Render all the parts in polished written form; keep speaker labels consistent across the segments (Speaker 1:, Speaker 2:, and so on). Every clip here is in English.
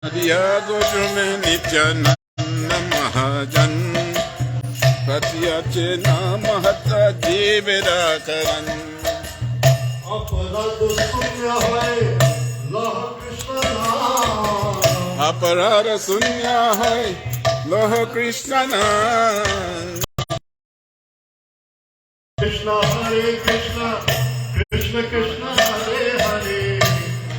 Speaker 1: Diya Goswami Nityananda Mahajan Pratyachena Mahata Jivira Karan
Speaker 2: Aparad Sunya Hai Loh Krishna Naam
Speaker 1: Aparad Sunya Hai Loh Krishna Naam
Speaker 2: Krishna Hare Krishna Krishna Krishna Hare Hare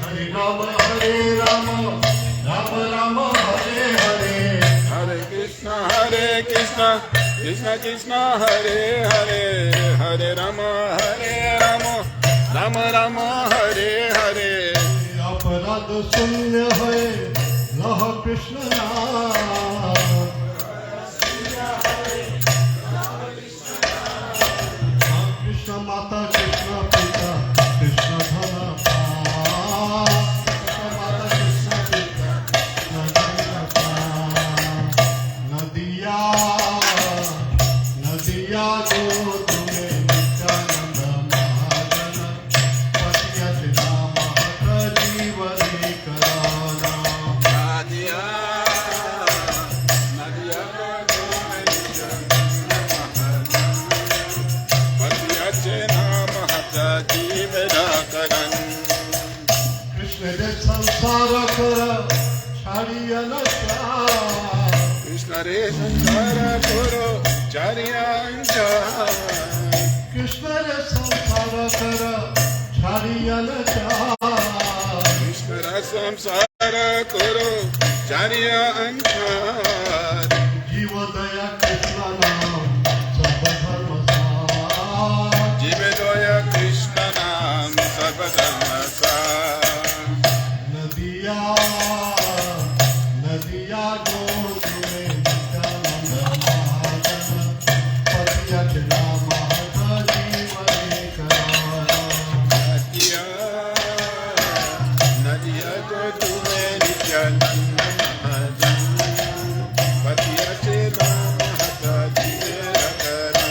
Speaker 2: Hare Rama Hare Rama Rama Rama Hare Hare
Speaker 1: Hare Krishna Krishna Krishna Hare Hare Hare Rama Rama Rama Hare Hare
Speaker 2: Aparad Sunya Hai Loh Krishna Naam Krishna Mata Krishna Pita Krishna Dhana Pa Krishna Mata Krishna Pita Krishna Dhana Pa Nadiya Nadiya go tumhe Nityananda Mahajana Patiya Jina Mahata Jivani Karana
Speaker 1: Nadiya Patiya Mahata Jivana Karan
Speaker 2: Krishna de samsara kara chariya nasha
Speaker 1: Krishna re sansara koro charyancha
Speaker 2: Krishna de samsara kara chariya nasha
Speaker 1: Krishna re samsara koro charyancha
Speaker 2: Jiva daya Krishna naam sarva dharma saar
Speaker 1: Jivedaya Krishna Nam Sarva Dharma Sar
Speaker 2: Nadiya Nadiya go tumhe Nityananda Mahajana Patiya Jina Mahata Jivani Karana
Speaker 1: Nadiya Nadiya ko tume Nityananda Mahajan Patiya Chena Mahata Jivera Karan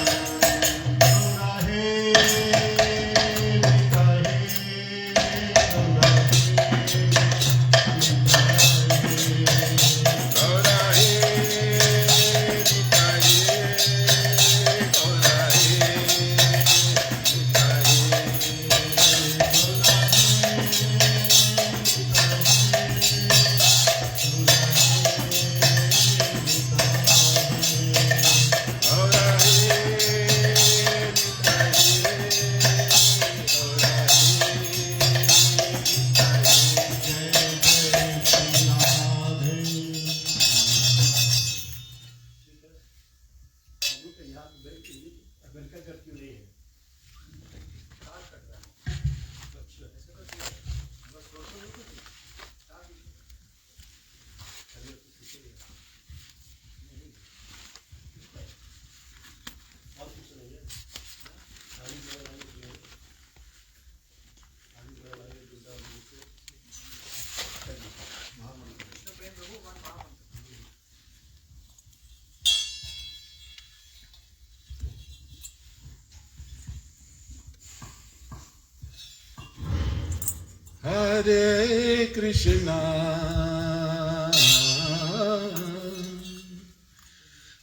Speaker 1: Hare Krishna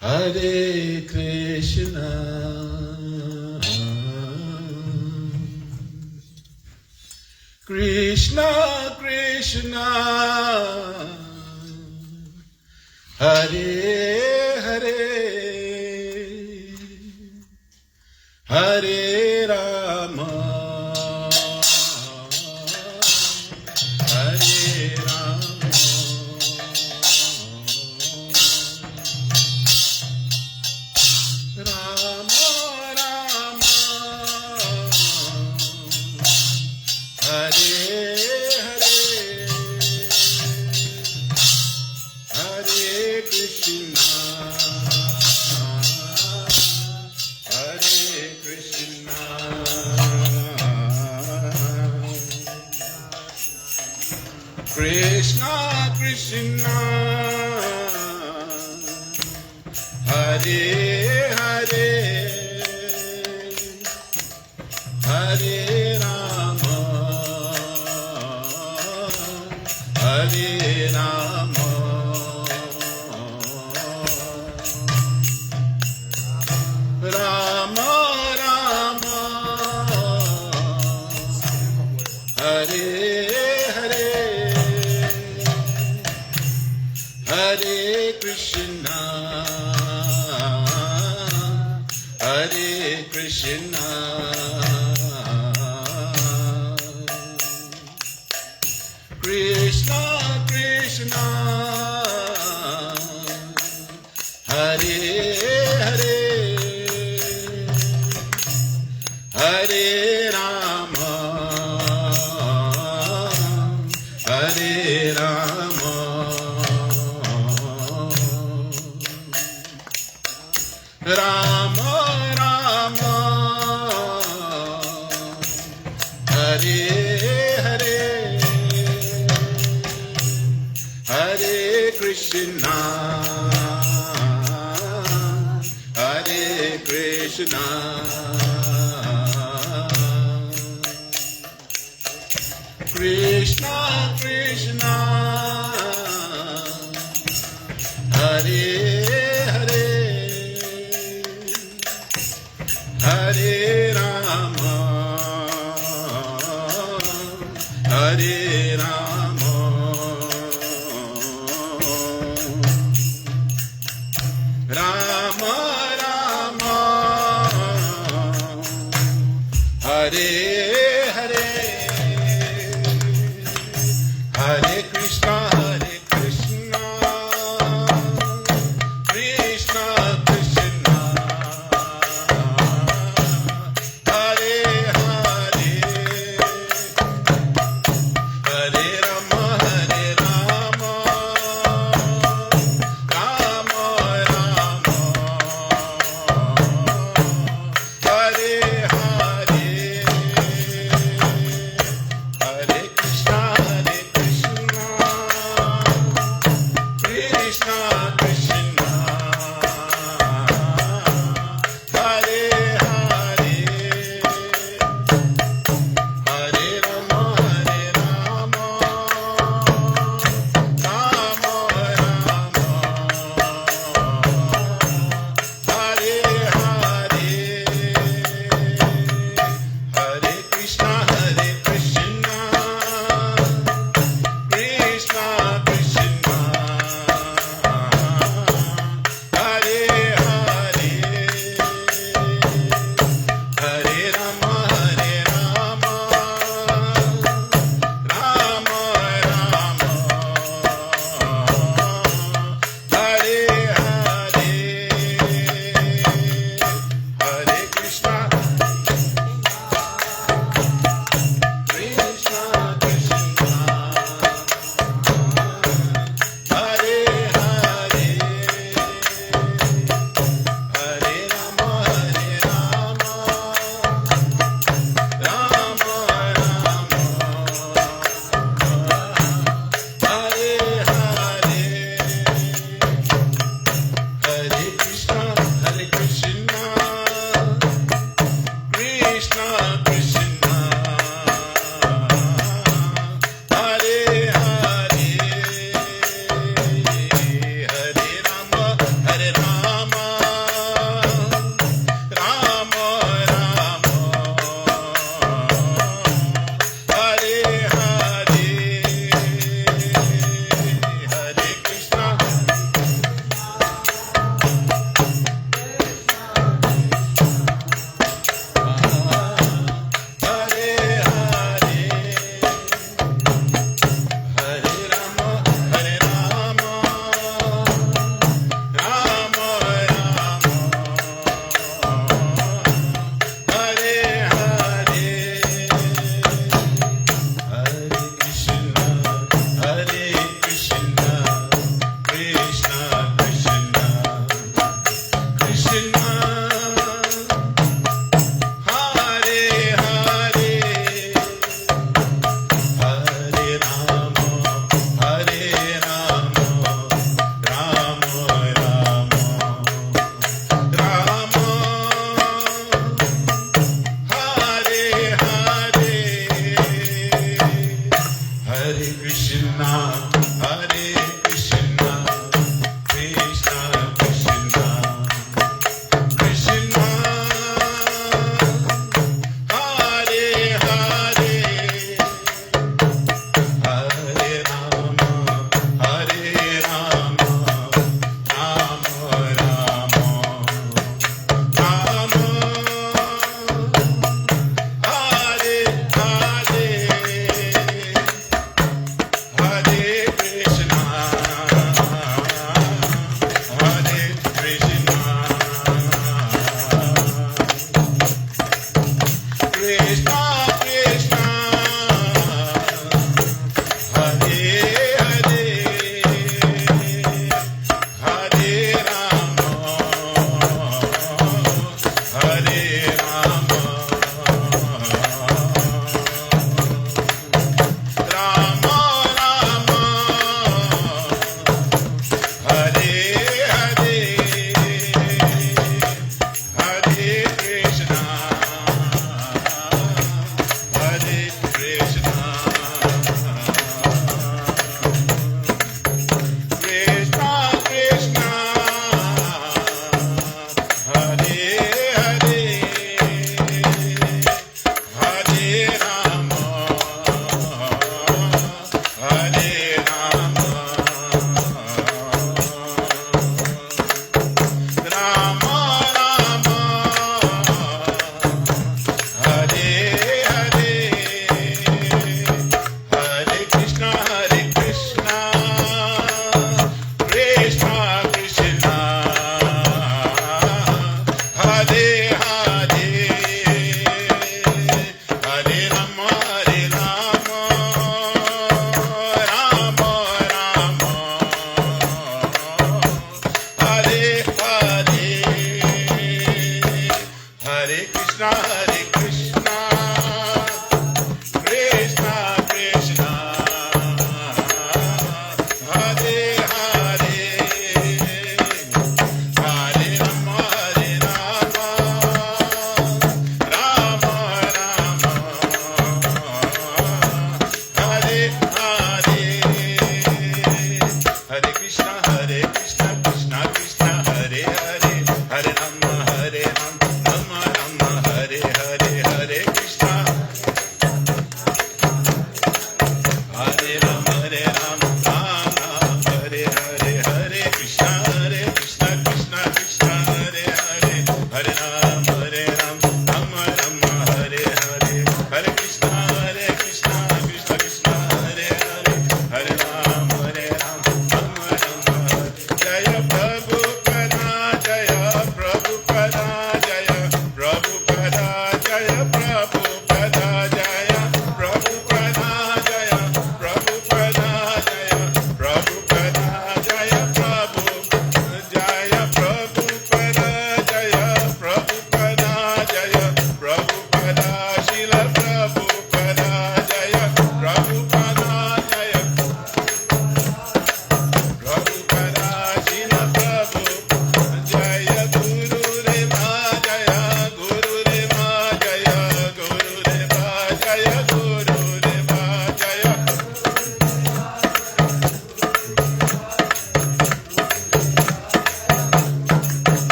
Speaker 1: Hare Krishna Krishna Krishna Hare Hare Hare Rama Hare Rama Rama Rama Hare Hare Hare Krishna Hare Krishna Krishna Krishna Hare Hare Hare Rama Hare Rama Hare Krishna, Hare Krishna, Krishna Krishna, Hare Hare, Hare Rama, Hare Rama, Rama Rama, Hare Hare, Hare Krishna, Hare Krishna, Krishna Krishna, Hare Hare, Hare Rama, Hare Rama, Rama Rama, Hare Hare, Hare Krishna,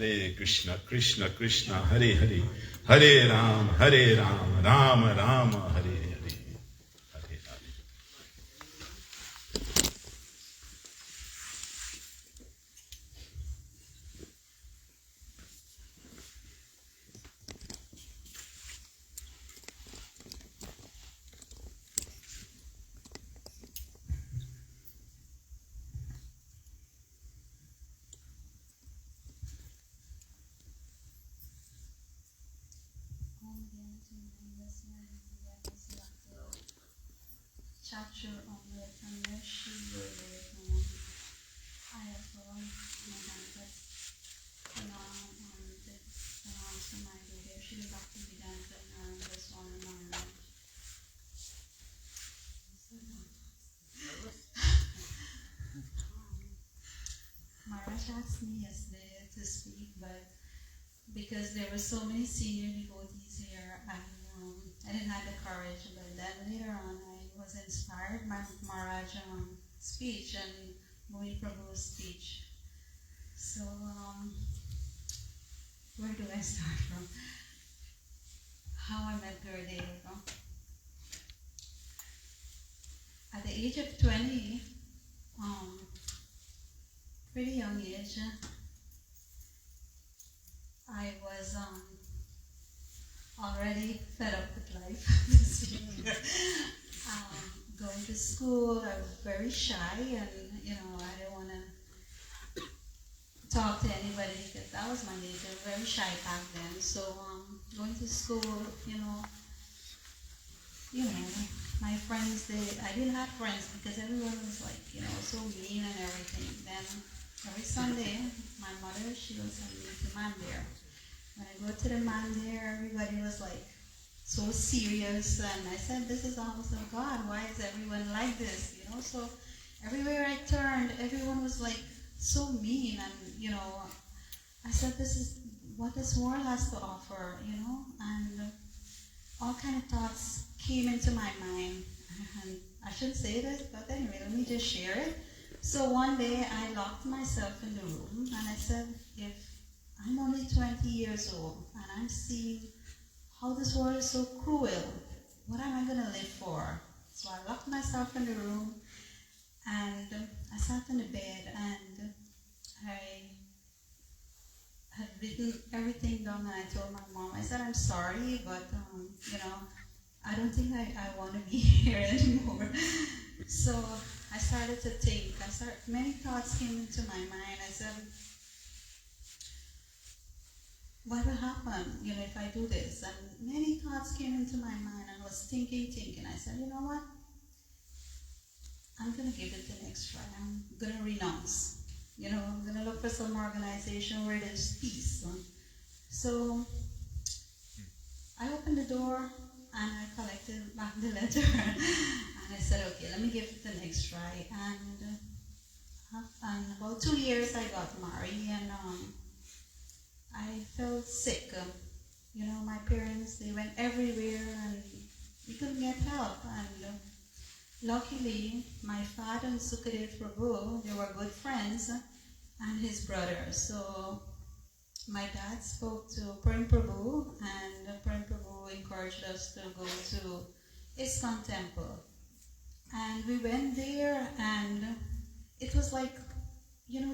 Speaker 1: Hare Krishna, Krishna Krishna, Hare Hare, Hare Ram, Ram Ram, Hare Hare. Hare Hare.
Speaker 3: Chapter on the Mercy Gurudeva. I have my hands Pranam and Pranam to my Gurudeva, Srila Bhaktivedanta and Goswami Maharaja. Maharaja asked me yesterday to speak, but because there were so many senior devotees here, I didn't have the courage. But then later on, I was inspired by Maharaja speech and Mohi Prabhu's speech. So, where do I start from? How I met Gurudeva. At the age of 20, pretty young age, I was already fed up with life. Going to school, I was very shy, and I didn't want to talk to anybody because that was my nature. Very shy back then. So going to school, my friends, I didn't have friends because everyone was like, so mean and everything. Then every Sunday, my mother, she would send me to Mandir. When I go to the Mandir, everybody was like so serious, and I said, this is the house of God. Why is everyone like this? So everywhere I turned, everyone was like so mean, and I said, this is what this world has to offer, and all kind of thoughts came into my mind, and I shouldn't say this, but anyway, let me just share it. So one day I locked myself in the room, and I said, if I'm only 20 years old, and I'm seeing how this world is so cruel, what am I going to live for? So I locked myself in the room, and I sat in the bed, and I had written everything down, and I told my mom, I said, I'm sorry, but, I don't think I want to be here anymore. So I started to think. Many thoughts came into my mind. I said, what will happen, if I do this? And many thoughts came into my mind, and I was thinking. I said, you know what? I'm going to give it the next try. I'm going to renounce. I'm going to look for some organization where there's peace. So I opened the door, and I collected back the letter. And I said, okay, let me give it the next try. And about 2 years, I got married, and I felt sick. My parents, they went everywhere, and we couldn't get help. And luckily, my father and Sukadev Prabhu, they were good friends, and his brother. So my dad spoke to Prem Prabhu, and Prem Prabhu encouraged us to go to ISKCON temple. And we went there, and it was like,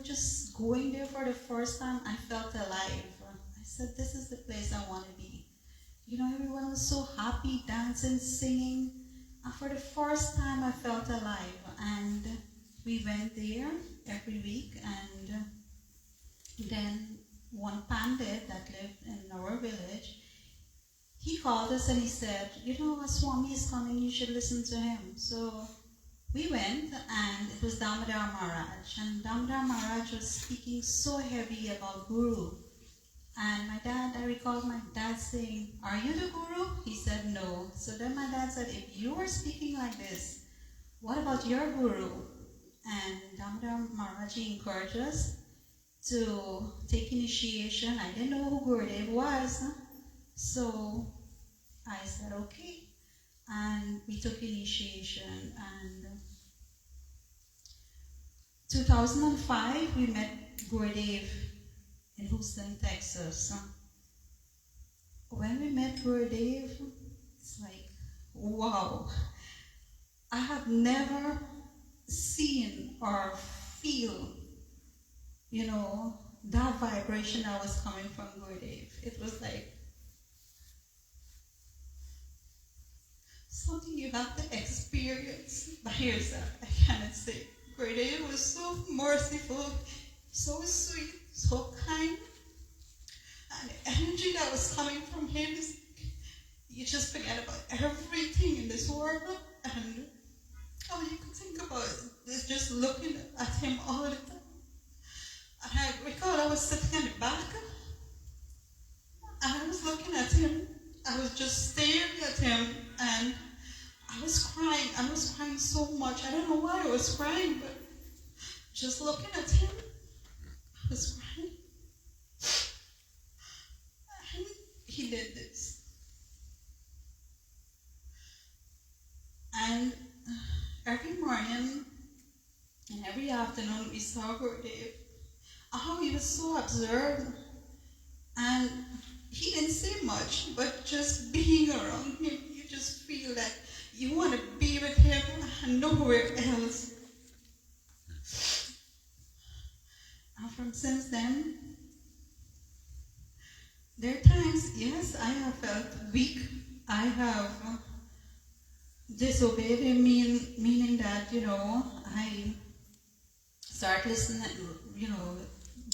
Speaker 3: just going there for the first time, I felt alive. I said, this is the place I want to be. Everyone was so happy, dancing, singing. And for the first time, I felt alive. And we went there every week, and then one pandit that lived in our village, he called us and he said, a Swami is coming, you should listen to him. So we went, and it was Damodar Maharaj. And Damodar Maharaj was speaking so heavy about Guru. And I recalled my dad saying, are you the Guru? He said, no. So then my dad said, if you were speaking like this, what about your Guru? And Damodar Maharaj encouraged us to take initiation. I didn't know who Gurudeva was. So I said, okay. And we took initiation. And 2005, we met Gurudeva in Houston, Texas. When we met Gurudeva, it's like, wow. I have never seen or feel, that vibration that was coming from Gurudeva. It was like something you have to experience by yourself. I cannot say. Gurudeva was so merciful, so sweet, so kind. And the energy that was coming from him is, you just forget about everything in this world. And all you could think about is just looking at him all the time. And I recall I was sitting in the back, and I was looking at him. I was just staring at him, and I was crying. I was crying so much. I don't know why I was crying, but just looking at him, I was crying. And he did this. And every morning and every afternoon we saw Gurudeva. How he was so observed, and he didn't say much, but just being around him, you just feel that you want to be with him and nowhere else. And from since then, there are times, yes, I have felt weak. I have disobeyed him, meaning that, I start listening,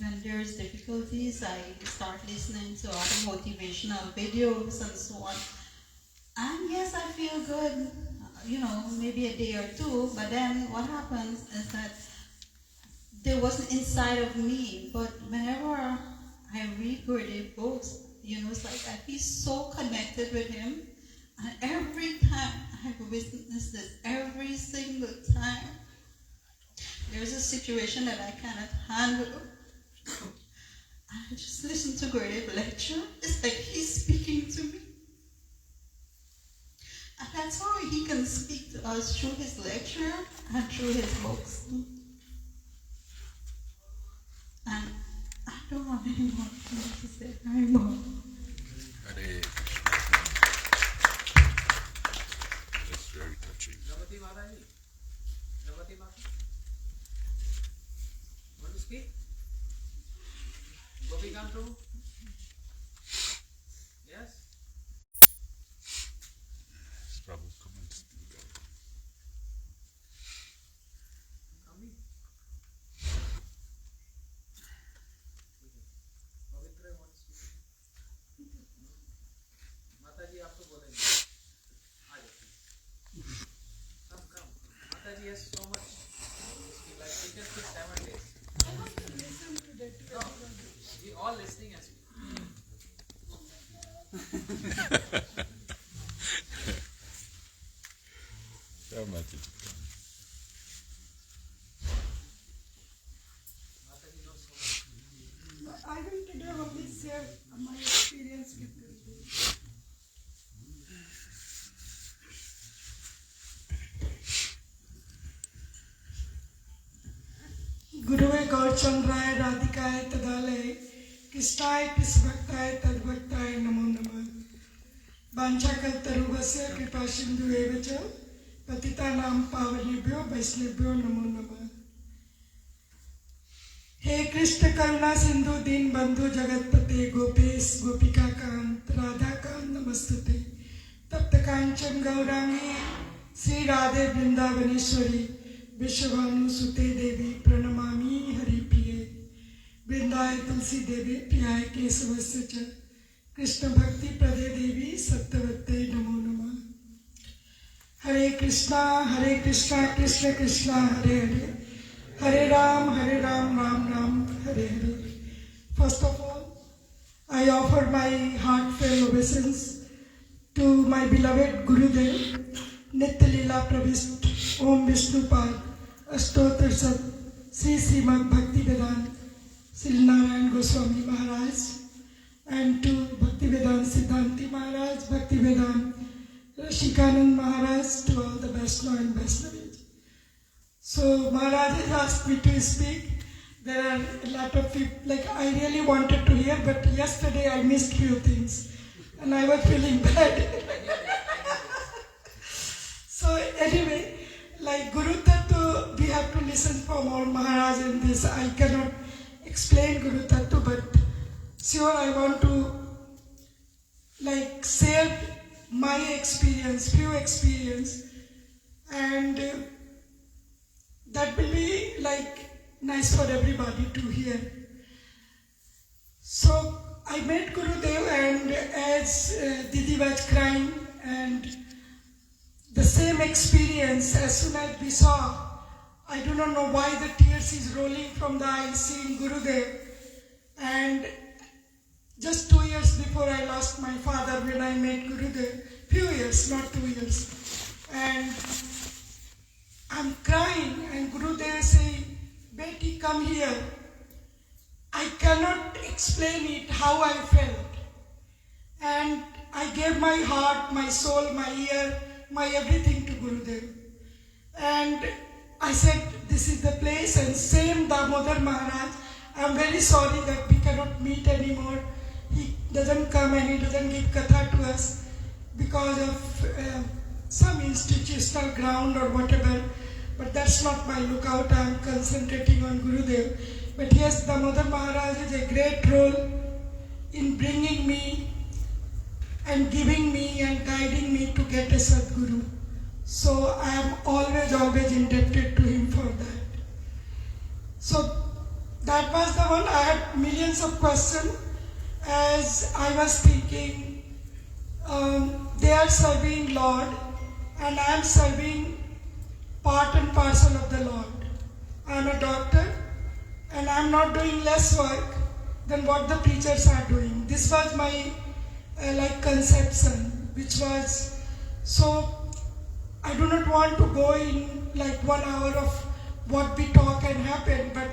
Speaker 3: when there's difficulties, I start listening to other motivational videos and so on. And yes, I feel good, maybe a day or two, but then what happens is that there wasn't inside of me. But whenever I read Gurudeva books, it's like I feel so connected with him. And every time I've witnessed this, every single time, there's a situation that I cannot handle. I just listen to Gurudeva lecture. It's like he's speaking to me. And that's how he can speak to us, through his lecture and through his books. And I don't have any more things to say anymore.
Speaker 1: That's very touching.
Speaker 4: Want to speak? Gopi, come through. Yes?
Speaker 1: Prabhu, come and speak.
Speaker 4: Come in. Pavitra wants to speak. Mataji, आपको बोलेंगे. आ जाओ. Come. Mataji has so much. Like we can speak 7 days. No, we all listening and speaking.
Speaker 1: Come, Mataji.
Speaker 4: Mataji knows so much.
Speaker 5: I will today only share my experience with Gurudeva. Guruve Gaurchandraya Radhikaya Tadale Krishnaय Krishnabhaktaय Tadbhaktaय Namo Namah Vanchakaltarubhasya Kripa Sindhu Evacha Patitanam Pavanebhyo Vaishnebhyo Namo Namah. हे कृष्ण करुणा सिंधु दीन बंधु जगतपते गोपेश गोपिका कांत राधा कांत नमस्तुते तप्त कांचन गौरांगी श्री राधे वृंदावनेश्वरी विश्वभानु सुते देवी प्रणमामि हरिप्रिये वृंदाय तुलसी देवी प्रियाय केशवस्य च कृष्ण भक्ति प्रदे देवी सत्यवते नमो नमः. हरे Krishna Krishna Krishna Hare Hare Hare Ram, Ram Ram, Hare Hare. First of all, I offer my heartfelt obeisance to my beloved Gurudev, Nitya Leela Pravist, Om Vishnu Pad, Ashtotar Sat, Sri Srimad Bhaktivedanta, Srila Narayan Goswami Maharaj, and to Bhaktivedanta Siddhanti Maharaj, Bhaktivedanta Rashikanand Maharaj, to all the Vaishnava and Vaishnavis. So Maharaj has asked me to speak, There are a lot of people, like I really wanted to hear, but yesterday I missed few things and I was feeling bad. So anyway, like Guru Tattva, we have to listen from all Maharaja in this. I cannot explain Guru Tattva, but sure I want to like share my experience, few experience, and that will be like nice for everybody to hear. So I met Gurudev, and as Didi was crying, and the same experience, as soon as we saw, I do not know why the tears is rolling from the eyes seeing Gurudev. And just 2 years before I lost my father when I met Gurudev, few years, not 2 years. And I'm crying and Gurudev saying, Beti, come here. I cannot explain it how I felt. And I gave my heart, my soul, my ear, my everything to Gurudev. And I said, this is the place, and same Damodar Maharaj, I'm very sorry that we cannot meet anymore. He doesn't come and he doesn't give katha to us because of some institutional ground or whatever. But that's not my lookout. I'm concentrating on Gurudev. But yes, Damodar Maharaj is a great role in bringing me and giving me and guiding me to get a Sadguru. So I am always indebted to him for that. So that was the one. I had millions of questions as I was thinking, they are serving Lord and I am serving part and parcel of the Lord. I am a doctor and I am not doing less work than what the preachers are doing. This was my conception, which was, so I do not want to go in like 1 hour of what we talk and happen, but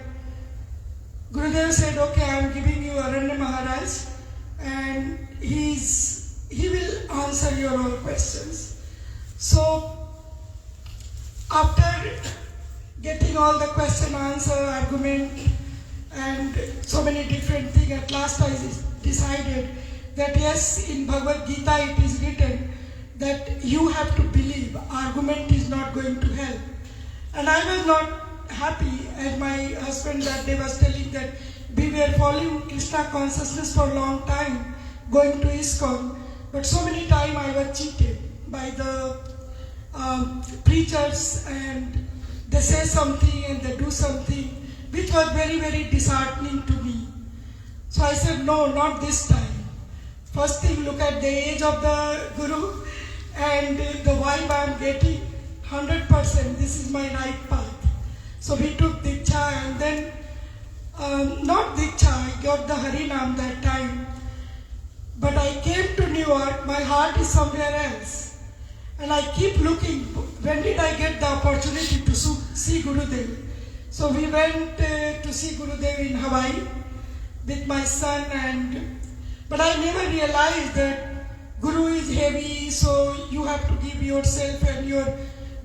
Speaker 5: Gurudev said, okay, I am giving you Aranya Maharaj and he will answer your all questions. So after getting all the question, answer, argument and so many different things, at last I decided that yes, in Bhagavad Gita it is written that you have to believe, argument is not going to help. And I was not happy, as my husband that day was telling that we were following Krishna consciousness for a long time, going to ISKCON, but so many times I was cheated by the preachers, and they say something and they do something, which was very, very disheartening to me. So I said, no, not this time. First thing, look at the age of the Guru and the vibe I am getting, 100%, this is my right path. So we took Diksha, and then, not Diksha, I got the Harinam that time. But I came to New York, my heart is somewhere else. And I keep looking, when did I get the opportunity to see Gurudev? So we went to see Gurudev in Hawaii with my son, but I never realized that Guru is heavy, so you have to give yourself and your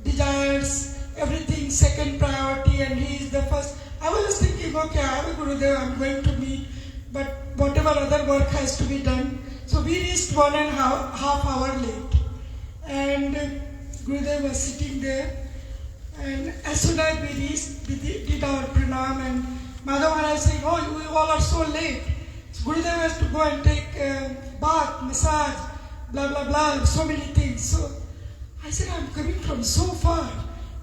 Speaker 5: desires, everything second priority, and he is the first. I was just thinking, okay, I have a Gurudev, I'm going to meet, but whatever other work has to be done. So we reached 1.5 hour late. And Gurudev was sitting there. And as soon as we reached, we did our pranam, and Madhav Maharaj saying, oh, you all are so late. So Gurudev has to go and take bath, massage, blah, blah, blah, so many things. So I said, I'm coming from so far.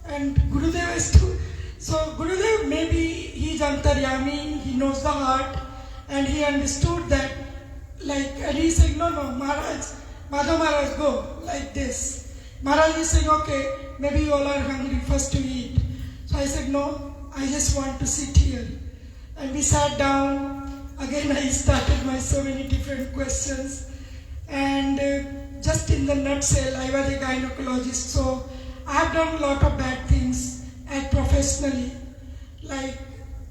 Speaker 5: And Gurudev has to, so Gurudev, maybe he's Antaryami, he knows the heart, and he understood that, and he's saying, no, Maharaj, Madhav Maharaj, go, like this. Maharaj is saying, okay, maybe you all are hungry, first to eat. So I said, no, I just want to sit here. And we sat down, again I started my so many different questions. And just in the nutshell, I was a gynecologist, so I have done a lot of bad things professionally. Like,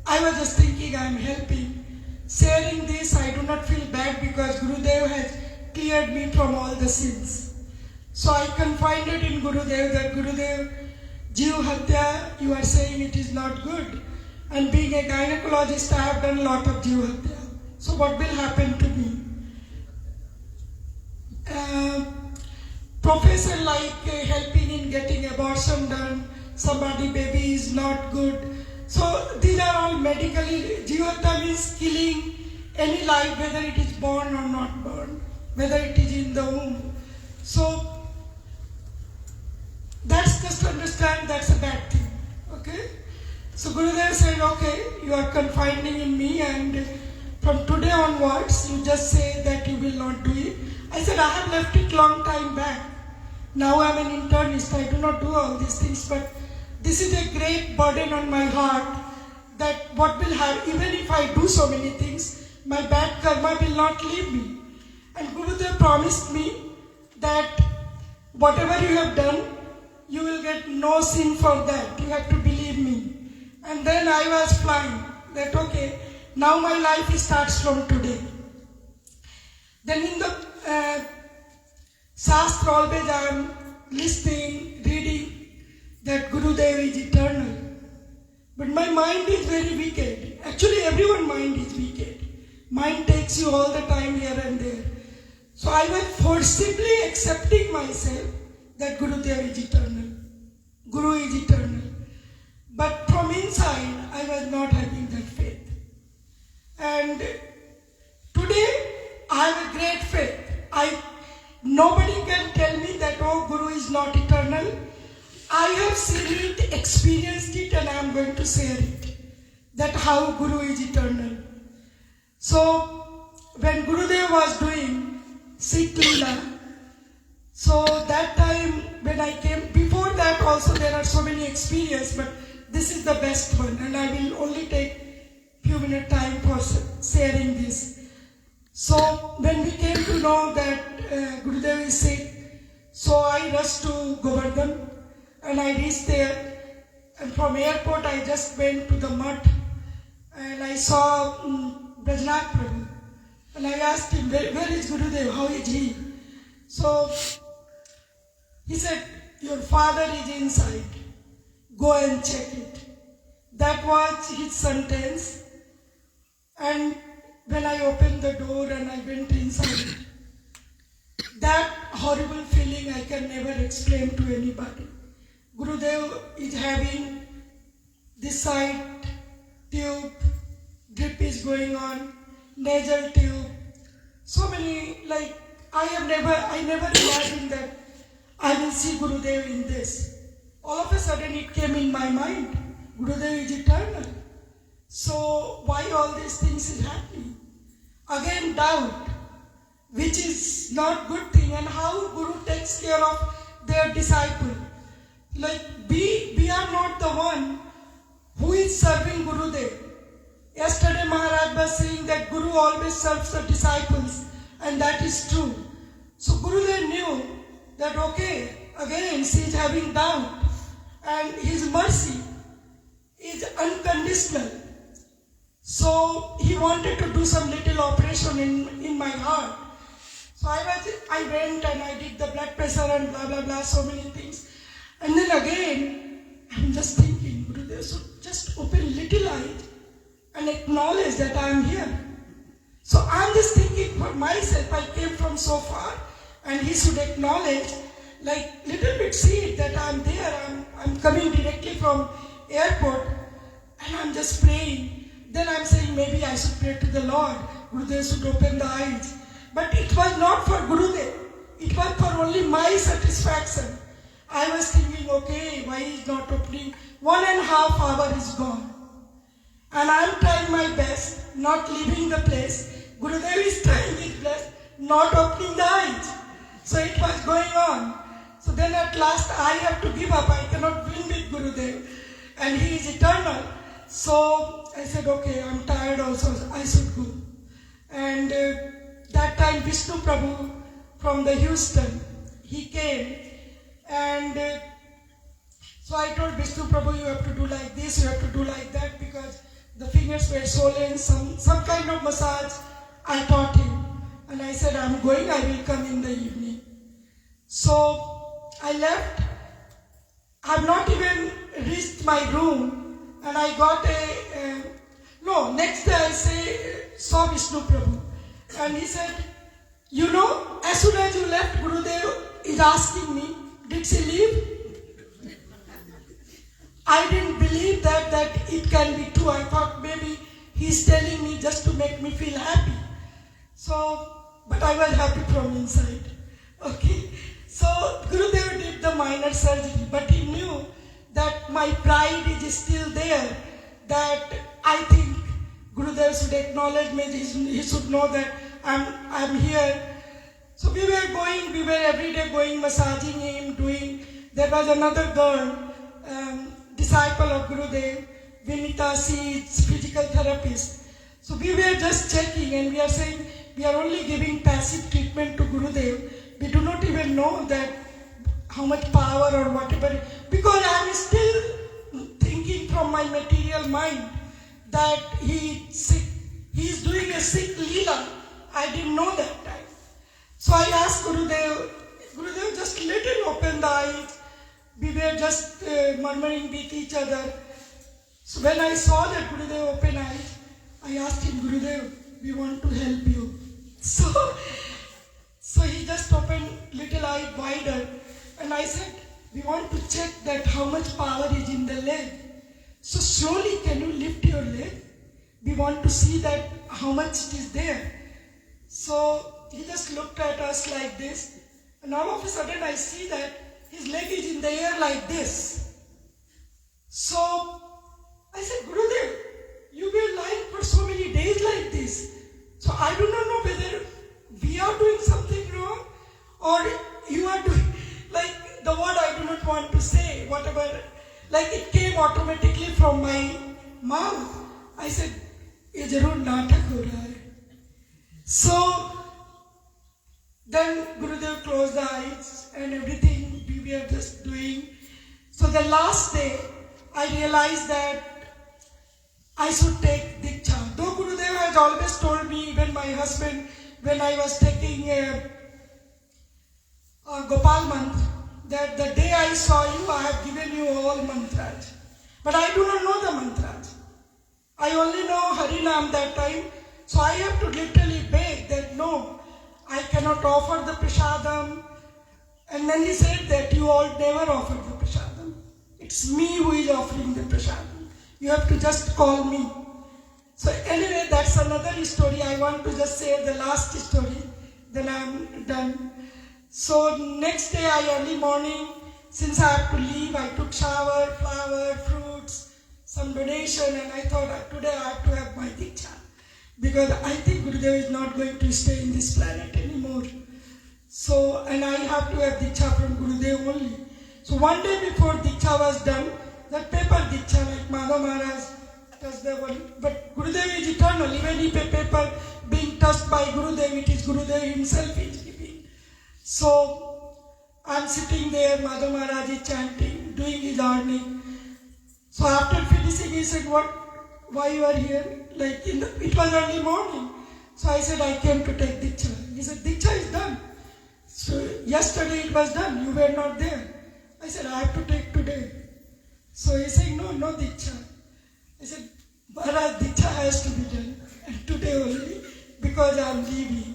Speaker 5: I was just thinking I'm helping. Sharing this, I do not feel bad because Gurudev has cleared me from all the sins. So I confided in Gurudev that Gurudev, Jeev Hatya, you are saying it is not good. And being a gynecologist, I have done a lot of Jivatya. So what will happen to me? Professor like helping in getting abortion done, somebody baby is not good. So these are all medically, Jivatya means killing any life, whether it is born or not born, whether it is in the womb. So that's just to understand that's a bad thing. Okay? So Gurudeva said, okay, you are confiding in me and from today onwards you just say that you will not do it. I said, I have left it long time back. Now I am an internist, I do not do all these things, but this is a great burden on my heart that what will happen, even if I do so many things, my bad karma will not leave me. And Gurudeva promised me that whatever you have done, you will get no sin for that. You have to believe me. And then I was flying that okay, now my life starts from today. Then in the Shastra always I am listening, reading that Gurudeva is eternal. But my mind is very wicked. Actually everyone's mind is wicked. Mind takes you all the time here and there. So I was forcibly accepting myself that Gurudeva is eternal. Guru is eternal. But from inside, I was not having that faith. And today, I have a great faith. Nobody can tell me that, oh, Guru is not eternal. I have seen it, experienced it, and I am going to share it. That how Guru is eternal. So, when Gurudeva was doing Sikh Leela, so that time when I came, before that also there are so many experiences, but this is the best one, and I will only take few minutes time for sharing this. So when we came to know that Gurudeva is sick, so I rushed to Govardhan and I reached there, and from airport I just went to the mud and I saw Brajnath Prabhu and I asked him, where is Gurudeva, how is he? So he said, your father is inside. Go and check it. That was his sentence. And when I opened the door and I went inside, that horrible feeling I can never explain to anybody. Gurudev is having this side tube, drip is going on, nasal tube, so many, like, I never imagined that I will see Gurudev in this. All of a sudden it came in my mind, Gurudev is eternal. So why all these things is happening? Again doubt, which is not good thing, and how Guru takes care of their disciple. Like we are not the one who is serving Gurudev. Yesterday Maharaja was saying that Guru always serves the disciples, and that is true. So Gurudev knew that okay, again she is having doubt, and his mercy is unconditional. So he wanted to do some little operation in my heart. So I went and I did the blood pressure and blah blah blah, so many things. And then again, I'm just thinking, Gurudev, so just open little eyes and acknowledge that I am here. So I'm just thinking for myself, I came from so far, and he should acknowledge, like little bit see that I'm there, I'm coming directly from airport, and I'm just praying. Then I'm saying maybe I should pray to the Lord, Gurudev should open the eyes. But it was not for Gurudev, it was for only my satisfaction. I was thinking, okay, why is not opening? 1.5 hours is gone. And I'm trying my best, not leaving the place. Gurudev is trying his best, not opening the eyes. So it was going on. So then at last I have to give up. I cannot win with Gurudev. And he is eternal. So I said, okay, I'm tired also, I should go. And that time Vishnu Prabhu from the Houston, he came. And so I told Vishnu Prabhu, you have to do like this, you have to do like that, because the fingers were swollen, some kind of massage I taught him. And I said, I'm going, I will come in the evening. So I left. I've not even reached my room, And I got next day I saw Vishnu Prabhu. And he said, as soon as you left, Gurudev is asking me, did she leave? I didn't believe that it can be true. I thought maybe he's telling me just to make me feel happy. But I was happy from inside. Okay. So Gurudev did the minor surgery, but he knew that my pride is still there, that I think Gurudev should acknowledge me, he should know that I'm here. So we were every day going, massaging him, there was another girl, disciple of Gurudev, Vinita, she is physical therapist. So we were just checking and we are saying, we are only giving passive treatment to Gurudev. We do not even know that how much power or whatever, because I am still thinking from my material mind that he is doing a sick leela. I didn't know that time. So I asked Gurudev just little open the eyes. We were just murmuring with each other. So when I saw that Gurudev open eyes, I asked him, Gurudev, we want to help you. So he just opened little eye wider. And I said, we want to check that how much power is in the leg. So slowly, can you lift your leg? We want to see that how much it is there. So he just looked at us like this. And all of a sudden I see that his leg is in the air like this. So I said, Gurudev, you were lying for so many days like this. So I do not know whether we are doing something wrong or you are doing, like the word I do not want to say, whatever, like it came automatically from my mouth. I said, ye jarur natak ho raha hai. So then Gurudev closed the eyes and everything we were just doing. So the last day, I realized that I should take Diksha. Though Gurudev has always told me, even my husband, when I was taking Gopal mantra, that the day I saw you, I have given you all mantras. But I do not know the mantras. I only know Harinam that time. So I have to literally beg that no, I cannot offer the prasadam. And then he said that you all never offer the prasadam. It's me who is offering the prasadam. You have to just call me. So anyway, that's another story. I want to just say the last story, then I'm done. So next day, early morning, since I have to leave, I took shower, flower, fruits, some donation, and I thought today I have to have my Diksha. Because I think Gurudev is not going to stay in this planet anymore. So, and I have to have Diksha from Gurudev only. So one day before Diksha was done, that paper Diksha, like Maharaja touched the one. But Gurudev is eternal. Even if a paper being touched by Gurudev, it is Gurudev himself is giving. So I'm sitting there, Madhav Maharaj is chanting, doing his arning. So after finishing, he said, why you are here? Like it was early morning. So I said, I came to take Diksha. He said, Diksha is done. So yesterday it was done, you were not there. I said, I have to take today. So he said, no Diksha. I said, Maharaj, Diksha has to be done. And today only, because I am leaving.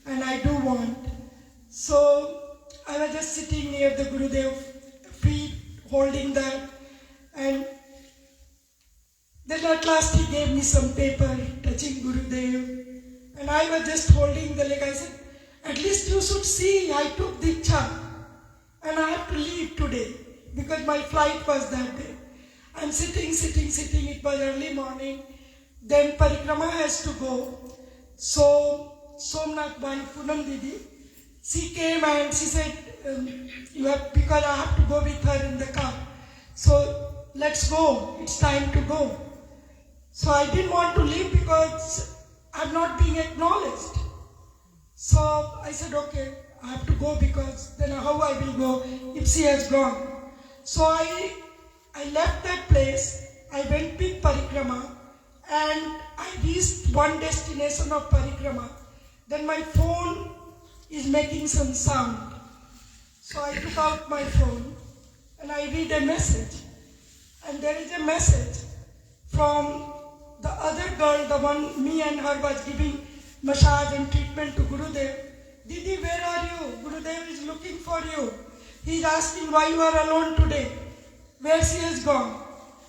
Speaker 5: And I do want. So I was just sitting near the Gurudev feet, holding that. And then at last he gave me some paper touching Gurudev. And I was just holding the leg. I said, at least you should see I took Diksha. And I have to leave today because my flight was that day. I'm sitting. It was early morning. Then Parikrama has to go. So Somnath Bhai Punam Didi, she came and she said, because I have to go with her in the car. So let's go. It's time to go. So I didn't want to leave because I'm not being acknowledged. So I said, okay, I have to go because then how I will go if she has gone. So I left that place, I went with Parikrama and I reached one destination of Parikrama. Then my phone is making some sound. So I took out my phone and I read a message. And there is a message from the other girl, the one me and her was giving massage and treatment to Gurudev. Didi, where are you? Gurudev is looking for you. He is asking why you are alone today. Where she has gone.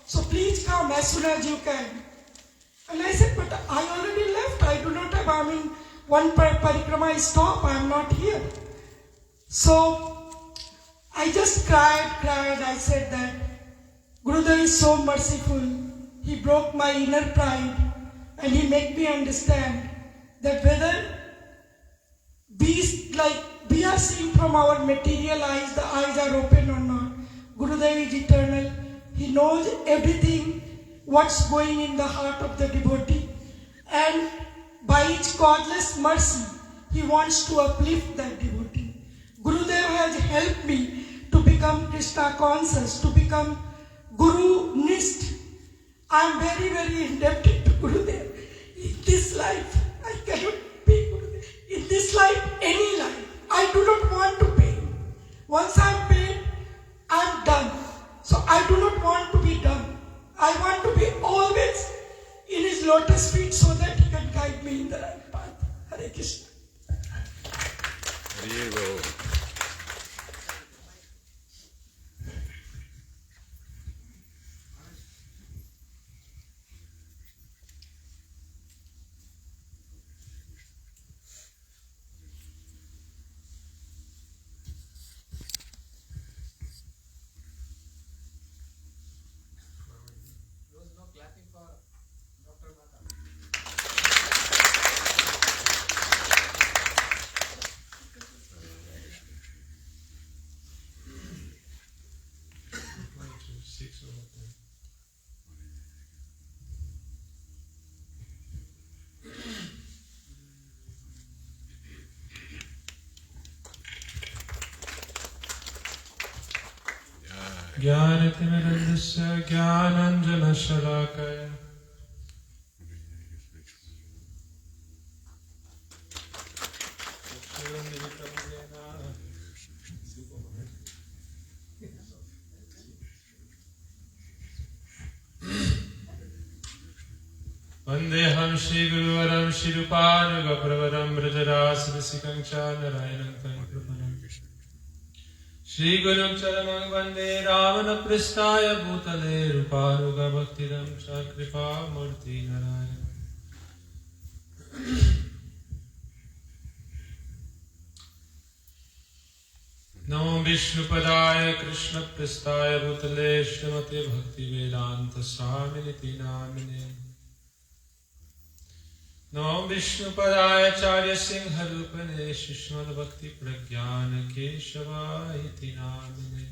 Speaker 5: So please come as soon as you can. And I said, but I already left. I do not have, one parikrama is stop. I am not here. So I just cried. I said that Gurudev is so merciful. He broke my inner pride and he made me understand that whether we are seeing from our material eyes, the eyes are open or not. Gurudev is eternal. He knows everything, what's going in the heart of the devotee. And by his causeless mercy, he wants to uplift that devotee. Gurudev has helped me to become Krishna conscious, to become Guru-nist. I am very, very indebted to Gurudev. In this life, I cannot pay Gurudev. In this life, any life, I do not want to pay. Once I am paid, I am done. So I do not want to be done. I want to be always in his lotus feet so that he can guide me in the right path. Hare Krishna.
Speaker 1: Avirbhava.
Speaker 4: There was no clapping for Dr. Mata.
Speaker 6: ज्ञानतिमिरन्दस्य ज्ञानाञ्जनशलाकया वन्देऽहं श्रीगुरुवरं श्रीरूपानुगप्रवरं व्रजरासरसिकं च नारायणं तं प्रपन्नं श्रीगुरुं चरणं वन्दे रामनपृष्ठाय भूतले रूपानुगभक्तिदं च कृपामूर्ति नारायण नमो विष्णुपदाय कृष्णपृष्ठाय भूतले श्रीमते भक्तिवेदान्त स्वामिनिति नामिने नमो विष्णुपदाय आचार्यसिंहरूपिणे श्रीमद्भक्तिप्रज्ञानकेशवाय नामिने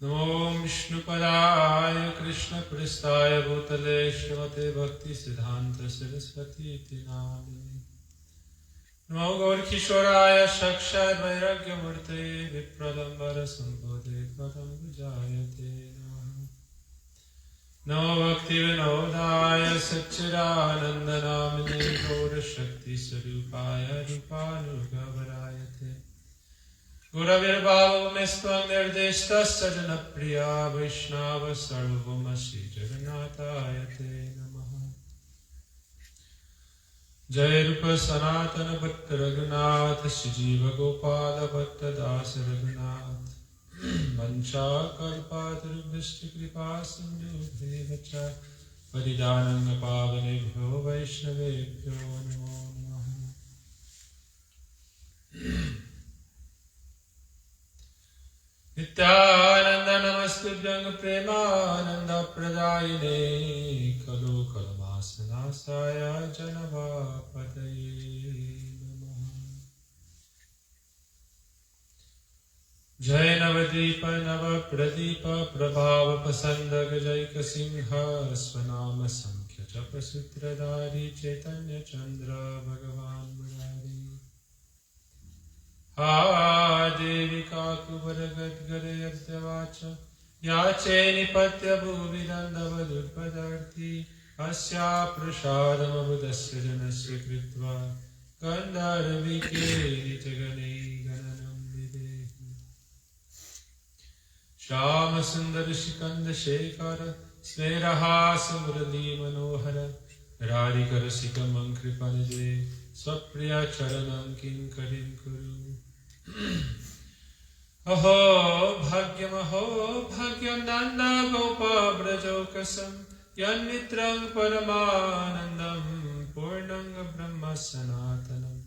Speaker 6: नमो विष्णुपदाय कृष्णपृष्ठाय भूतले श्रीमते भक्तिसिद्धान्त सरस्वती नामिने नमो गौरकिशोराय साक्षात् वैराग्यमूर्तये विप्रलम्बरसम्भूते पदं विजायते नमो भक्तिविनोदाय सच्चिदानन्दनामिने गौरशक्तिस्वरूपाय रूपानुगवरायते गुरविर्भावमेस्त्वं निर्दिष्टस्य जनप्रिया वैष्णव सर्वभौमश्री जगन्नाथाय ते नमः जय रूप सनातन भट्ट रघुनाथ श्रीजीव गोपाल भट्ट दास रघुनाथ वंशाकल्पातरुभ्यश्च कृपा सिन्धुभ्येव च पतितानं पावनेभ्यो वैष्णवेभ्यो नमो नमः नित्यानन्द नमस्तुभ्यं प्रेमानन्दप्रदायिने खलु खलुमासनासाय जनवापतये जय नवदीप नव प्रदीप प्रभाव प्रसंदग जैक सिंह स्वनाम संख्य जप सूत्रधारी चैतन्य चंद्र भगवान मुरारी हा देवी काकुबर गद्गद यद्यवाच याचे निपत्य भुवि दंडवदुर्पदार्थी अस्या प्रसादमबुधस्य जनस्य कृत्वा गन्धर्विके निजगणे गणनं विदेहि श्याम सुंदर शिकंद Shekhar Sverahasa Murali Manohara Radhika Rasika Mankripanaje Swapriya Charanam Kinkarim Kuru. Aho Bhagyam Nanda Gopa Brajokasam Yanmitram Paramanandam Purnanga Brahma Sanatanam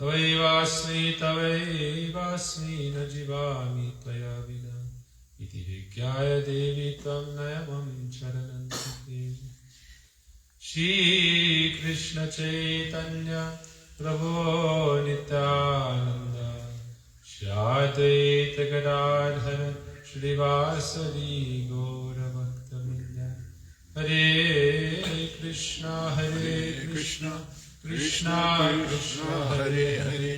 Speaker 6: Tavaivasmi Najivami Tvaya Vina Iti Vigyaya Devi Tvam Nayamam Charananti Shri Krishna Chaitanya Prabhu Nityananda Shri Advaita Gadadhara Shri Vasari Gaura Bhaktavinda Hare Krishna Krishna Krishna Hare Hare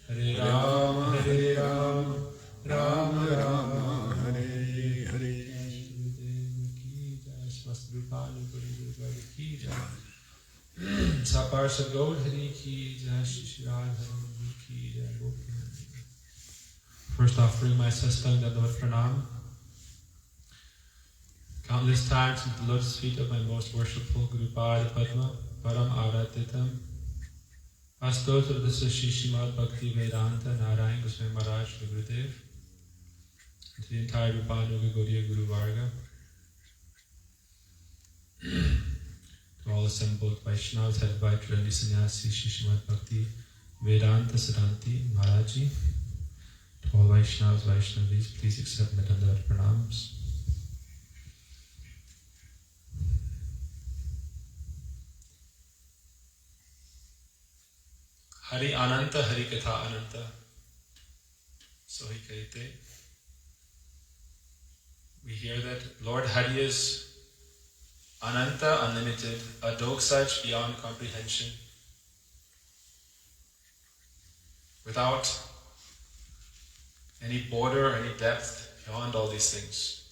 Speaker 6: Hare Rama Rama Rama Hare Hare. Saparsa Gaudhari ki jai, Shri Radharani ki jai. First offering my Sastang Dandavat Pranam. Countless times at the lotus feet of my most worshipful Guru Pada Padma, Param Aratitam, Astotra Dasa Shishimad Bhaktivedanta Narayan Goswami Maharaja to Gurudeva, to the entire Rupanuga Gaudiya Guru Varga, to all assembled Vaishnavas headed by Triveni Sannyasi Shishimad Bhakti Vedanta Siddhanti Maharaji, to all Vaishnavas, Vaishnavis, please accept my Dandavat Pranams. Hari Ananta, Hari Katha Ananta. Sohi Kahite. We hear that Lord Hari is Ananta, unlimited, Adok Sach, beyond comprehension, without any border, any depth, beyond all these things.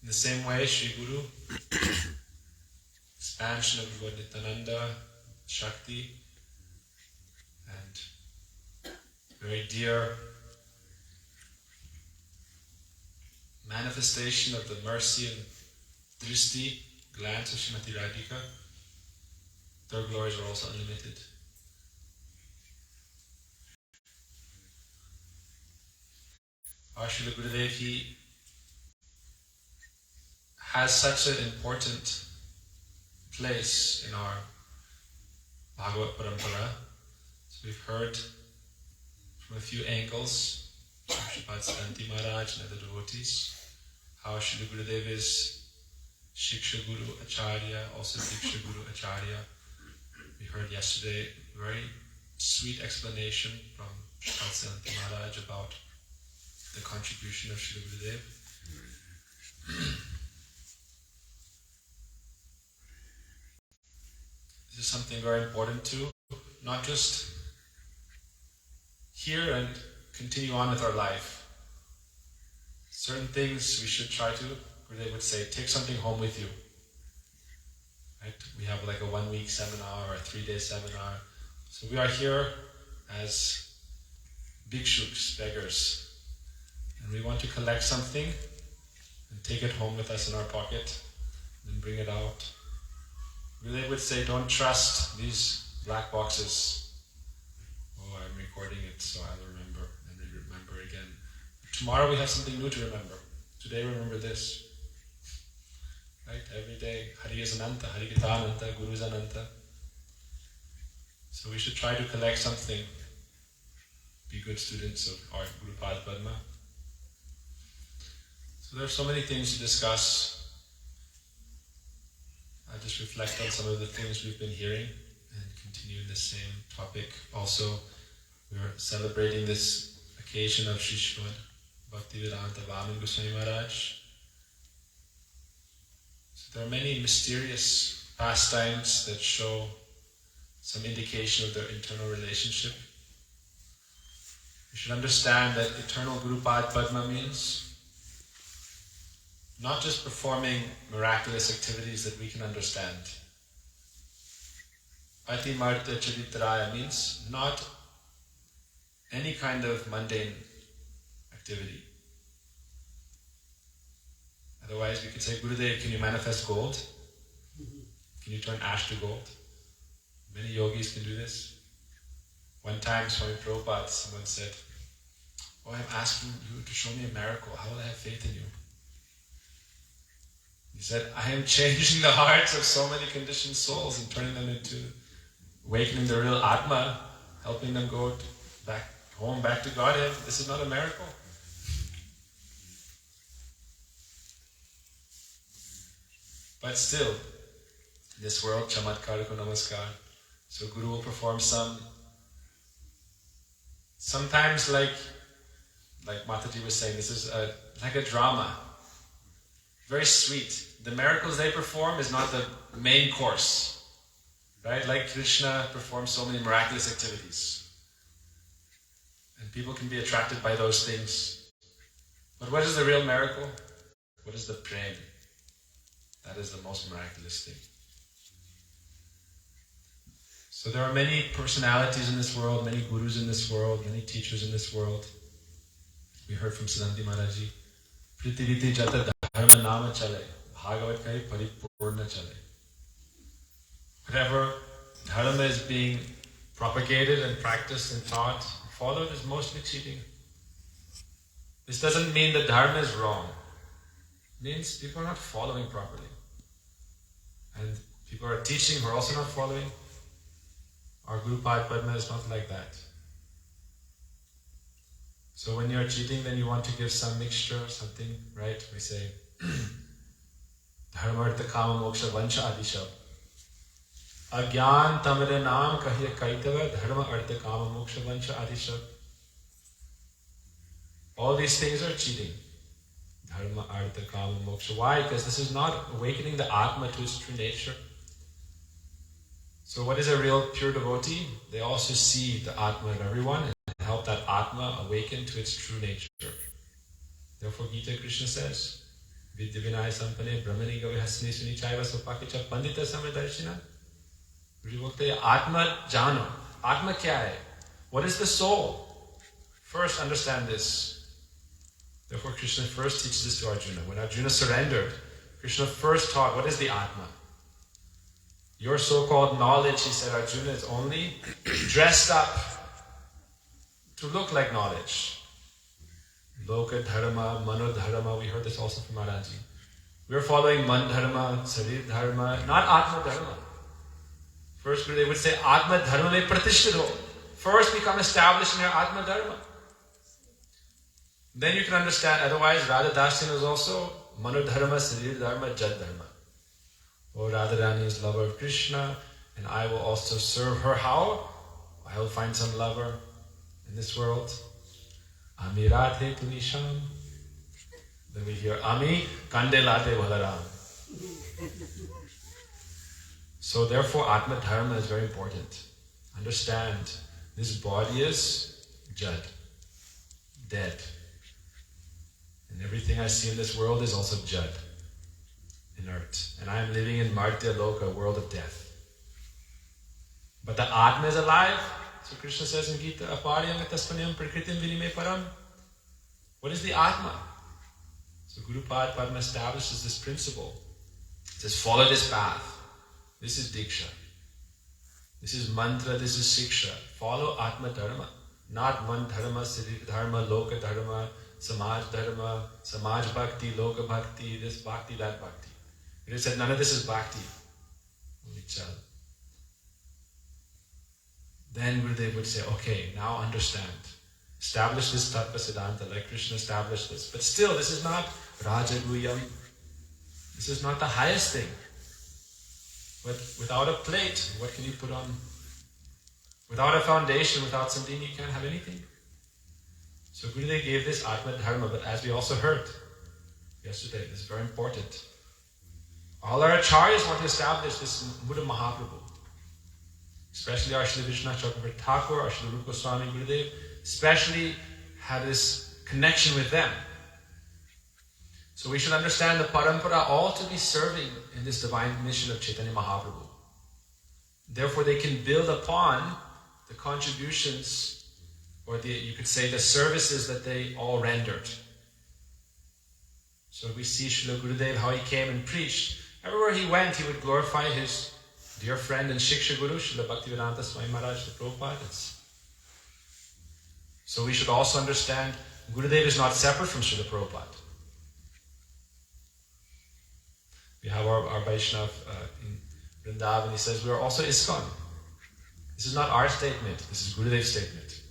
Speaker 6: In the same way, Sri Guru, expansion of Lord Nityananda, Shakti, and very dear manifestation of the mercy and drishti, glance of Srimati Radhika. Their glories are also unlimited. Our Srila Gurudeva, he has such an important place in our Bhagavad Parampara. So we've heard from a few angles, from Sripad Siddhanti Maharaj and other devotees, how Srila Gurudeva is Shiksha Guru Acharya, also Diksha Guru Acharya. We heard yesterday a very sweet explanation from Sripad Siddhanti Maharaj about the contribution of Srila Gurudeva. This is something very important too, not just hear and continue on with our life. Certain things we should try to, or they would say, take something home with you. Right? We have like a 1 week seminar or a 3-day seminar. So we are here as bhikshuks, beggars. And we want to collect something and take it home with us in our pocket and bring it out. They would say, don't trust these black boxes. Oh, I'm recording it, so I'll remember and remember again. Tomorrow we have something new to remember. Today remember this. Right? Every day, Hari is Ananta, Hari Gita Ananta, Guru is Ananta. So we should try to collect something. Be good students of our Guru Pada Padma. So there are so many things to discuss. I'll just reflect on some of the things we've been hearing and continue the same topic. Also, we're celebrating this occasion of Sri Srimad Bhaktivedanta Vamana Goswami Maharaj. So there are many mysterious pastimes that show some indication of their internal relationship. We should understand that eternal Guru Pada Padma means not just performing miraculous activities that we can understand. Ati Marta Charitraya means not any kind of mundane activity. Otherwise, we could say, Gurudev, can you manifest gold? Can you turn ash to gold? Many yogis can do this. One time, Swami Prabhupada, someone said, oh, I'm asking you to show me a miracle. How will I have faith in you? He said, I am changing the hearts of so many conditioned souls and turning them into awakening the real Atma, helping them go back home, back to Godhead. This is not a miracle. But still, in this world, chamatkar ko namaskar. So Guru will perform sometimes like Mataji was saying, this is like a drama. Very sweet. The miracles they perform is not the main course. Right? Like Krishna performs so many miraculous activities. And people can be attracted by those things. But what is the real miracle? What is the prem? That is the most miraculous thing. So there are many personalities in this world, many gurus in this world, many teachers in this world. We heard from Siddhanti Maharaji, Prithiviti jata dharma nama chale, bhagavat kai paripurna chale. Whatever dharma is being propagated and practiced and taught, followed is mostly cheating. This doesn't mean that dharma is wrong. It means people are not following properly. And people are teaching who are also not following. Our Guru Padma is not like that. So when you're cheating, then you want to give some mixture, something, right? We say, Dharma artha kama moksha vancha adishab. Agyan tamare naam kahiya kaitava dharma artha kama moksha vancha adishab. All these things are cheating. Dharma artha kama moksha. Why? Because this is not awakening the Atma to its true nature. So what is a real pure devotee? They also see the Atma in everyone and help that Atma awaken to its true nature. Therefore Gita Krishna says, Vidya vinaya sampane brahmani gavi hasni suni chaiva sopakicha pandita samadarshina. Atma jano. Atma kya hai? What is the soul? First understand this. Therefore Krishna first teaches this to Arjuna. When Arjuna surrendered, Krishna first taught what is the Atma. Your so-called knowledge, he said, Arjuna, is only dressed up to look like knowledge. Loka dharma, mano dharma, we heard this also from Maharaji. We are following man dharma, sarir dharma, not atma dharma. First they would say, atma dharma mein pratishthit ho. First become established in your atma dharma. Then you can understand, otherwise Radha Dasyan is also mano dharma, sarir dharma, jad dharma. Oh, Radharani is lover of Krishna, and I will also serve her. How? I will find some lover in this world. Ami Radhe tu Nisham. Then we hear Ami Kandelate Balaram. So therefore Atma Dharma is very important. Understand, this body is Jad, dead. And everything I see in this world is also Jad, inert. And I am living in Martya Loka, a world of death. But the Atma is alive. So Krishna says in Gita, Aparyam tasmanyam prakritim vinime param. What is the Atma? So Guru Padma establishes this principle. It says, follow this path. This is Diksha. This is mantra, this is Siksha. Follow Atma Dharma. Not Man Dharma, Siddhi Dharma, Loka Dharma, Samaj Dharma, Samaj Bhakti, Loka Bhakti, this Bhakti, that Bhakti. It said none of this is Bhakti. Only Chal. Then Gurudeva would say, okay, now understand. Establish this Tattva Siddhanta like Krishna established this. But still, this is not Rajaguyam. This is not the highest thing. But without a plate, what can you put on? Without a foundation, without something, you can't have anything. So Gurudeva gave this Atma Dharma, but as we also heard yesterday, this is very important. All our acharyas want to establish this Buddha Mahaprabhu. Especially our Srila Vishnu Chakravarti Thakur, our Srila Rupa Goswami Gurudeva, especially had this connection with them. So we should understand the parampara all to be serving in this divine mission of Chaitanya Mahaprabhu. Therefore they can build upon the contributions or you could say the services that they all rendered. So we see Srila Gurudeva, how he came and preached. Everywhere he went, he would glorify his dear friend and Shiksha Guru, Srila Bhaktivedanta Swami Maharaja, the Prabhupada. So we should also understand Gurudeva is not separate from Srila Prabhupada. We have our Vaishnav in Vrindavan, he says, we are also ISKCON. This is not our statement, this is Gurudev's statement.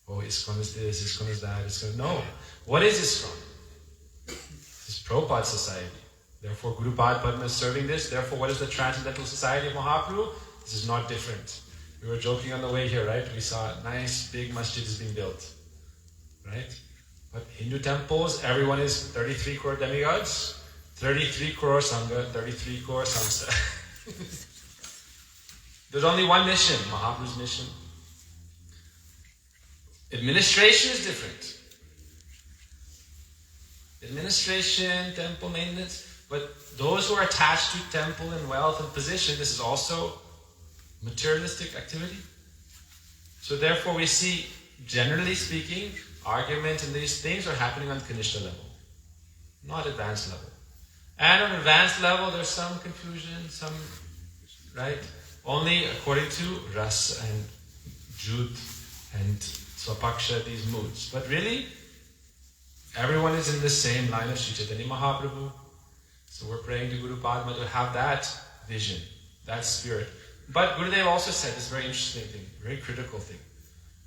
Speaker 6: Oh, ISKCON is this, ISKCON is that, ISKCON. No. What is ISKCON? This is Prabhupada society. Therefore, Guru Padma is serving this. Therefore, what is the Transcendental Society of Mahaprabhu? This is not different. We were joking on the way here, right? We saw a nice big masjid is being built. Right? But Hindu temples, everyone is 33 crore demigods, 33 crore Sangha, 33 crore Samsa. There's only one mission, Mahaprabhu's mission. Administration is different. Administration, temple maintenance, but those who are attached to temple and wealth and position, this is also materialistic activity. So therefore we see, generally speaking, argument in these things are happening on Kanishta level, not advanced level. And on advanced level there's some confusion, right? Only according to Ras and Jud and Swapaksha, these moods. But really, everyone is in the same line of Sri Chaitanya Mahaprabhu. So we're praying to Guru Padma to have that vision, that spirit. But Gurudev also said this very interesting thing, very critical thing.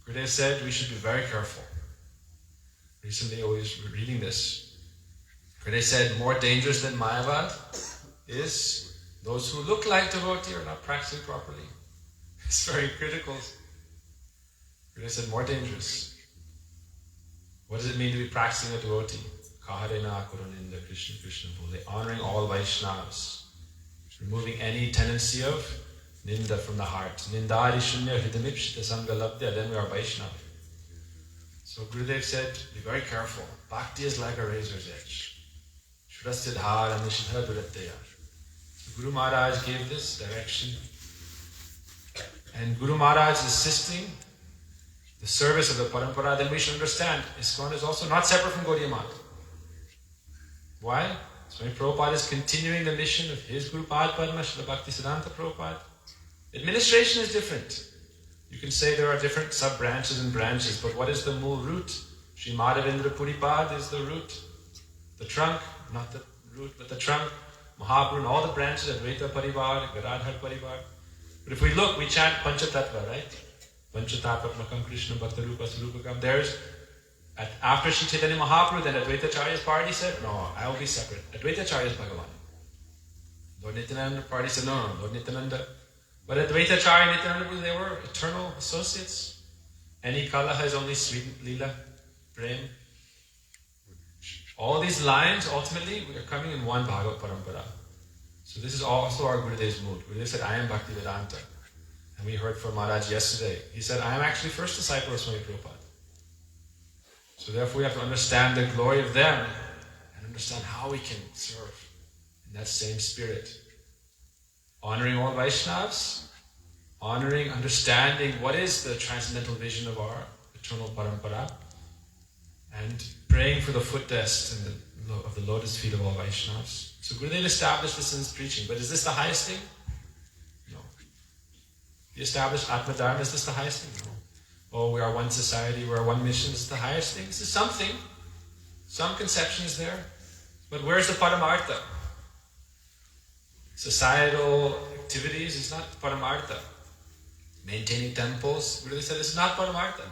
Speaker 6: Gurudev said we should be very careful. Recently I was reading this. Gurudev said more dangerous than Mayavad is those who look like devotee are not practicing properly. It's very critical. Gurudev said more dangerous. What does it mean to be practicing a devotee? Kaharena Kuruninda Krishna Krishna Bole, honoring all Vaishnavas, removing any tendency of Ninda from the heart. Nindari Shunya Hridamipshita Sangalabdya, then we are Vaishnava. So Gurudev said, be very careful. Bhakti is like a razor's edge. Shurastidhara Nishidha Duratteya. So Guru Maharaj gave this direction. And Guru Maharaj is assisting the service of the Parampara, then we should understand ISKCON is also not separate from Gaudiya Math. Why? Swami Prabhupada is continuing the mission of his Guru Padma, Srila Bhaktisiddhanta Prabhupada. Administration is different. You can say there are different sub-branches and branches, but what is the mool root? Sri Madhavendra Puripad is the root. The trunk, not the root, but the trunk. Mahaprabhu and all the branches, Advaita Parivar, Gadadhar Parivar. But if we look, we chant Panchatattva, right? Panchatattva Krishna Bhaktarupa Sarupakam. There's, after Sri Chaitanya Mahaprabhu, then Advaita Acharya's party said, no, I will be separate. Advaita Acharya is Bhagavan. Lord Nityananda party said, no, Lord Nityananda. But Advaita Acharya and Nityananda, they were eternal associates. Any Kalaha is only sweet Leela, Prem. All these lines, ultimately, we are coming in one Bhagavad Parampara. So this is also our Gurudev's mood. Gurudev said, I am Bhaktivedanta. And we heard from Maharaj yesterday. He said, I am actually first disciple of Swami Prabhupada. So therefore we have to understand the glory of them and understand how we can serve in that same spirit. Honoring all Vaishnavas, honoring, understanding what is the transcendental vision of our eternal Parampara, and praying for the foot dust and of the lotus feet of all Vaishnavas. So Gurudev established this in his preaching, but is this the highest thing? No. He established Atma Dharma, is this the highest thing? No. Oh, we are one society, we are one mission, this is the highest thing. This is something. Some conception is there. But where's the Paramartha? Societal activities is not Paramartha. Maintaining temples, Gurudev said this is not Paramartha.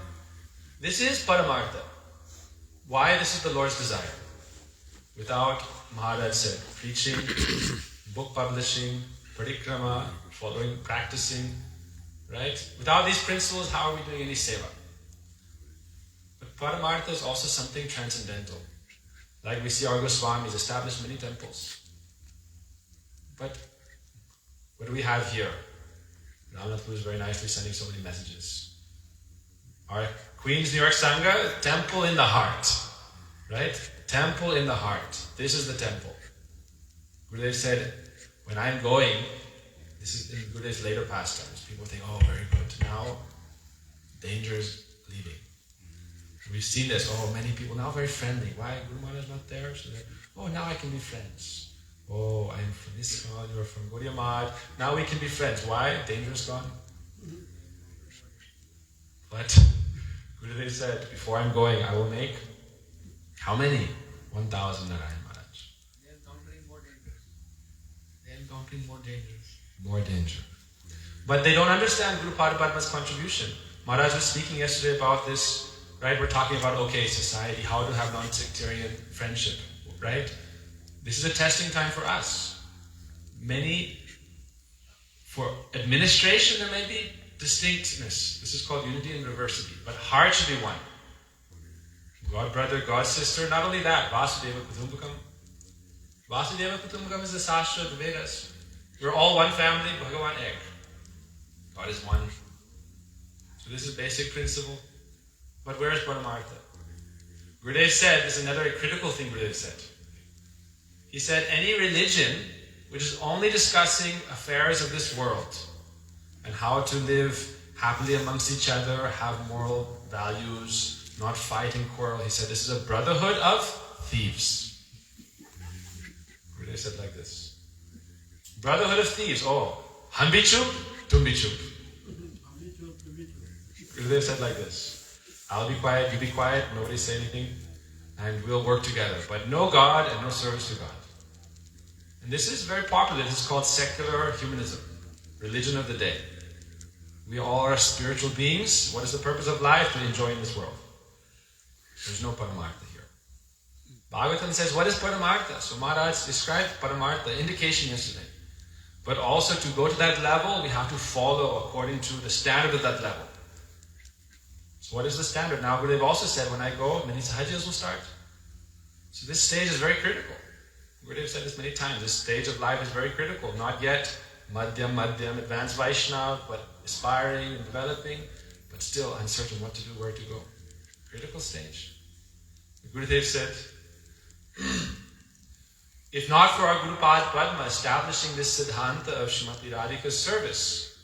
Speaker 6: This is Paramartha. Why? This is the Lord's desire. Without, Maharaj said, preaching, book publishing, parikrama, following, practicing, right? Without these principles, how are we doing any seva? But Paramartha is also something transcendental. Like we see our Goswamis establish many temples. But what do we have here? Ramnath is very nicely sending so many messages. Our Queen's New York Sangha, temple in the heart. Right? Temple in the heart. This is the temple. Gurudev said, when I'm going, this is in Gurudev's later pastimes, people think, oh, very good. Now, danger is leaving. We've seen this. Oh, many people now very friendly. Why? Guru Maharaj is not there. So oh, now I can be friends. Oh, I'm from ISKCON, you're from Gaudiya Math. Now we can be friends. Why? Danger is gone. But Gurudeva said, before I'm going, I will make how many? 1,000 Narayan Maharaj.
Speaker 4: They are encountering more dangers.
Speaker 6: They are encountering more dangers. More danger. But they don't understand Guru Padma's contribution. Maharaj was speaking yesterday about this. Right, we're talking about, okay, society, how to have non-sectarian friendship, right? This is a testing time for us. For administration, there may be distinctness. This is called unity and diversity. But heart should be one. God brother, God sister, not only that, Vasudeva Kutumbakam. Vasudeva Kutumbakam is the Sastra, the Vedas. We're all one family, Bhagavan Ek. God is one. So this is a basic principle. But where is Paramartha? Gurudeva said, this is another critical thing Gurudeva said. He said, any religion which is only discussing affairs of this world and how to live happily amongst each other, have moral values, not fight and quarrel, he said, this is a brotherhood of thieves. Gurudeva said like this. Brotherhood of thieves. Oh, hum bhi chup, tum bhi chup. Gurudeva said like this. I'll be quiet, you be quiet, nobody say anything, and we'll work together. But no God and no service to God. And this is very popular. This is called secular humanism, religion of the day. We all are spiritual beings. What is the purpose of life? To enjoy in this world. There's no Paramartha here. Bhagavatam says, what is Paramartha? So Maharaj described Paramartha, indication yesterday. But also to go to that level, we have to follow according to the standard of that level. So what is the standard? Now Gurudeva also said, when I go, many sahajas will start. So this stage is very critical. Gurudeva said this many times. This stage of life is very critical. Not yet madhyam, advanced Vaishnava, but aspiring and developing, but still uncertain what to do, where to go. Critical stage. Gurudeva said, if not for our Guru Padma establishing this siddhanta of Srimati Radhika's service,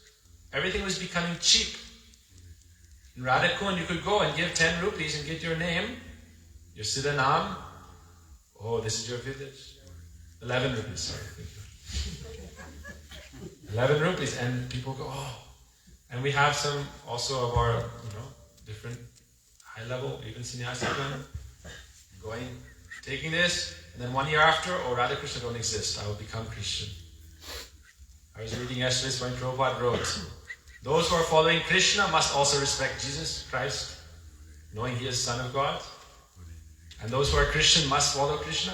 Speaker 6: everything was becoming cheap. In Radhakund, you could go and give 10 rupees and get your name, your siddhanam. Oh, this is your village. 11 rupees, sorry. 11 rupees, and people go, oh. And we have some also of our, different high level, even sannyasikan, going, taking this, and then 1 year after, oh, Radha Krishna don't exist, I will become Christian. I was reading yesterday, Swami Prabhupada wrote, those who are following Krishna must also respect Jesus Christ, knowing He is Son of God. And those who are Christian must follow Krishna.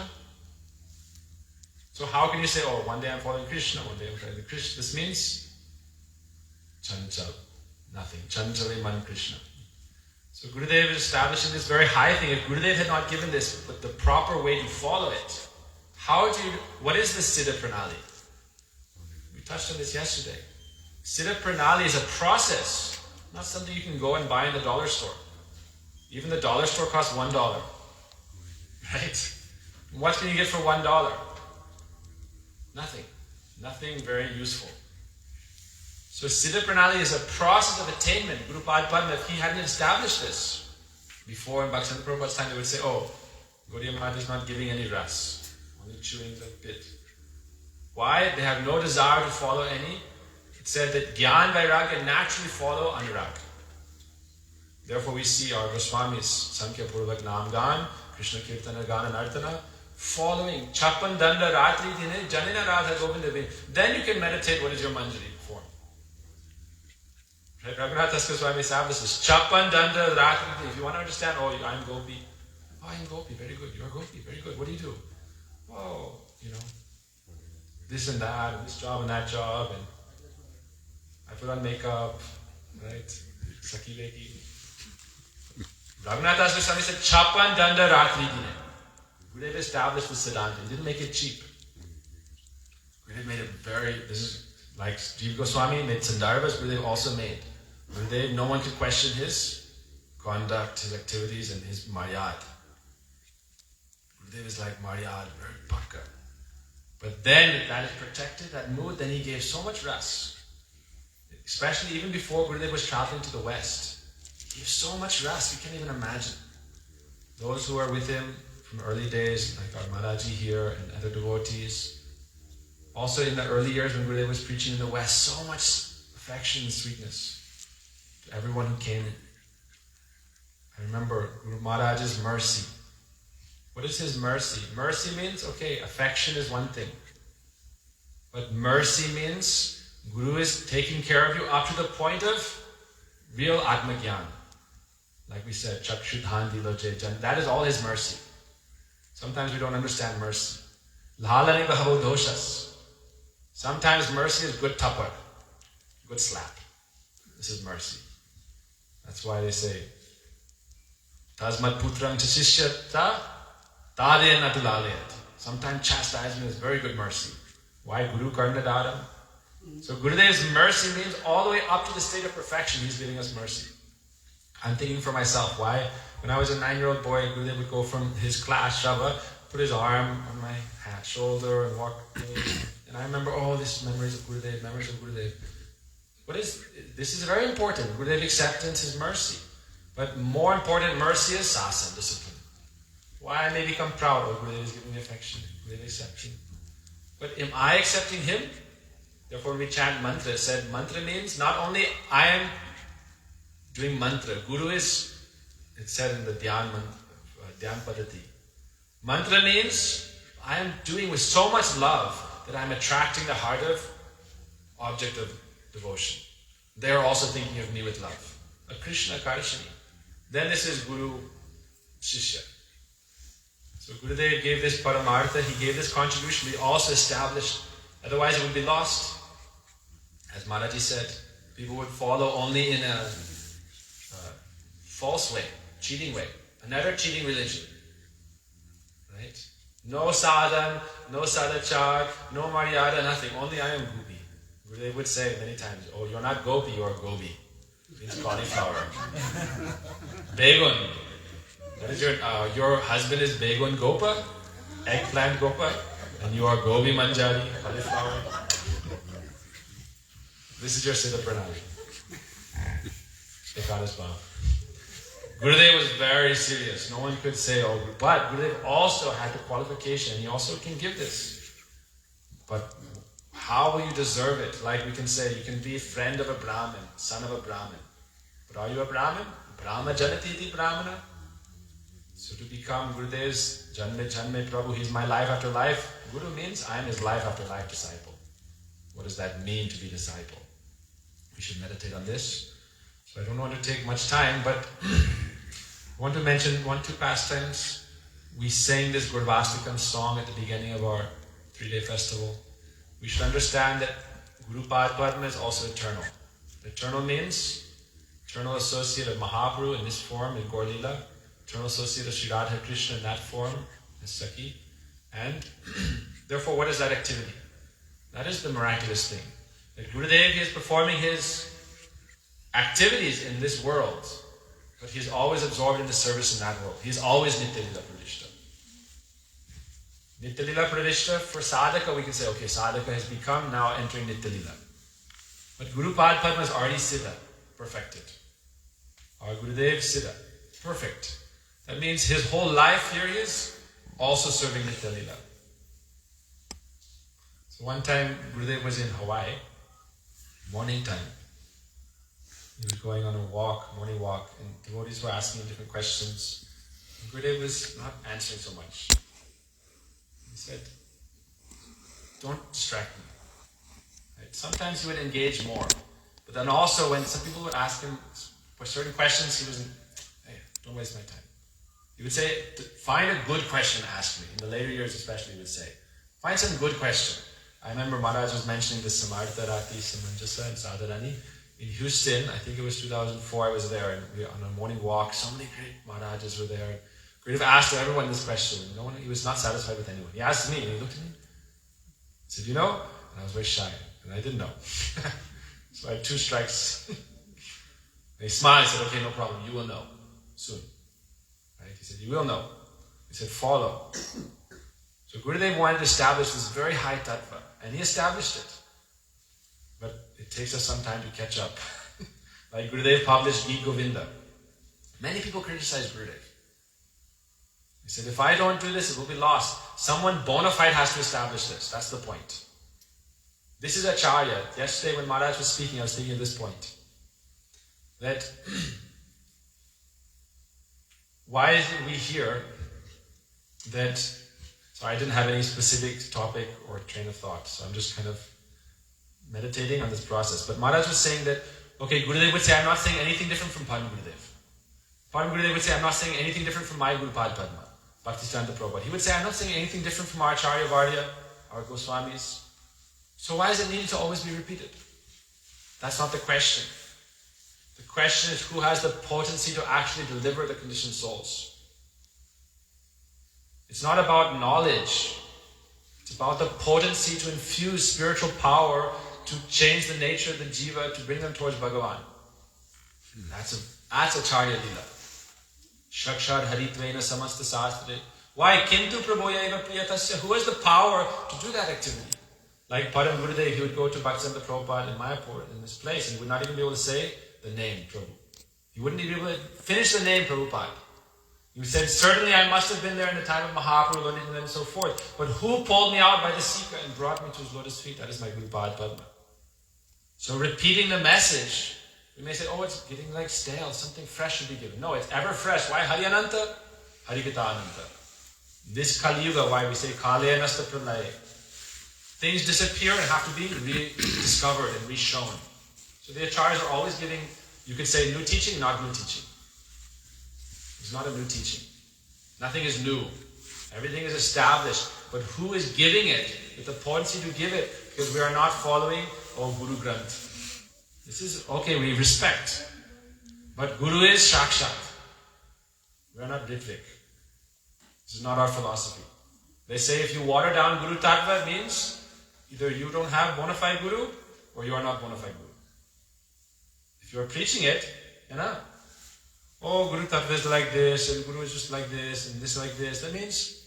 Speaker 6: So how can you say, oh, one day I'm following Krishna, one day I'm following Krishna? This means chanchal, nothing. Chanchale man Krishna. So Gurudeva is establishing this very high thing. If Gurudeva had not given this, but the proper way to follow it, what is the Siddha Pranali? We touched on this yesterday. Siddha Pranali is a process, not something you can go and buy in the dollar store. Even the dollar store costs $1. Right? What can you get for $1? Nothing. Nothing very useful. So Siddha Pranali is a process of attainment. Guru Padma, if he hadn't established this before in Bhaktivedanta Prabhupada's time, they would say, oh, Gaudiya Math is not giving any ras, only chewing the bit. Why? They have no desire to follow any. It said that Gyan Vairagya naturally follow Anurag. Therefore we see our Goswamis, Sankhya Purvak Namgan, Krishna Kirtana Gana Nartana, following Chapan Danda Ratri Dine, Janina Radha Govinda Vin. Then you can meditate what is your manjari form. Right? Raghunath Goswami establishes Chapan Danda Ratri Dine. If you want to understand, oh, I'm Gopi. Oh, I'm Gopi, very good. You're Gopi, very good. What do you do? Oh, this and that, and this job and that job, and I put on makeup, right? Saki leki. Raghunath Goswami said, Chapan Danda Ratri Dine. Gurudeva established the Siddhanta. He didn't make it cheap. Gurudeva made it this is like Jiva Goswami made Sandarbhas, Gurudeva also made. Gurudeva, no one could question his conduct, his activities, and his maryad. Gurudeva is like maryad, very pakka. But then, if that is protected, that mood, then he gave so much ras. Especially even before Gurudeva was traveling to the West. Gives so much rest, you can't even imagine. Those who are with him from early days, like our Maharaji here and other devotees, also in the early years when Gurudeva was preaching in the West, so much affection and sweetness to everyone who came in. I remember Guru Maharaja's mercy. What is his mercy? Mercy means, okay, affection is one thing. But mercy means Guru is taking care of you up to the point of real Atma Gyan. Like we said, Chakshudhan Diloche Jan. That is all his mercy. Sometimes we don't understand mercy. Lhalani bahavo doshas. Sometimes mercy is good tapar, good slap. This is mercy. That's why they say, Tasmat putram chasishyata tade natulalayat. Sometimes chastisement is very good mercy. Why? Guru karna daram. So Gurudev's mercy means all the way up to the state of perfection, he's giving us mercy. I'm thinking for myself, why? When I was a 9-year-old boy, Gurudev would go from his class, Shava, put his arm on my shoulder and walk away. And I remember, this memories of Gurudev, memories of Gurudev. This is very important. Gurudev acceptance is mercy. But more important, mercy is sasa, discipline. Why I may become proud, Gurudev is giving me affection, Gurudev accepting. But am I accepting him? Therefore we chant mantra. Said mantra means not only I am doing mantra. Guru is, it's said in the Dhyan Padati. Mantra means I am doing with so much love that I am attracting the heart of object of devotion. They are also thinking of me with love. A Krishna Karshani. Then this is Guru Shishya. So Gurudev gave this Paramartha, he gave this contribution, but he also established, otherwise it would be lost. As Maharaji said, people would follow only in a false way, cheating way, another cheating religion. Right? No sadhan, no sadachar, no maryada, nothing. Only I am gopi. Gurudev would say many times, you're not gopi, you're gobi. It means cauliflower. Begun. That is your husband is Begun Gopa, eggplant Gopa, and you are Gobi Manjari, cauliflower. This is your Siddha Pranali. Ekadash Bhav. Gurudev was very serious. No one could say, but Gurudev also had the qualification. He also can give this. But how will you deserve it? Like we can say, you can be a friend of a Brahmin, son of a Brahmin. But are you a Brahmin? Brahma Janati Iti Brahmana. So to become Gurudev's Janme Janme Prabhu, he's my life after life. Guru means I am his life after life disciple. What does that mean to be disciple? We should meditate on this. So I don't want to take much time, but I want to mention 1-2 pastimes. We sang this Gurvastikam song at the beginning of our 3-day festival. We should understand that Guru Padma is also eternal. Eternal means eternal associate of Mahaprabhu in this form, in Gaur Lila. Eternal associate of Sri Radha Krishna in that form, as Sakhi. And therefore, what is that activity? That is the miraculous thing. That Gurudev is performing his activities in this world, but he is always absorbed in the service in that world. He is always Nitya Lila Pradishta. Nitya Lila Pradishta, for sadhaka, we can say, okay, sadhaka has become now entering Nitya Lila. But Guru Padma is already Siddha, perfected. Our Gurudev Siddha, perfect. That means his whole life here he is also serving Nitya Lila. So one time Gurudev was in Hawaii, morning time. He was going on a walk, morning walk, and devotees were asking him different questions. And Gurudev was not answering so much. He said, don't distract me. Right? Sometimes he would engage more. But then also when some people would ask him for certain questions, he wasn't, hey, don't waste my time. He would say, find a good question to ask me. In the later years especially, he would say, find some good question. I remember Maharaj was mentioning the Samartha Rati Samanjasa and Sadharani. In Houston, I think it was 2004, I was there, and we were on a morning walk. So many great Maharajas were there. Gurudeva asked everyone this question. He was not satisfied with anyone. He asked me, and he looked at me. He said, you know? And I was very shy, and I didn't know. So I had 2 strikes. And he smiled, he said, okay, no problem, you will know soon. Right? He said, you will know. He said, follow. So Gurudev wanted to establish this very high tattva, and he established it. But it takes us some time to catch up. Like Gurudev published Geet Govinda. Many people criticize Gurudev. He said, if I don't do this, it will be lost. Someone bona fide has to establish this. That's the point. This is Acharya. Yesterday when Maharaj was speaking, I was thinking of this point. That why is it we hear that, so I didn't have any specific topic or train of thought, so I'm just kind of meditating on this process. But Maharaj was saying that, okay, Gurudev would say, I'm not saying anything different from Padma Gurudev. Padma Gurudev would say, I'm not saying anything different from my Guru Pad Padma, Bhaktivedanta Prabhupada. He would say, I'm not saying anything different from our Acharya Varya, our Goswamis. So why is it needed to always be repeated? That's not the question. The question is who has the potency to actually deliver the conditioned souls. It's not about knowledge. It's about the potency to infuse spiritual power to change the nature of the jiva, to bring them towards Bhagavan. That's Acharya Lila. Shakshad Haritvena Samasta Sastre. Why? Kintu Prabhoya Eva Priyatasya. Who has the power to do that activity? Like Param Gurudev, he would go to Bhaktivedanta Prabhupada in Mayapur, in this place, and he would not even be able to say the name Prabhu. He wouldn't even be able to finish the name Prabhupada. He said, certainly I must have been there in the time of Mahaprabhu and so forth. But who pulled me out by the Sika and brought me to his lotus feet? That is my Guru Pad Padma. So repeating the message, we may say, oh, it's getting like stale, something fresh should be given. No, it's ever fresh. Why Hari Ananta? Hari Gita Ananta. This Kali Yuga, why we say Kale Nasta Pralaya. Things disappear and have to be rediscovered and reshown. So the acharyas are always giving, you could say, new teaching, not new teaching. It's not a new teaching. Nothing is new. Everything is established. But who is giving it with the potency to give it? Because we are not following, Guru Granth. This is, okay, we respect. But Guru is Shakshat. We are not Ritvik. This is not our philosophy. They say if you water down Guru Tattva, it means either you don't have bona fide Guru or you are not bona fide Guru. If you are preaching it, Guru Tattva is like this and Guru is just like this and this like this, that means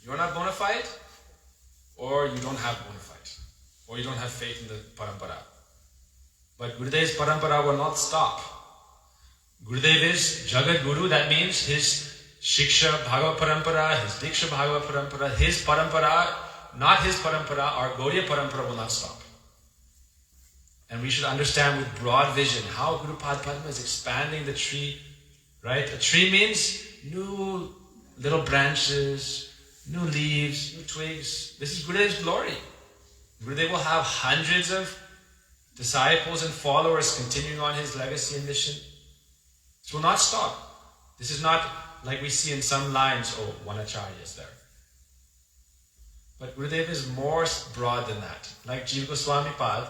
Speaker 6: you are not bona fide or you don't have bona fide or you don't have faith in the parampara. But Gurudev's parampara will not stop. Gurudev is Jagat Guru, that means his Shiksha Bhagavad Parampara, his Diksha Bhagavad Parampara, his Parampara, not his Parampara, our Gaudiya Parampara will not stop. And we should understand with broad vision how Guru Pad Padma is expanding the tree, right? A tree means new little branches, new leaves, new twigs. This is Gurudev's glory. Gurudev will have hundreds of disciples and followers continuing on his legacy and mission. This will not stop. This is not like we see in some lines, one acharya is there. But Gurudev is more broad than that. Like Jiva Goswami Pad,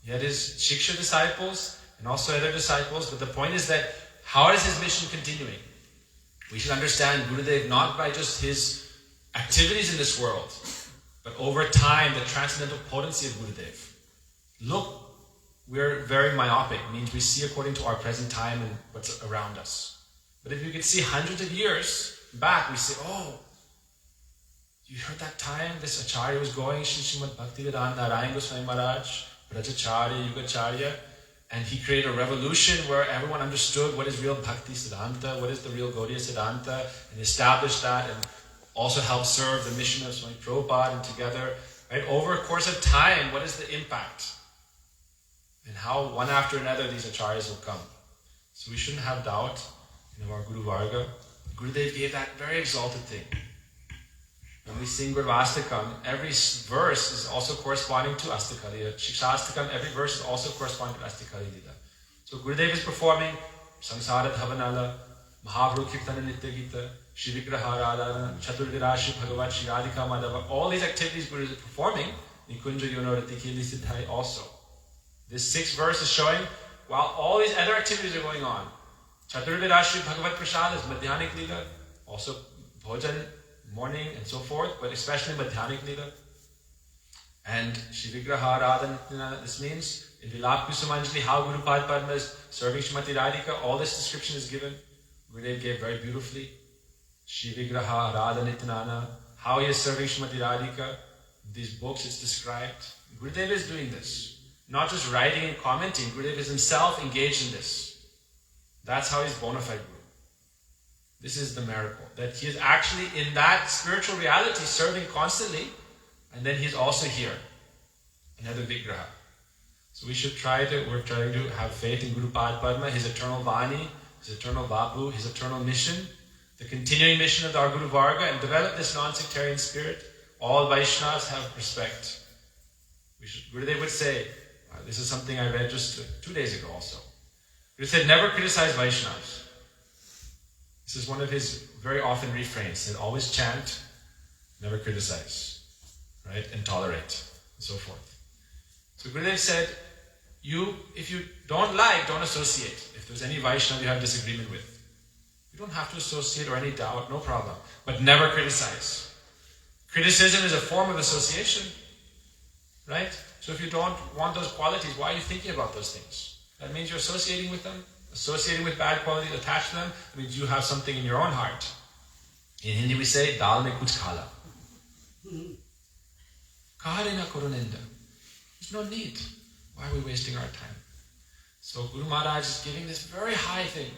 Speaker 6: he had his Shiksha disciples and also other disciples, but the point is that how is his mission continuing? We should understand Gurudev not by just his activities in this world, but over time the transcendental potency of Gurudev. Look, we're very myopic, means we see according to our present time and what's around us. But if you could see hundreds of years back, we say, you heard that time this acharya was going, Srimad Bhaktivedanta Narayan Goswami Maharaj, Brajacharya, Yugacharya, and he created a revolution where everyone understood what is real Bhakti Siddhanta, what is the real Gaudiya Siddhanta, and established that and also helped serve the mission of Swami Prabhupada and together. Right? Over a course of time, what is the impact? And how one after another these acharyas will come. So we shouldn't have doubt in our Guru Varga. Gurudev gave that very exalted thing. When we sing Gurvastakam, every verse is also corresponding to Astakali. Shikshastakam, every verse is also corresponding to Astakali Lila. So Gurudev is performing Samsara Dhavanala, Mahaprabhu Kirtana Nitya Gita, Shri Vigraha Radhana, Chaturvirashi Bhagavat Shri Radhika Madhava. All these activities Gurudev is performing, Nikunja Yonorati Kili Siddhai also. This 6th verse is showing, while all these other activities are going on, Chaturvirashi Bhagavat Prasad is Madhyanik Lila, also Bhojan, morning and so forth, but especially Madhyanik Lila. And Shri Vigraha Radhana, this means in Vilap Kusumanjali, how Guru Pad Padma is serving Shrimati Radhika, all this description is given. Gurudev gave very beautifully. Shri Vigraha Radhanityanana, how he is serving Shrimati Radhika. In these books it's described. Gurudev is doing this. Not just writing and commenting, Gurudev is himself engaged in this. That's how he's bona fide Guru. This is the miracle. That he is actually in that spiritual reality serving constantly, and then he's also here. Another Vigraha. So we're trying to have faith in Guru Padma, his eternal Vani, his eternal Vapu, his eternal mission, the continuing mission of our Guru Varga, and develop this non-sectarian spirit. All Vaishnavas have respect. Gurudeva would say, this is something I read just 2 days ago also. He said, never criticize Vaishnavas. This is one of his very often refrains. He said, always chant, never criticize, right? And tolerate, and so forth. So Gurudev said, if you don't like, don't associate. If there's any Vaishnava you have disagreement with, you don't have to associate or any doubt, no problem. But never criticize. Criticism is a form of association, right? So if you don't want those qualities, why are you thinking about those things? That means you're associating with them. Associating with bad qualities, attached to them, means you have something in your own heart. In Hindi we say, dal mein kuch khala. Kahare na karo ninda. There's no need. Why are we wasting our time? So Guru Maharaj is giving this very high thing.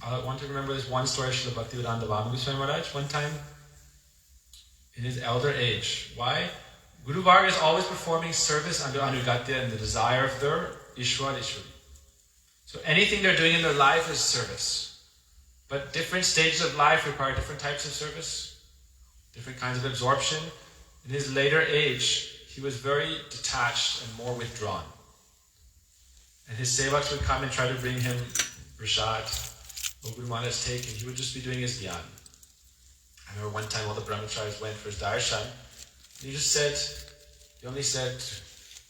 Speaker 6: I want to remember this one story of Srila Bhaktivedanta Goswami Maharaj. One time, in his elder age. Why? Guru Varga is always performing service under Anugatya and the desire of their Ishwar Ishwari. So anything they're doing in their life is service. But different stages of life require different types of service, different kinds of absorption. In his later age, he was very detached and more withdrawn. And his sevaks would come and try to bring him prasad, or Guru Maharaj take, and he would just be doing his dhyan. I remember one time all the brahmacharis went for his darshan, and he only said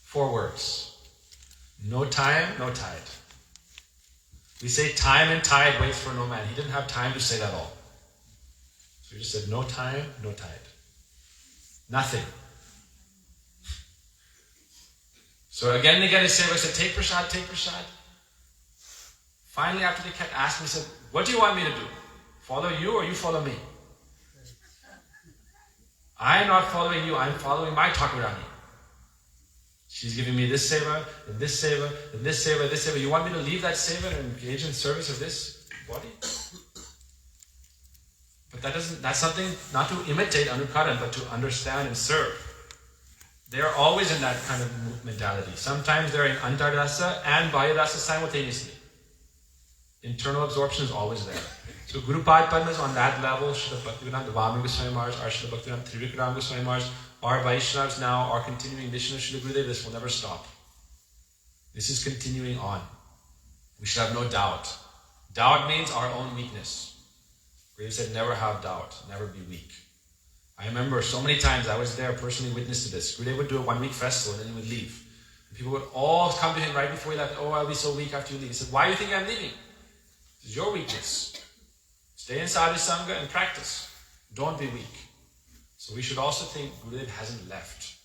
Speaker 6: 4 words. No time, no tide. We say time and tide waits for no man. He didn't have time to say that all. So he just said no time, no tide. Nothing. So again and again his sevak said, take prasad, take prasad. Finally, after they kept asking, he said, what do you want me to do? Follow you or you follow me? I am not following you, I am following my Thakurani. She's giving me this seva, and this seva, and this seva, this seva. You want me to leave that seva and engage in service of this body? But that's something not to imitate Anukaran, but to understand and serve. They are always in that kind of mentality. Sometimes they're in Antarrasa and Bahyarasa simultaneously. Internal absorption is always there. So Guru Padma is on that level. Srila Bhaktivedanta Vamana Goswami Maharaj, our Srila Bhaktivedanta Trivikram Goswami Maharaj, our Vaishnavas now, our continuing mission of Srila Gurudeva, this will never stop. This is continuing on. We should have no doubt. Doubt means our own weakness. Gurudeva said, never have doubt, never be weak. I remember so many times I was there, personally witness to this. Gurudeva would do a 1-week festival and then he would leave. And people would all come to him right before he left. Oh, I'll be so weak after you leave. He said, why do you think I'm leaving? This is your weakness. Stay in Sadhu Sangha and practice. Don't be weak. So we should also think Gurudev hasn't left.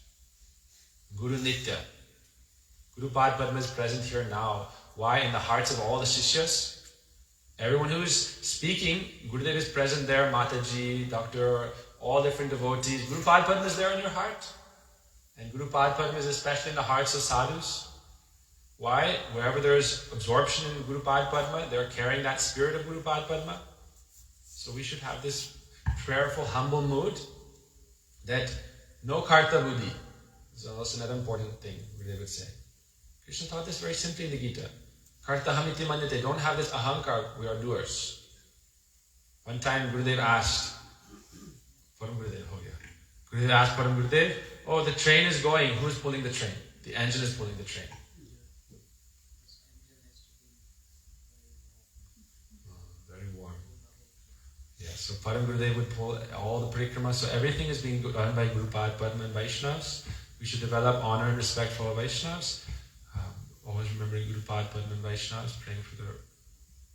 Speaker 6: Guru Nitya. Guru Padma is present here now. Why? In the hearts of all the Shishyas. Everyone who is speaking, Gurudev is present there. Mataji, Doctor, all different devotees. Guru Padma is there in your heart. And Guru Padma is especially in the hearts of sadhus. Why? Wherever there is absorption in Guru Padma, they're carrying that spirit of Guru Padma. So we should have this prayerful, humble mood that no karta buddhi. This is also another important thing Gurudev would say. Krishna taught this very simply in the Gita. Karta hamiti manyate. Don't have this ahankar, we are doers. One time Gurudev asked, Gurudev asked Param Gurudev, oh, the train is going, who's pulling the train? The engine is pulling the train. Very warm. Yeah, so Param Gurudev would pull all the parikramas, so everything is being done by Guru Padma and Vaishnavas. We should develop honor and respect for all Vaishnavas. Always remembering Guru Padma and Vaishnavas, praying for their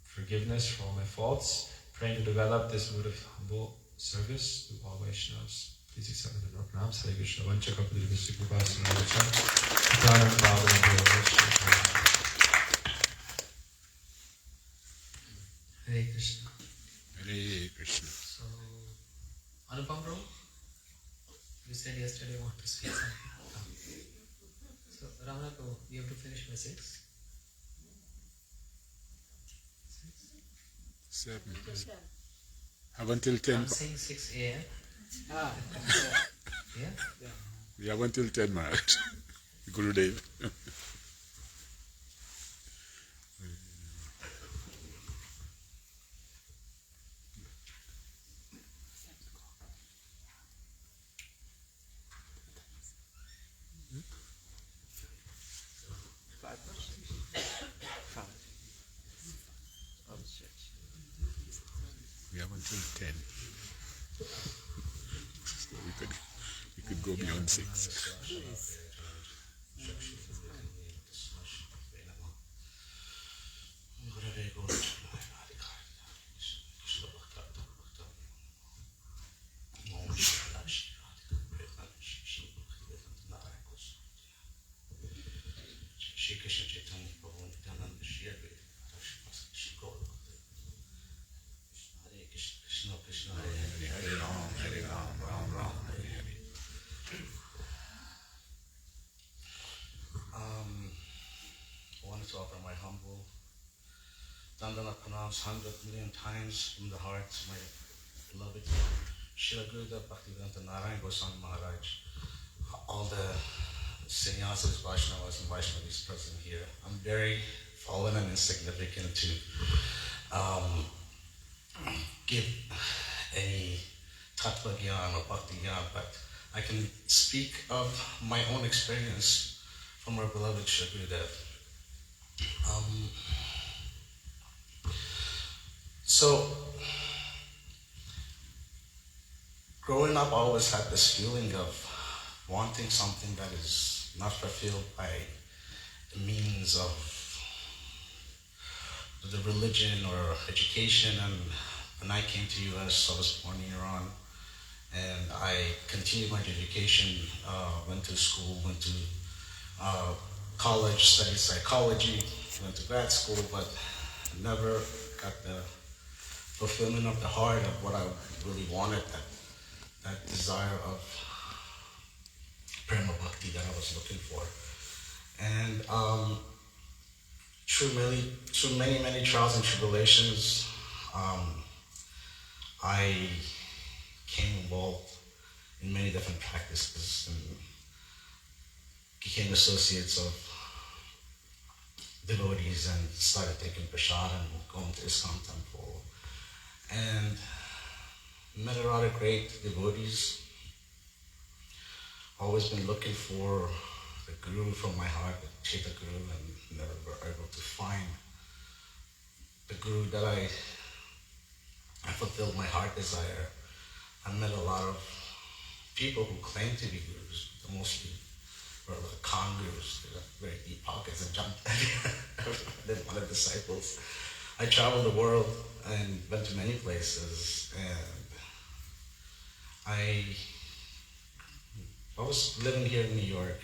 Speaker 6: forgiveness for all my faults, praying to develop this mood of humble service to all Vaishnavas. Please accept the pranams. Hare Krishna. Vancha Kapadri Vishnu Kripasana Vacha. Pranam
Speaker 4: Hare Krishna.
Speaker 1: Hare Krishna.
Speaker 4: So, Anupam bro, you said yesterday you want to say something. So, Ramana, we have to finish by 6.
Speaker 1: 7. Have until 10.
Speaker 7: I'm saying 6 a.m. Yeah?
Speaker 1: We have until 10, Maharaj. Gurudeva. We have until 10. So we could go beyond 6.
Speaker 2: I wanted to offer my humble Dandana pranams 100 million times from the heart to my beloved Srila Gurudeva Bhaktivedanta Goswami Maharaja, all the sannyasas, Vaishnavas, and Vaishnavis present here. I'm very fallen and insignificant to give any tattva gyan or bhakti gyan, but I can speak of my own experience from our beloved Srila Gurudeva. So, growing up, I always had this feeling of wanting something that is not fulfilled by the means of the religion or education. And when I came to US, I was born in Iran, and I continued my education, went to school, went to college, studied psychology, went to grad school, but never got the fulfillment of the heart of what I really wanted, that desire of prema bhakti that I was looking for. And through many trials and tribulations, I came involved in many different practices and became associates of devotees and started taking prasad and going to ISKCON temple. And met a lot of great devotees. Always been looking for the guru from my heart, the Cheta Guru, and never were able to find the guru that I fulfilled my heart desire. I met a lot of people who claim to be gurus, but mostly were like con gurus. They have very deep pockets and jumped everywhere. They wanted disciples. I traveled the world and went to many places, and I was living here in New York,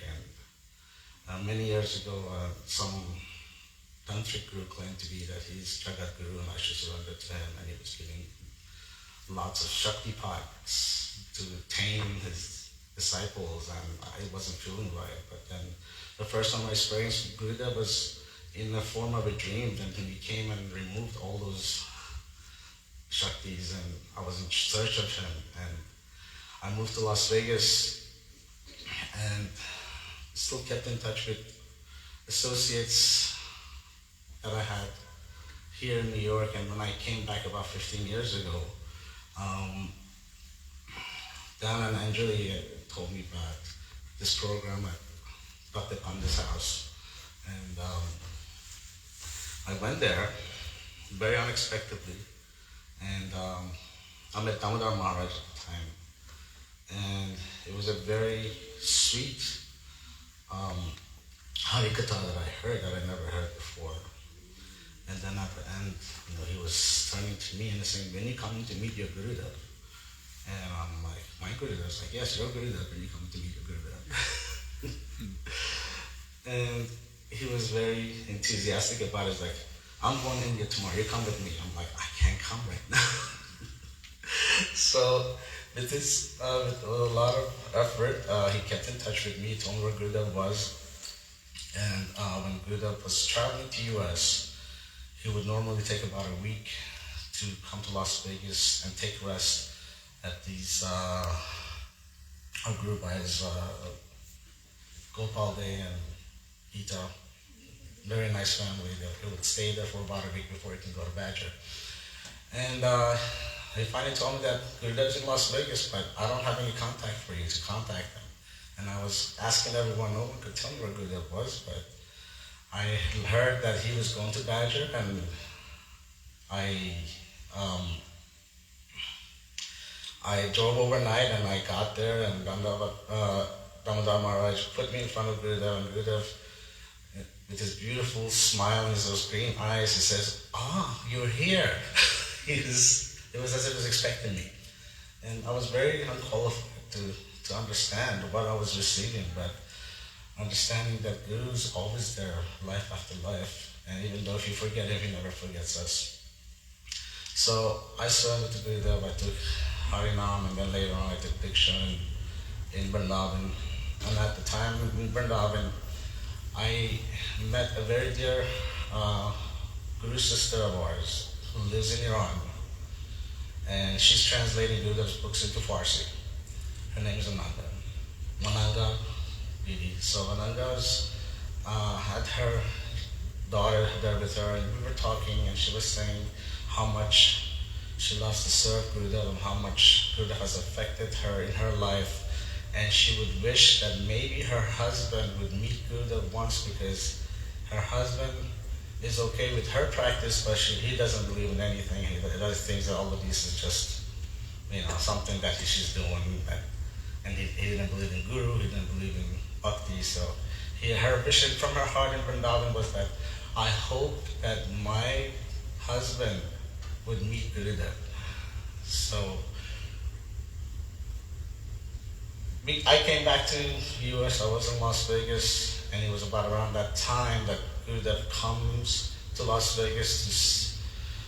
Speaker 2: and many years ago, some tantric guru claimed to be that he's Jagat Guru and I should surrender to him, and he was giving lots of Shakti packs to tame his disciples, and I wasn't feeling right. But then the first time I experienced Gurudeva was in the form of a dream, and he came and removed all those Shaktis, and I was in search of him. And I moved to Las Vegas and still kept in touch with associates that I had here in New York. And when I came back about 15 years ago, Dan and Anjali told me about this program at Dr. Pandit's house. And I went there very unexpectedly. And I met Damodar Maharaja at the time. And it was a very sweet Harikatha that I heard that I never heard before. And then at the end, he was turning to me and saying, "When you coming to meet your Gurudeva?" And I'm like, "My Gurudeva?" He's like, "Yes, your Gurudeva, when you coming to meet your Gurudeva?" And he was very enthusiastic about it. He's like, "I'm going to India tomorrow, you come with me." I'm like, "I can't come right now." So with a lot of effort, he kept in touch with me, told me where Gurudeva was. And when Gurudeva was traveling to US, he would normally take about a week to come to Las Vegas and take rest at these Guru Bhai's Gopal Day and Gita. Very nice family. He would stay there for about a week before he can go to Badger. And they finally told me that Gurudev's in Las Vegas, but I don't have any contact for you to contact them. And I was asking everyone, no one could tell me where Gurudev was, but I heard that he was going to Badger, and I drove overnight and I got there, and Damodar Maharaj put me in front of Gurudev, and Gurudev, with his beautiful smile and those green eyes, he says, you're here. It was as if he was expecting me. And I was very unqualified to understand what I was receiving, but understanding that Guru's always there, life after life, and even though if you forget him, he never forgets us. So I surrendered to Gurudev. I took Harinam, and then later on I took Diksha in Vrindavan. And at the time in Vrindavan, I met a very dear Guru sister of ours who lives in Iran. And she's translating Gurudev's books into Farsi. Her name is Ananda. Mananga Didi. So Ananda's had her daughter there with her, and we were talking, and she was saying how much she loves to serve Gurudev and how much Gurudev has affected her in her life. And she would wish that maybe her husband would meet Gurudev once, because her husband is okay with her practice, but he doesn't believe in anything. He does things that all of this is just, something that she's doing. And he didn't believe in Guru, he didn't believe in Bhakti. So her vision from her heart in Vrindavan was that I hope that my husband would meet Gurudev. So I came back to the US, I was in Las Vegas, and it was about around that time that Gurudev comes to Las Vegas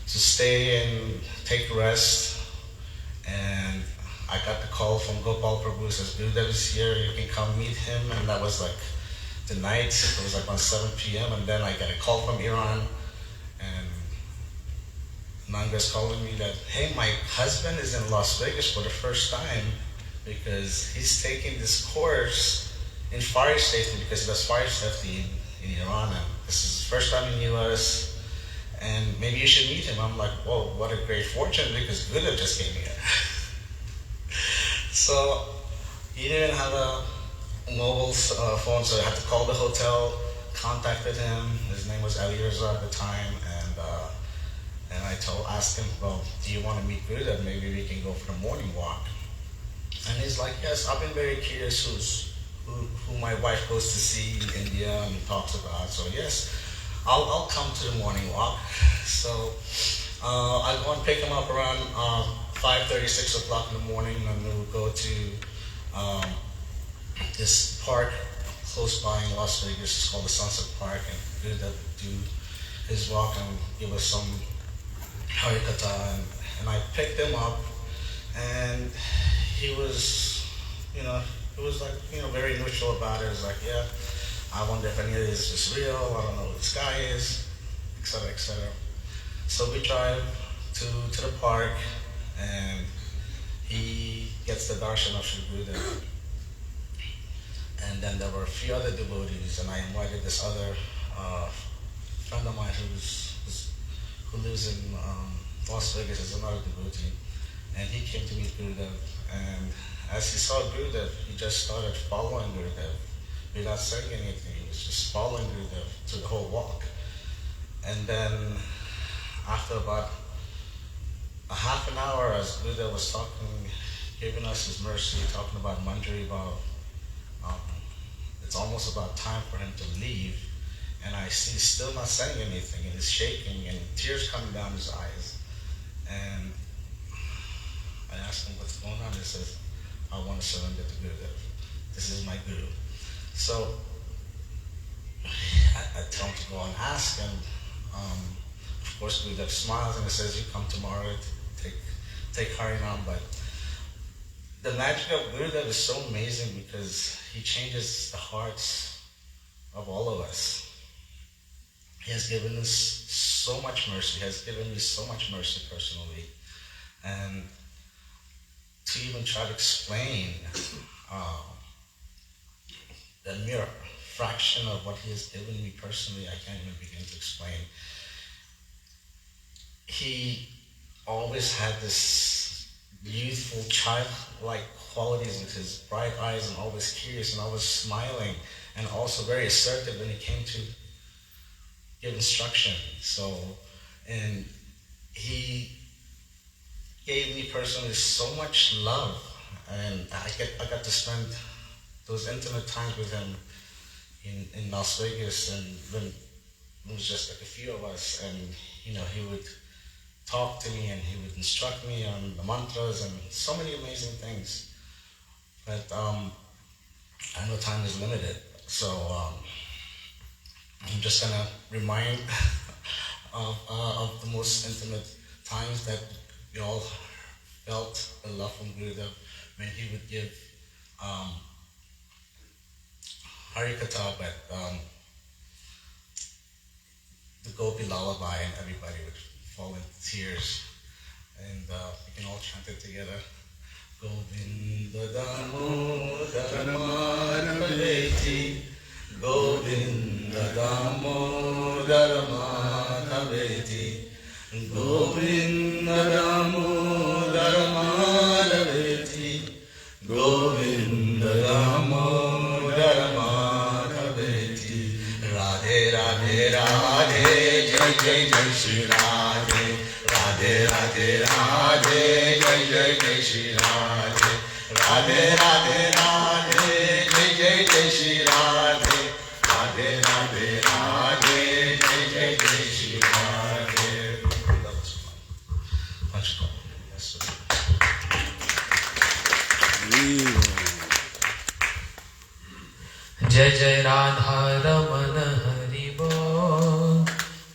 Speaker 2: to stay and take rest. And I got the call from Gopal Prabhu, who says, Gurudev is here, you can come meet him. And that was like the night, it was like around 7 p.m. And then I got a call from Iran, and Nanga's calling me that, hey, my husband is in Las Vegas for the first time, because he's taking this course in fire safety, because he does fire safety in Iran, and this is his first time in the US, and maybe you should meet him. I'm like, whoa, what a great fortune, because Gurudev just came here. So he didn't have a mobile phone, so I had to call the hotel, contacted him. His name was Avirbhava at the time, and I asked him, well, do you want to meet Gurudev? Maybe we can go for the morning walk. And he's like, yes, I've been very curious who my wife goes to see in India and talks about. So yes, I'll come to the morning walk. So I go and pick him up around 5:30, 6 o'clock in the morning, and we'll go to this park close by in Las Vegas. It's called the Sunset Park, and Gurudev would do his walk and give us some harikatha. And I picked him up, and he was, he was like, very neutral about it. It was like, yeah, I wonder if any of this is real. I don't know who this guy is, etc., etc. So we drive to the park, and he gets the darshan of Sri Gurudev. And then there were a few other devotees, and I invited this other friend of mine who lives in Las Vegas as another devotee. And he came to meet Gurudev, and as he saw Gurudev, he just started following Gurudev without saying anything. He was just following Gurudev through the whole walk. And then after about a half an hour, as Gurudev was talking, giving us his mercy, talking about Manjari Bhav, it's almost about time for him to leave. And I see he's still not saying anything, and he's shaking, and tears coming down his eyes. And I asked him what's going on. He says, I want to surrender to Gurudev. This is my Guru. So I tell him to go and ask, and of course Gurudev smiles and he says, you come tomorrow to take Harinam. But the magic of Gurudev is so amazing, because he changes the hearts of all of us. He has given us so much mercy. He has given me so much mercy personally. And to even try to explain the mere fraction of what he has given me personally, I can't even begin to explain. He always had this youthful, childlike qualities with his bright eyes and always curious and always smiling, and also very assertive when it came to give instruction. And he gave me personally so much love, and I got to spend those intimate times with him in Las Vegas, and when it was just like a few of us, and he would talk to me and he would instruct me on the mantras and so many amazing things. But I know time is limited, so I'm just gonna remind of the most intimate times that we all felt the love from Gurudeva when he would give Harikatha, but the Gopi lullaby, and everybody would fall into tears, and we can all chant it together. Govinda Damodara Madhaveti, Govinda Damodara Madhaveti, Govinda Damodara Madhaveti, Govinda Damodara Madhaveti, Radhe Radhe Radhe, Jai Jai Jai Shri Radhe, Radhe Radhe Radhe, Jai Jai Jai Shri Radhe, Radhe Radhe Radhe, Jai Jai Jai Shri Radhe, Radhe Radhe Radhe, Jai Jai Jai Shri Radhe.
Speaker 4: जय जय राधा रमन हरि बोल,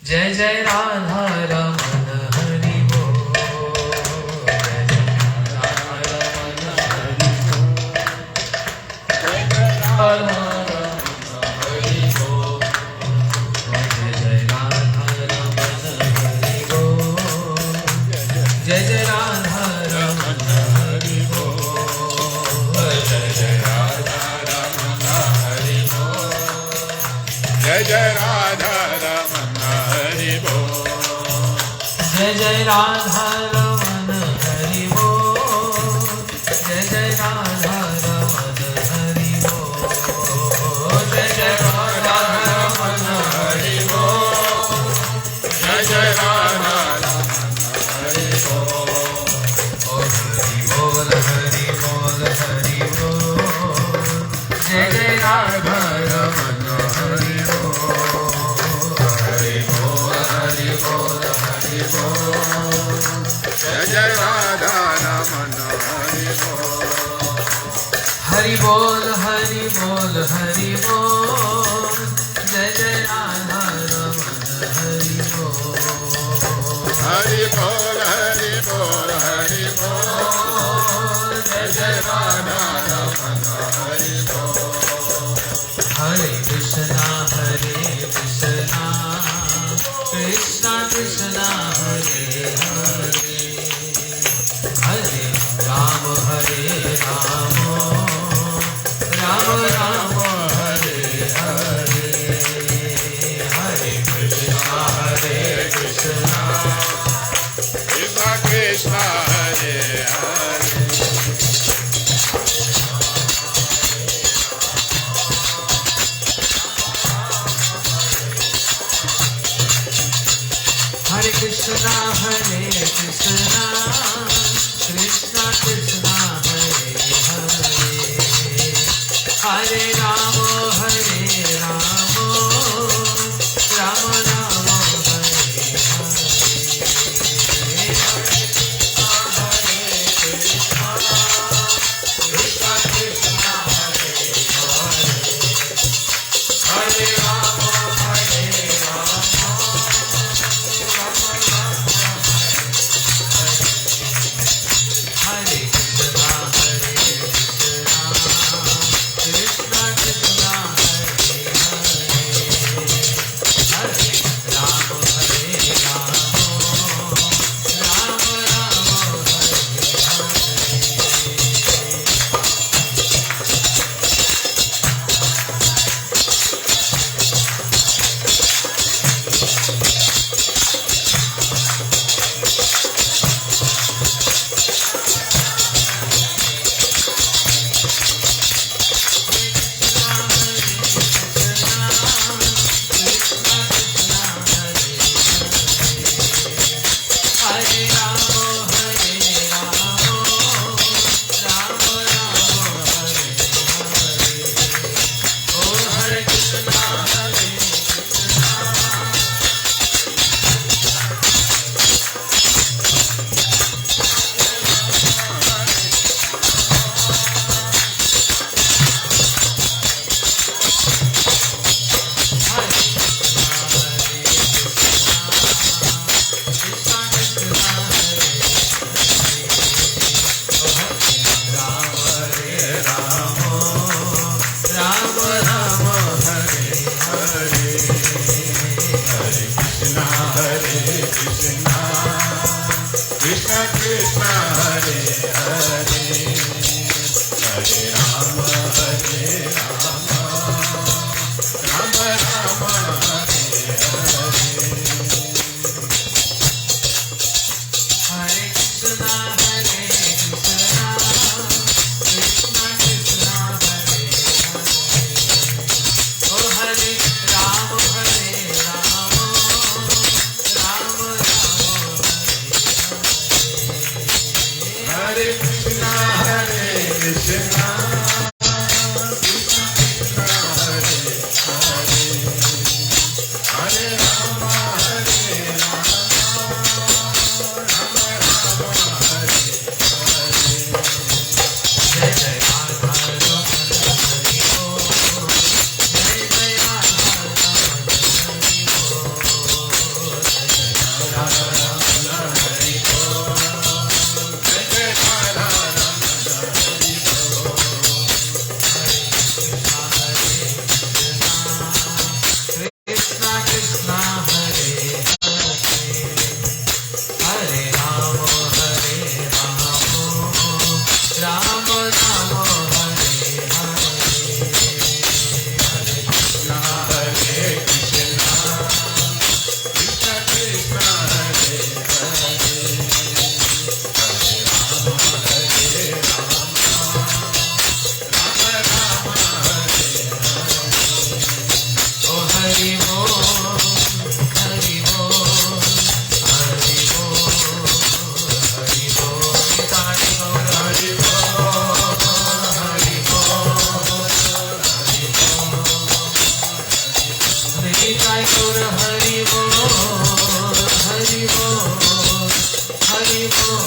Speaker 4: जय जय राधा रमन हरि बोल, जय जय राधा रमन हरि बोल, जय जय राधा रमन हरि बोल, जय जय राधा रमन हरि बोल, जय जय राधा रमन हरि बोल, जय जय राधा
Speaker 1: जय जय राधा रमन हरि बोल,
Speaker 4: जय जय राधा रमन हरि बोल, जय जय राधा रमन हरि बोल, जय जय राधा रमन हरि बोल,
Speaker 1: जय जय राधा रमन हरि बोल,
Speaker 4: हरि बोल हरि बोल हरि बोल, जय जय राधा रमन हरि बोल, हरि बोल हरि बोल हरि बोल,
Speaker 1: जय जय राधा रमन हरि बोल,
Speaker 4: हरि बोल हरि बोल हरि बोल, जय जय राधा रमन हरि बोल,
Speaker 1: हरि बोल हरि बोल हरि बोल, जय जय राधा रमन हरि बोल,
Speaker 4: हरे कृष्णा कृष्णा कृष्णा हरे हरे, हरे राम राम राम हरे हरे, हरे कृष्णा
Speaker 1: कृष्णा कृष्णा हरे हरे,
Speaker 4: हरे कृष्णा कृष्णा कृष्णा हरे हरे, हरे राम राम राम हरे हरे, हरे कृष्णा कृष्णा कृष्णा हरे हरे, हरे Ram
Speaker 1: Krishna, Krishna Krishna, Hare Hare, Hare Rama, Hare Rama, Rama Rama, Hare Hare.
Speaker 4: Hare Krishna, Krishna Krishna, Hare Hare. Oh Hare Rama, Hare Rama, Rama Rama,
Speaker 1: Hare Krishna, Hare Krishna, Krishna Krishna, Hare Hare, Hare Rama, Hare Rama, Rama Rama, Hare Hare.
Speaker 4: Jai Jai Radha Rama, Hare Bol. Jai Jai Radha Rama, Hare Bol. Jai Jai Radha Rama, Hare Bol.
Speaker 1: Jai Jai Radha Rama, Hare Bol.
Speaker 4: Krishna Krishna, Hare Hare, Hare Rama, Hare Rama, Rama Rama, Hare Hare.
Speaker 1: Krishna, Hare Krishna, Krishna Krishna, Hare Hare, Hare Rama, Hare Rama, Rama Rama, Hare Hare.
Speaker 4: Oh Hari Bol, Hari Bol, Hari Bol, Hari Bol, Hari Bol,
Speaker 1: Hari Bol, Hari Bol,
Speaker 4: Hari Jai Gaur Hari Bol, Hari Bol, Hari Bol,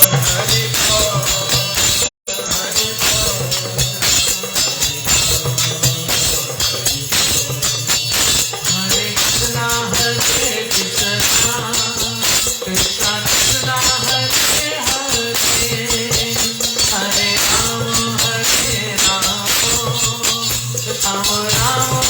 Speaker 4: Hari Bol.
Speaker 1: Hari Bol,
Speaker 4: Hare Krishna, Krishna Krishna, Hare Hare, Hare Rama, Hare Rama, Rama Rama,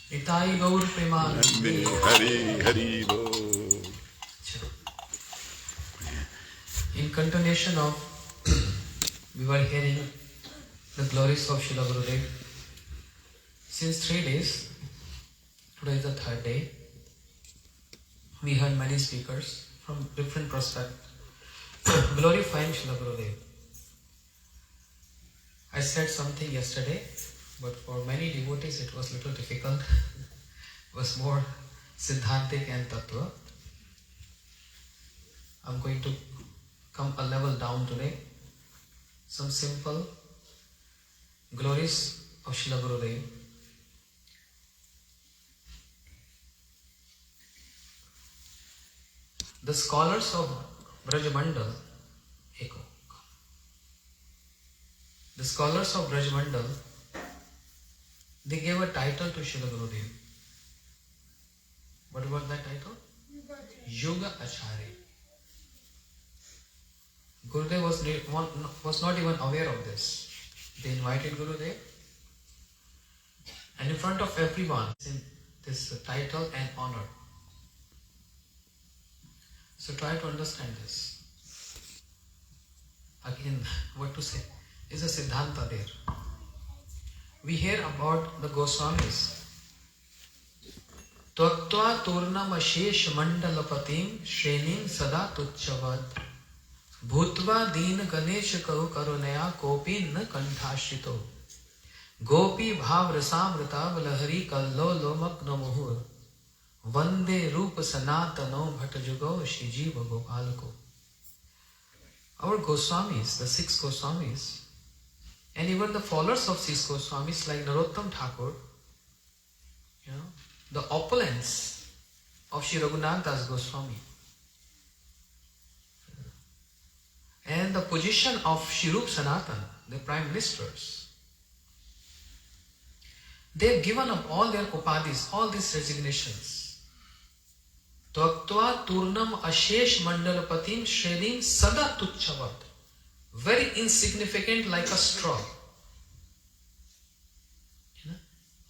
Speaker 4: Itai Gaur Premanande.
Speaker 1: Hari Hari Bol.
Speaker 4: In continuation of, we were hearing the glories of Srila Gurudev. Since 3 days, today is the 3rd day, we heard many speakers from different perspectives glorifying Srila Gurudev. I said something yesterday, but for many devotees it was a little difficult. It was more Siddhantic and Tattva. I'm going to come a level down today. Some simple glories of Srila Gurudev. The scholars of Brajamandal, the scholars of Brajamandal, they gave a title to Srila Gurudev. What was that title? Yuga Acharya. Gurudev was not even aware of this. They invited Gurudev, and in front of everyone, this title and honor. So try to understand this. Again, what to say? Is a Siddhanta there. We hear about the Goswamis. Tvattva turnam ashesh mandalapatim shrenim sada tuchavad bhutva deen ganesh kau karunaya kopi na kanthashito gopi bhav rasamrita valahari kallo lomak namuhur vande rupa sanatano bhatajugo shijiva gopalako. Our Goswamis, the 6 Goswamis, and even the followers of 6 Goswamis like Narottam Thakur, the opulence of Sri Raghunath Das Goswami, and the position of Sri Rup Sanatan, the prime ministers, they have given up all their upadhis, all these resignations. Tvaktva turnam ashesh mandalapatim shredim sada tuchavad. Very insignificant, like a straw.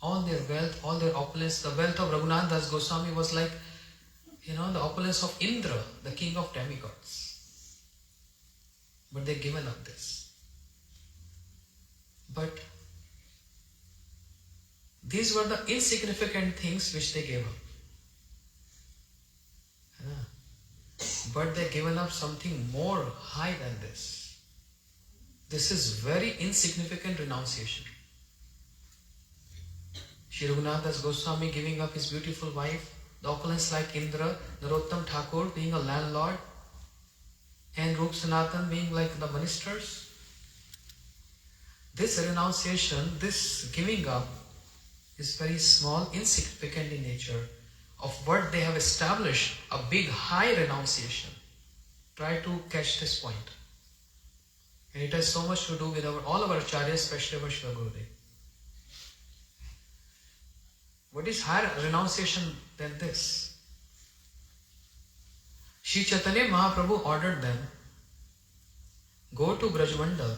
Speaker 4: All their wealth, all their opulence, the wealth of Raghunath Das Goswami was like, the opulence of Indra, the king of demigods. But they've given up this. But these were the insignificant things which they gave up. But they've given up something more high than this. This is very insignificant renunciation. Sri Raghunath Das Goswami giving up his beautiful wife, the opulence like Indra, Narottam Thakur being a landlord, and Rup Sanatan being like the ministers. This renunciation, this giving up is very small, insignificant in nature of what they have established, a big high renunciation. Try to catch this point. And it has so much to do with all our acharyas, especially our Srila Gurudev. What is higher renunciation than this? Sri Chaitanya Mahaprabhu ordered them, go to Brajmandal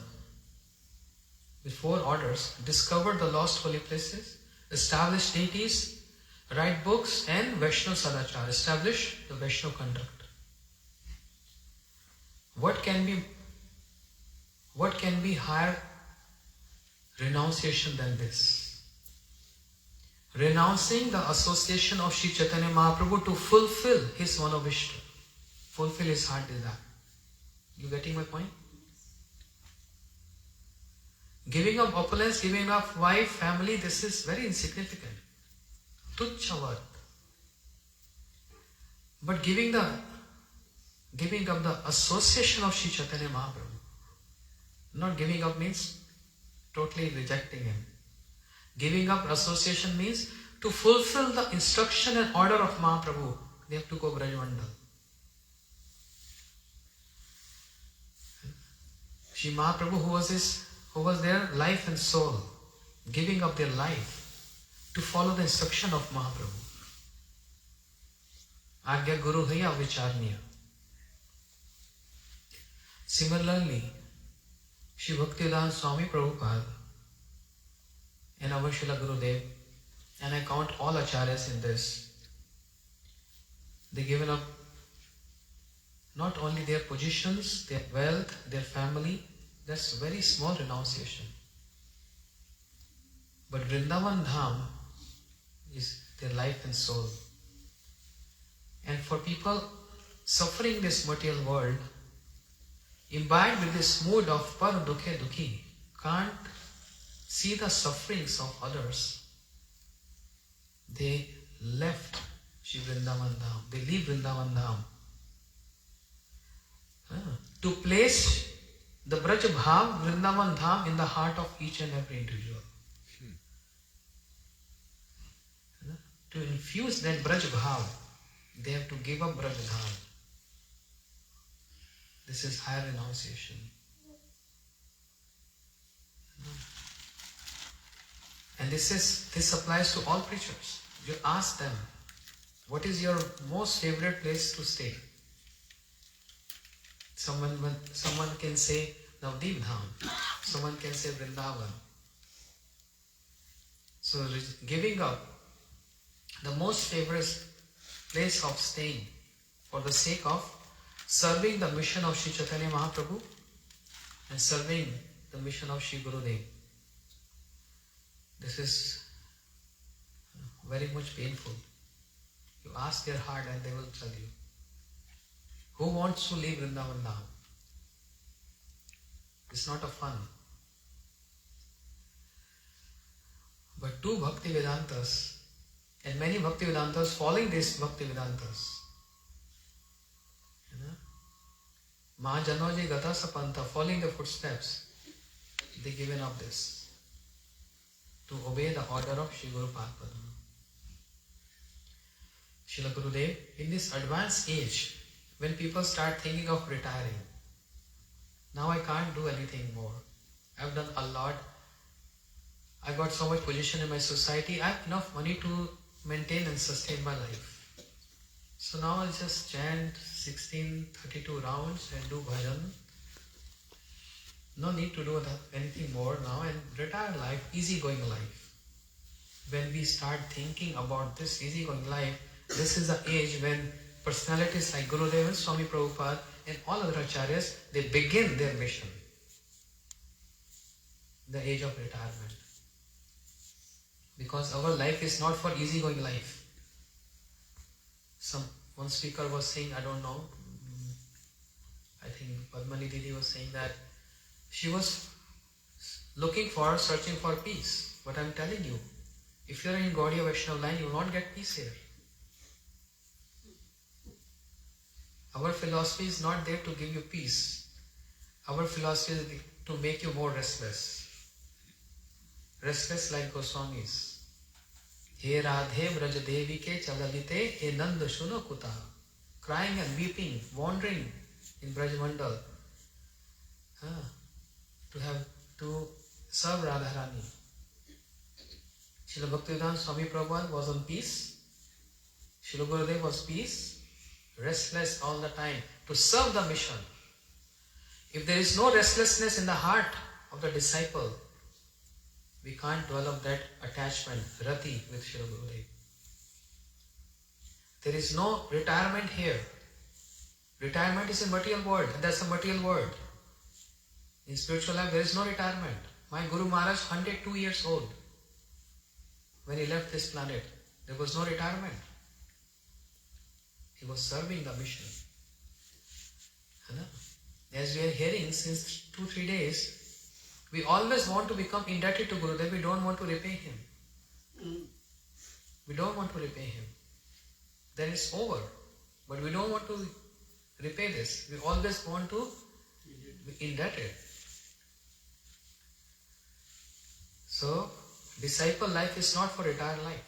Speaker 4: with 4 orders, discover the lost holy places, establish deities, write books, and Vaishnava Sadachar, establish the Vaishnava conduct. What can be higher renunciation than this? Renouncing the association of Sri Chaitanya Mahaprabhu to fulfill his Manovishta, fulfill his heart desire. You getting my point? Giving up opulence, giving up wife, family, this is very insignificant. Tuchavad. But giving up the association of Sri Chaitanya Mahaprabhu. Not giving up means totally rejecting him. Giving up association means to fulfill the instruction and order of Mahaprabhu, they have to go Brajmandal. Sri Mahaprabhu, who was their life and soul, giving up their life to follow the instruction of Mahaprabhu. Agya Guru Haya Vicharniya. Similarly, Sri Bhaktivedanta Swami Prabhupada and our Srila Gurudev And I count all acharyas in this. They given up not only their positions, their wealth, their family. That's very small renunciation. But Vrindavan Dham is their life and soul. And for people suffering this material world, imbibed with this mood of par dukhe dukhi, can't see the sufferings of others, they left Shri Vrindavan Dham. They leave Vrindavan Dham. To place the Braj Bhav, Vrindavan Dham in the heart of each and every individual. To infuse that Braj Bhav, they have to give up Braj Dham. This is higher renunciation. And this applies to all preachers. You ask them, what is your most favorite place to stay? Someone can say Navdeep Dham. Someone can say Vrindavan. So giving up the most favorite place of staying for the sake of serving the mission of Sri Chaitanya Mahaprabhu and serving the mission of Sri Gurudeva. This is very much painful. You ask their heart and they will tell you. Who wants to leave Vrindavan Dham? It's not a fun. But two Bhaktivedantas and many Bhaktivedantas following these Bhaktivedantas. Mahajanoji Gata Sapanta, following the footsteps, they given up this to obey the order of Sri Guru Padma. Srila Gurudeva, in this advanced age, when people start thinking of retiring, now I can't do anything more. I've done a lot. I got so much position in my society. I have enough money to maintain and sustain my life. So now I'll just chant 1632 rounds and do bhajan. No need to do anything more now and retire life, easygoing life. When we start thinking about this easygoing life, this is the age when personalities like Gurudeva, Swami Prabhupada and all other acharyas, they begin their mission. The age of retirement. Because our life is not for easygoing life. One speaker was saying, I don't know, I think Padmani Didi was saying that she was searching for peace. But I'm telling you, if you're in Gaudiya Vaishnava line, you will not get peace here. Our philosophy is not there to give you peace. Our philosophy is to make you more restless. Restless like Goswamis. He Radhe Braj Devi ke chalalite he Nanda Shuno Kuta. Crying and weeping, wandering in Braj Mandal. To serve Radharani. Srila Bhaktivedanta Swami Prabhupada was on peace. Srila Gurudeva was peace. Restless all the time to serve the mission. If there is no restlessness in the heart of the disciple, we can't develop that attachment, rati, with Srila Gurudeva. There is no retirement here. Retirement is a material world, and that's a material world. In spiritual life, there is no retirement. My Guru Maharaj, 102 years old, when he left this planet, there was no retirement. He was serving the mission. As we are hearing since 2-3 days, we always want to become indebted to Gurudev. We don't want to repay him. We don't want to repay him. Then it's over. But we don't want to repay this. We always want to be indebted. So, disciple life is not for retired life.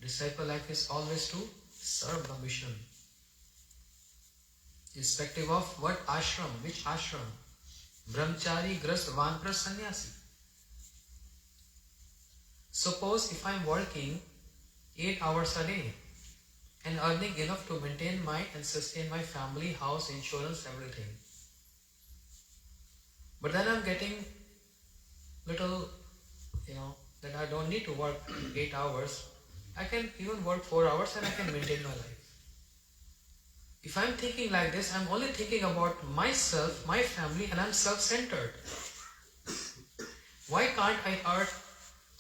Speaker 4: Disciple life is always to serve the mission. Irrespective of what ashram, which ashram. Brahmachari, Grast, Vanpras, Sannyasi. Suppose if I am working 8 hours a day and earning enough to maintain and sustain my family, house, insurance, everything. But then I am getting little, that I don't need to work 8 hours. I can even work 4 hours and I can maintain my life. If I'm thinking like this, I'm only thinking about myself, my family, and I'm self-centered. Why can't I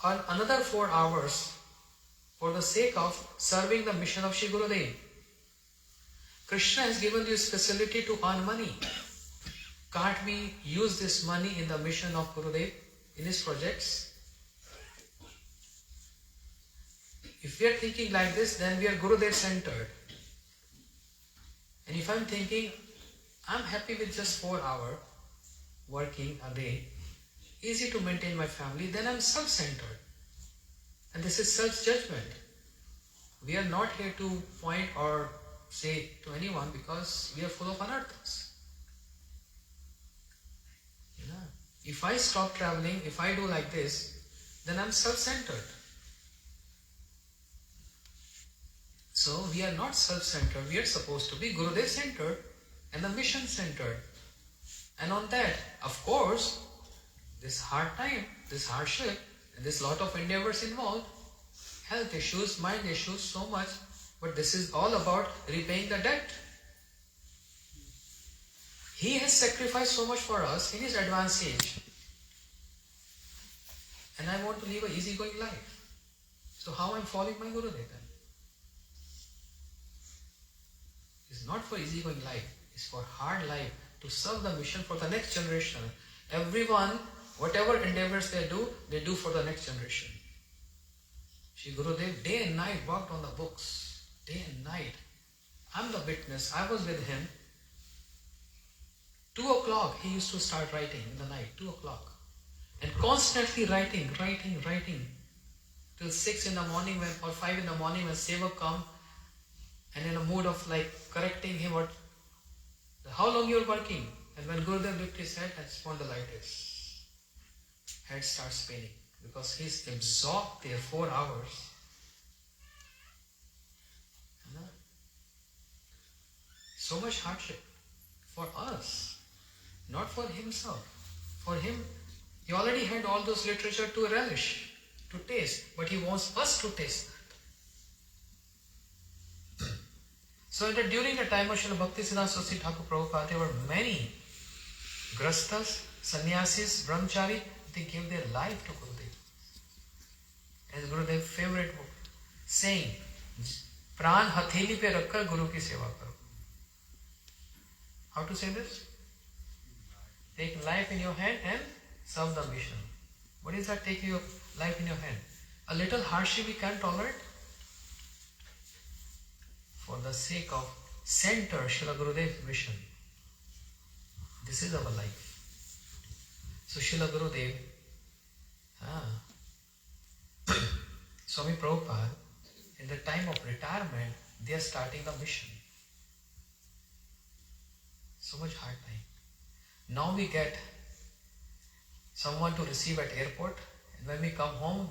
Speaker 4: earn another 4 hours for the sake of serving the mission of Shri Gurudev? Krishna has given this facility to earn money. Can't we use this money in the mission of Gurudev, in his projects? If we are thinking like this, then we are Gurudev centered. And if I'm thinking, I'm happy with just 4 hours working a day, easy to maintain my family, then I'm self-centered. And this is self-judgment. We are not here to point or say to anyone because we are full of anarthas. If I stop traveling, if I do like this, then I'm self-centered. So we are not self-centered, we are supposed to be Gurudev-centered and the mission-centered. And on that, of course, this hard time, this hardship, and this lot of endeavors involved, health issues, mind issues, so much, but this is all about repaying the debt. He has sacrificed so much for us in his advanced age. And I want to live an easygoing life. So how am I following my Gurudev then? It's not for easygoing life, it's for hard life, to serve the mission for the next generation. Everyone, whatever endeavors they do for the next generation. Shri Gurudev day and night worked on the books, day and night. I'm the witness, I was with him. 2 o'clock he used to start writing in the night, 2 o'clock. And constantly writing, till 6 in the morning or 5 in the morning when Seva come, and in a mood of like correcting him, how long you are working? And when Gurudev lifted his head and spondylitis, head starts spinning because he's absorbed there 4 hours. So much hardship for us, not for himself. For him, he already had all those literature to relish, to taste, but he wants us to taste that. So during the time of Srila Bhaktisiddhanta Saraswati Thakur Prabhupada, there were many grastas, sannyasis, brahmachari, they gave their life to Gurudev. As Gurudev's favorite saying, Pran hatheli pe rakhkar Guru ki seva karo. How to say this? Take life in your hand and serve the mission. What is that, take your life in your hand? A little hardship we can't tolerate. For the sake of center Srila Gurudev's mission. This is our life. So Srila Gurudev, Swami Prabhupada, in the time of retirement, they are starting the mission. So much hard time. Now we get someone to receive at airport, and when we come home,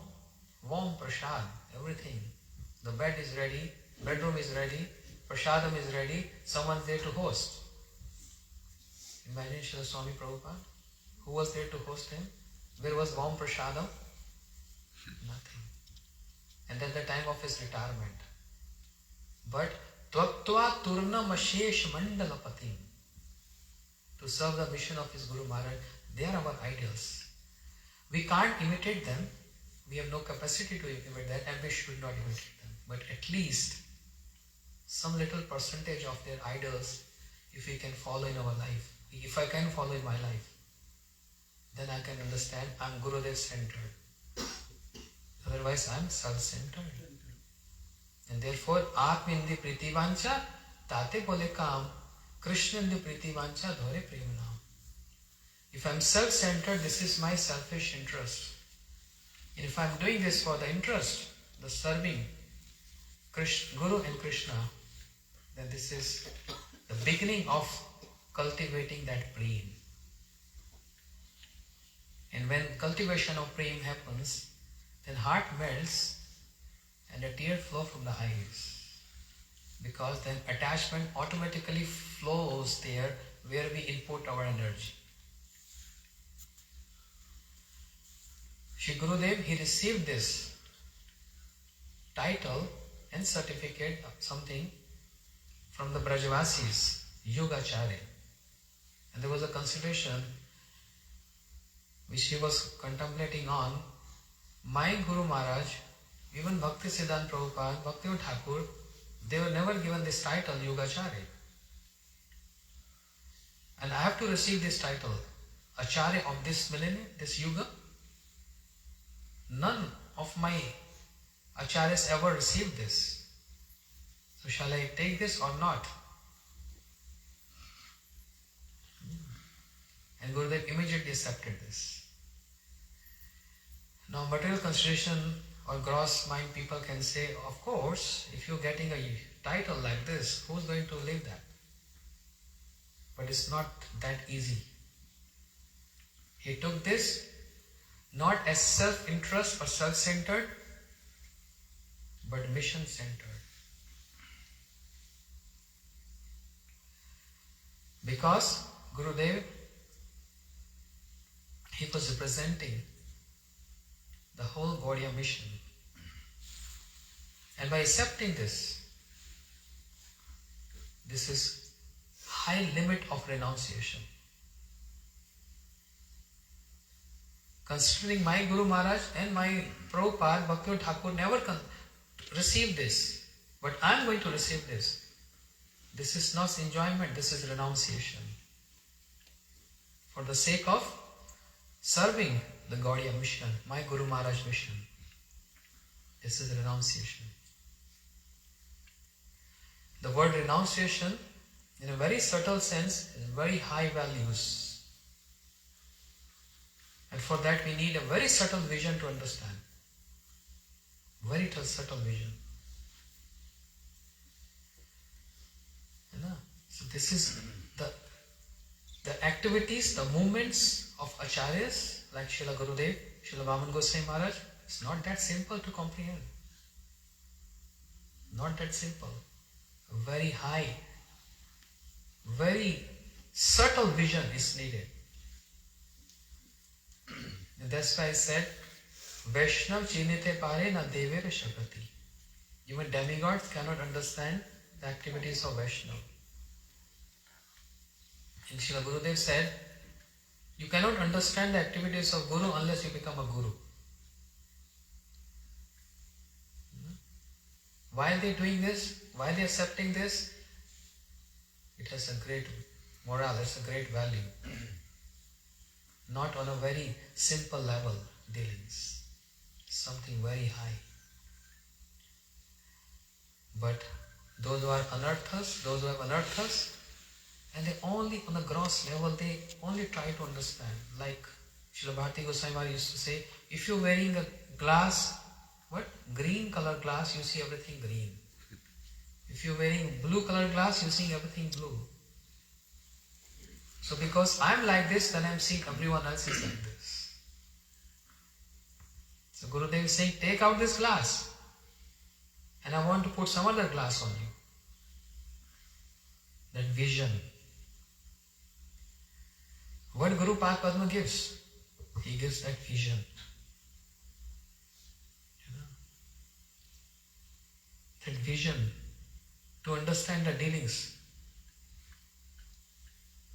Speaker 4: warm prasad, everything. The bed is ready, bedroom is ready, prasadam is ready, someone's there to host. Imagine Srila Swami Prabhupada. Who was there to host him? Where was warm prasadam? Nothing. And then the time of his retirement. But Tvaktva Turna Mashesh Mandalapatim, to serve the mission of his Guru Maharaj, they are our idols. We can't imitate them. We have no capacity to imitate that, and we should not imitate them. But at least some little percentage of their idols, if we can follow in our life, if I can follow in my life, then I can understand I'm Gurudev centered. Otherwise I'm self-centered. And therefore, Atmindi Priti Vancha, Tate Bole Kam, Krishnandi Priti Vancha, Dhore Premanam. If I'm self-centered, this is my selfish interest. And if I'm doing this for the interest, the serving Guru and Krishna, then this is the beginning of cultivating that prem. And when cultivation of prem happens, then heart melts and a tear flow from the eyes. Because then attachment automatically flows there where we input our energy. Shri Gurudev, he received this title and certificate of something from the Brajavasis, Yogacharya. And there was a consideration which he was contemplating on. My Guru Maharaj, even Bhaktisiddhanta Prabhupada, Bhaktivinoda Thakur, they were never given this title, Yogacharya. And I have to receive this title, Acharya of this millennium, this Yuga. None of my Acharyas ever received this. So shall I take this or not? And Gurudev immediately accepted this. Now material consideration or gross mind people can say, of course, if you're getting a title like this, who's going to live that? But it's not that easy. He took this not as self-interest or self-centered, but mission-centered. Because Gurudev, he was representing the whole Gaudiya mission. And by accepting this, this is high limit of renunciation. Considering my Guru Maharaj and my Prabhupada, Bhaktivinoda Thakur never received this, but I am going to receive this. This is not enjoyment, this is renunciation. For the sake of serving the Gaudiya mission, my Guru Maharaj mission. This is renunciation. The word renunciation, in a very subtle sense, is very high values. And for that we need a very subtle vision to understand. Very subtle vision. So this is the activities, the movements of Acharyas like Srila Gurudev, Srila Vamana Goswami Maharaj. It's not that simple to comprehend. Not that simple. Very high, very subtle vision is needed. And that's why I said, Vaishnav chinite pare na devere shakati. Even demigods cannot understand the activities of Vaishnav. And Srila Gurudev said, you cannot understand the activities of Guru unless you become a Guru. Why are they doing this? Why are they accepting this? It has a great morale, it's a great value. Not on a very simple level dealings. Something very high. But those who are anarthas, those who have anarthas, and they only on a gross level, they only try to understand. Like Srila Bharati Goswami Maharaj used to say, if you're wearing a glass, green color glass, you see everything green. If you're wearing blue color glass, you see everything blue. So because I'm like this, then I'm seeing everyone else is like this. So Gurudev is saying, take out this glass and I want to put some other glass on you. That vision. What Guru Padma gives? He gives that vision. That vision to understand the dealings.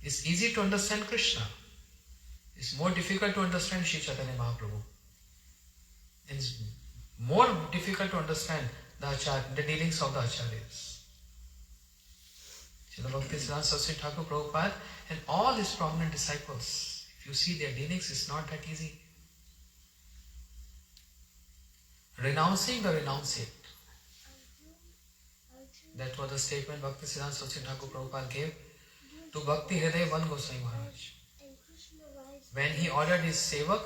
Speaker 4: It's easy to understand Krishna. It's more difficult to understand Sri Chaitanya Mahaprabhu. It's more difficult to understand the dealings of the Acharyas. Srila Bhaktisiddhanta Saraswati Thakur Prabhupada and all his prominent disciples, if you see their dealings, it's not that easy. Renouncing the renunciate. That was the statement Bhaktisiddhanta Saraswati Thakur Prabhupada gave to Bhakti Hriday Van Goswami Maharaj. When he ordered his sevak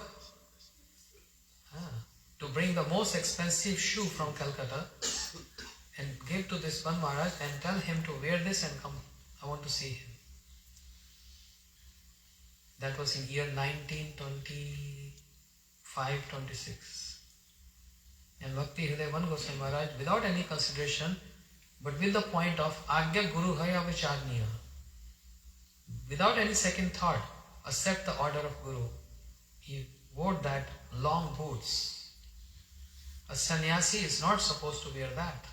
Speaker 4: to bring the most expensive shoe from Calcutta and give to this Van Maharaj and tell him to wear this and come, I want to see him. That was in year 1925-26. And Bhakti Hriday Van Goswami Maharaj, without any consideration, but with the point of Agya Guru Haya Vicharniya, without any second thought, accept the order of Guru. He wore that long boots. A sannyasi is not supposed to wear that.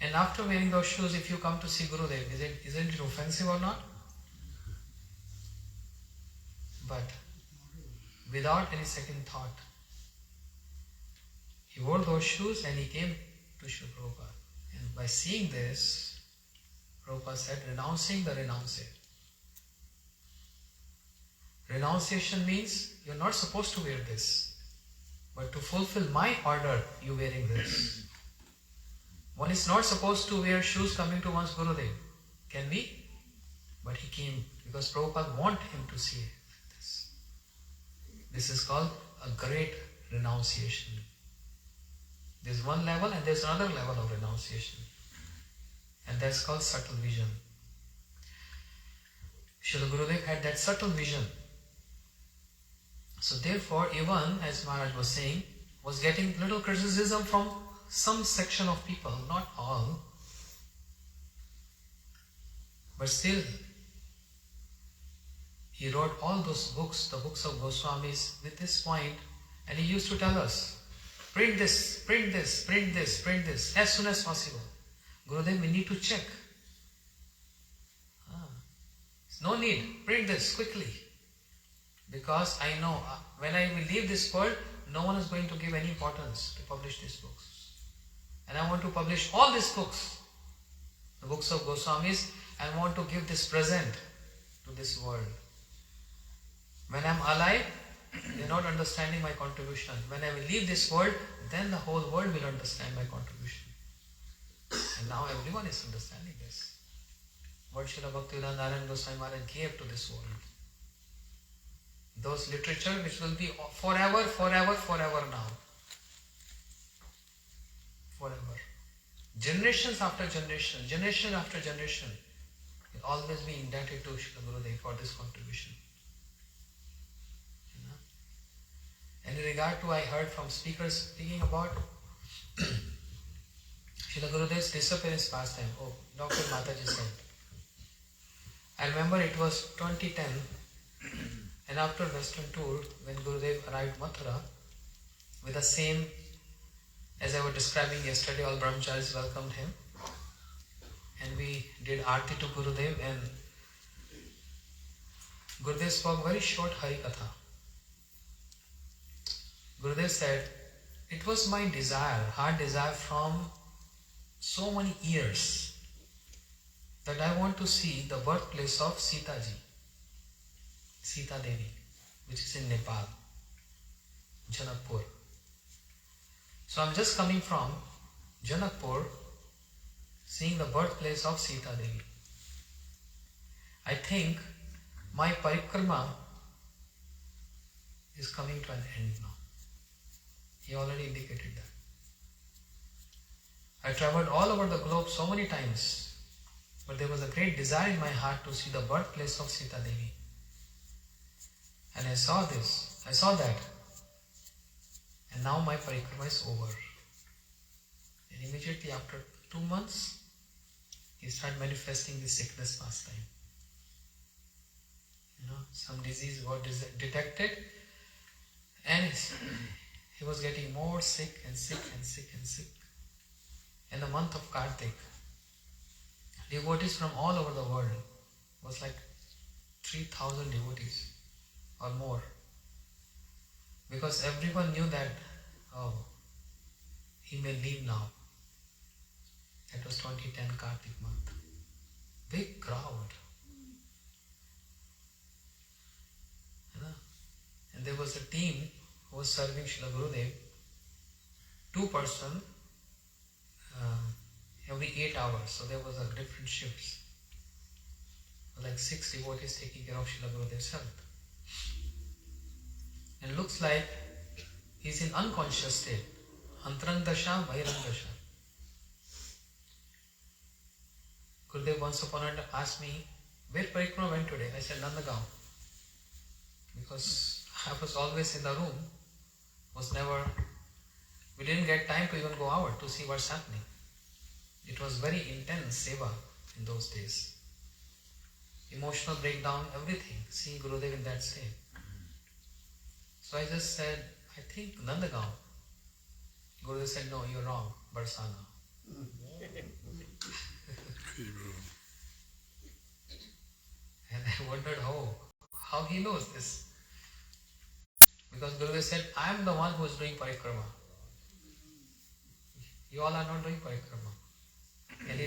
Speaker 4: And after wearing those shoes, if you come to see Gurudev, isn't it offensive or not? But without any second thought, he wore those shoes and he came to Srila Prabhupada. And by seeing this, Prabhupada said, renouncing the renunciate. Renunciation means you're not supposed to wear this, but to fulfill my order, you're wearing this. One is not supposed to wear shoes coming to one's Gurudev. Can we? But he came because Prabhupada wanted him to see this. This is called a great renunciation. There's one level and there's another level of renunciation. And that's called subtle vision. Srila Gurudev had that subtle vision. So therefore, even as Maharaj was saying, was getting little criticism from some section of people, not all. But still, he wrote all those books, the books of Goswamis, with this point, and he used to tell us, print this, print this, print this, print this, as soon as possible. Gurudev, we need to check. No need, print this quickly. Because I know when I will leave this world, no one is going to give any importance to publish these books. And I want to publish all these books, the books of Goswamis, and want to give this present to this world. When I am alive, they are not understanding my contribution. When I will leave this world, then the whole world will understand my contribution. And now everyone is understanding this. What Srila Bhaktivedanta Goswami Maharaj gave to this world. Those literature which will be forever, forever, forever now. Forever. Generations after generation, generation after generation, will always be indebted to Srila Gurudev for this contribution. You know? And in regard to, I heard from speakers speaking about Srila Gurudev's disappearance pastime. Oh, Dr. Mataji said. I remember it was 2010. And after Western tour, when Gurudev arrived Mathura, with the same, as I was describing yesterday, all brahmacharis welcomed him. And we did Aarti to Gurudev, and Gurudev spoke very short Hari Katha. Gurudev said, it was my desire, heart desire from so many years, that I want to see the birthplace of Sita ji. Sita Devi, which is in Nepal, Janakpur. So I'm just coming from Janakpur, seeing the birthplace of Sita Devi. I think my parikrama is coming to an end now. He already indicated that. I traveled all over the globe so many times, but there was a great desire in my heart to see the birthplace of Sita Devi. And I saw this, I saw that. And now my parikrama is over. And immediately after 2 months, he started manifesting the sickness pastime. You know, some disease was detected, and he was getting more sick and sick and sick and sick. In the month of Kartik, devotees from all over the world, was like 3,000 devotees or more. Because everyone knew that, oh, he may leave now. That was 2010 Kartik month. Big crowd. You know? And there was a team who was serving Srila Gurudev, 2 person every 8 hours. So there was a different shifts. Like 6 devotees taking care of Srila Gurudev's health. And looks like he's in unconscious state. Antarang dasha, Vairang dasha. Gurudev once upon a time asked me, where parikrama went today? I said, Nandagaon. Because I was always in the room. We didn't get time to even go out to see what's happening. It was very intense seva in those days. Emotional breakdown, everything. Seeing Gurudev in that state. So I just said, I think Nandagaon. Gurudev said, no, you're wrong, Barsana. And I wondered how he knows this. Because Gurudev said, I am the one who is doing parikrama. You all are not doing parikrama. And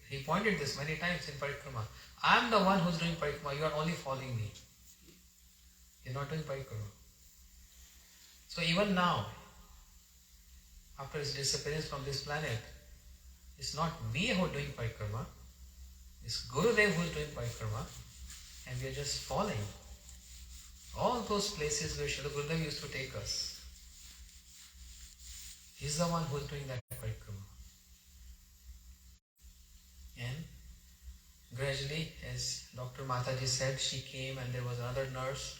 Speaker 4: he pointed this many times in parikrama. I am the one who is doing parikrama, you are only following me. You are not doing parikrama. So even now, after his disappearance from this planet, it's not we who are doing parikrama, it's Gurudev who is doing parikrama, and we are just following all those places where Srila Gurudev used to take us. He's the one who is doing that parikrama. And gradually, as Dr. Mataji said, she came and there was another nurse.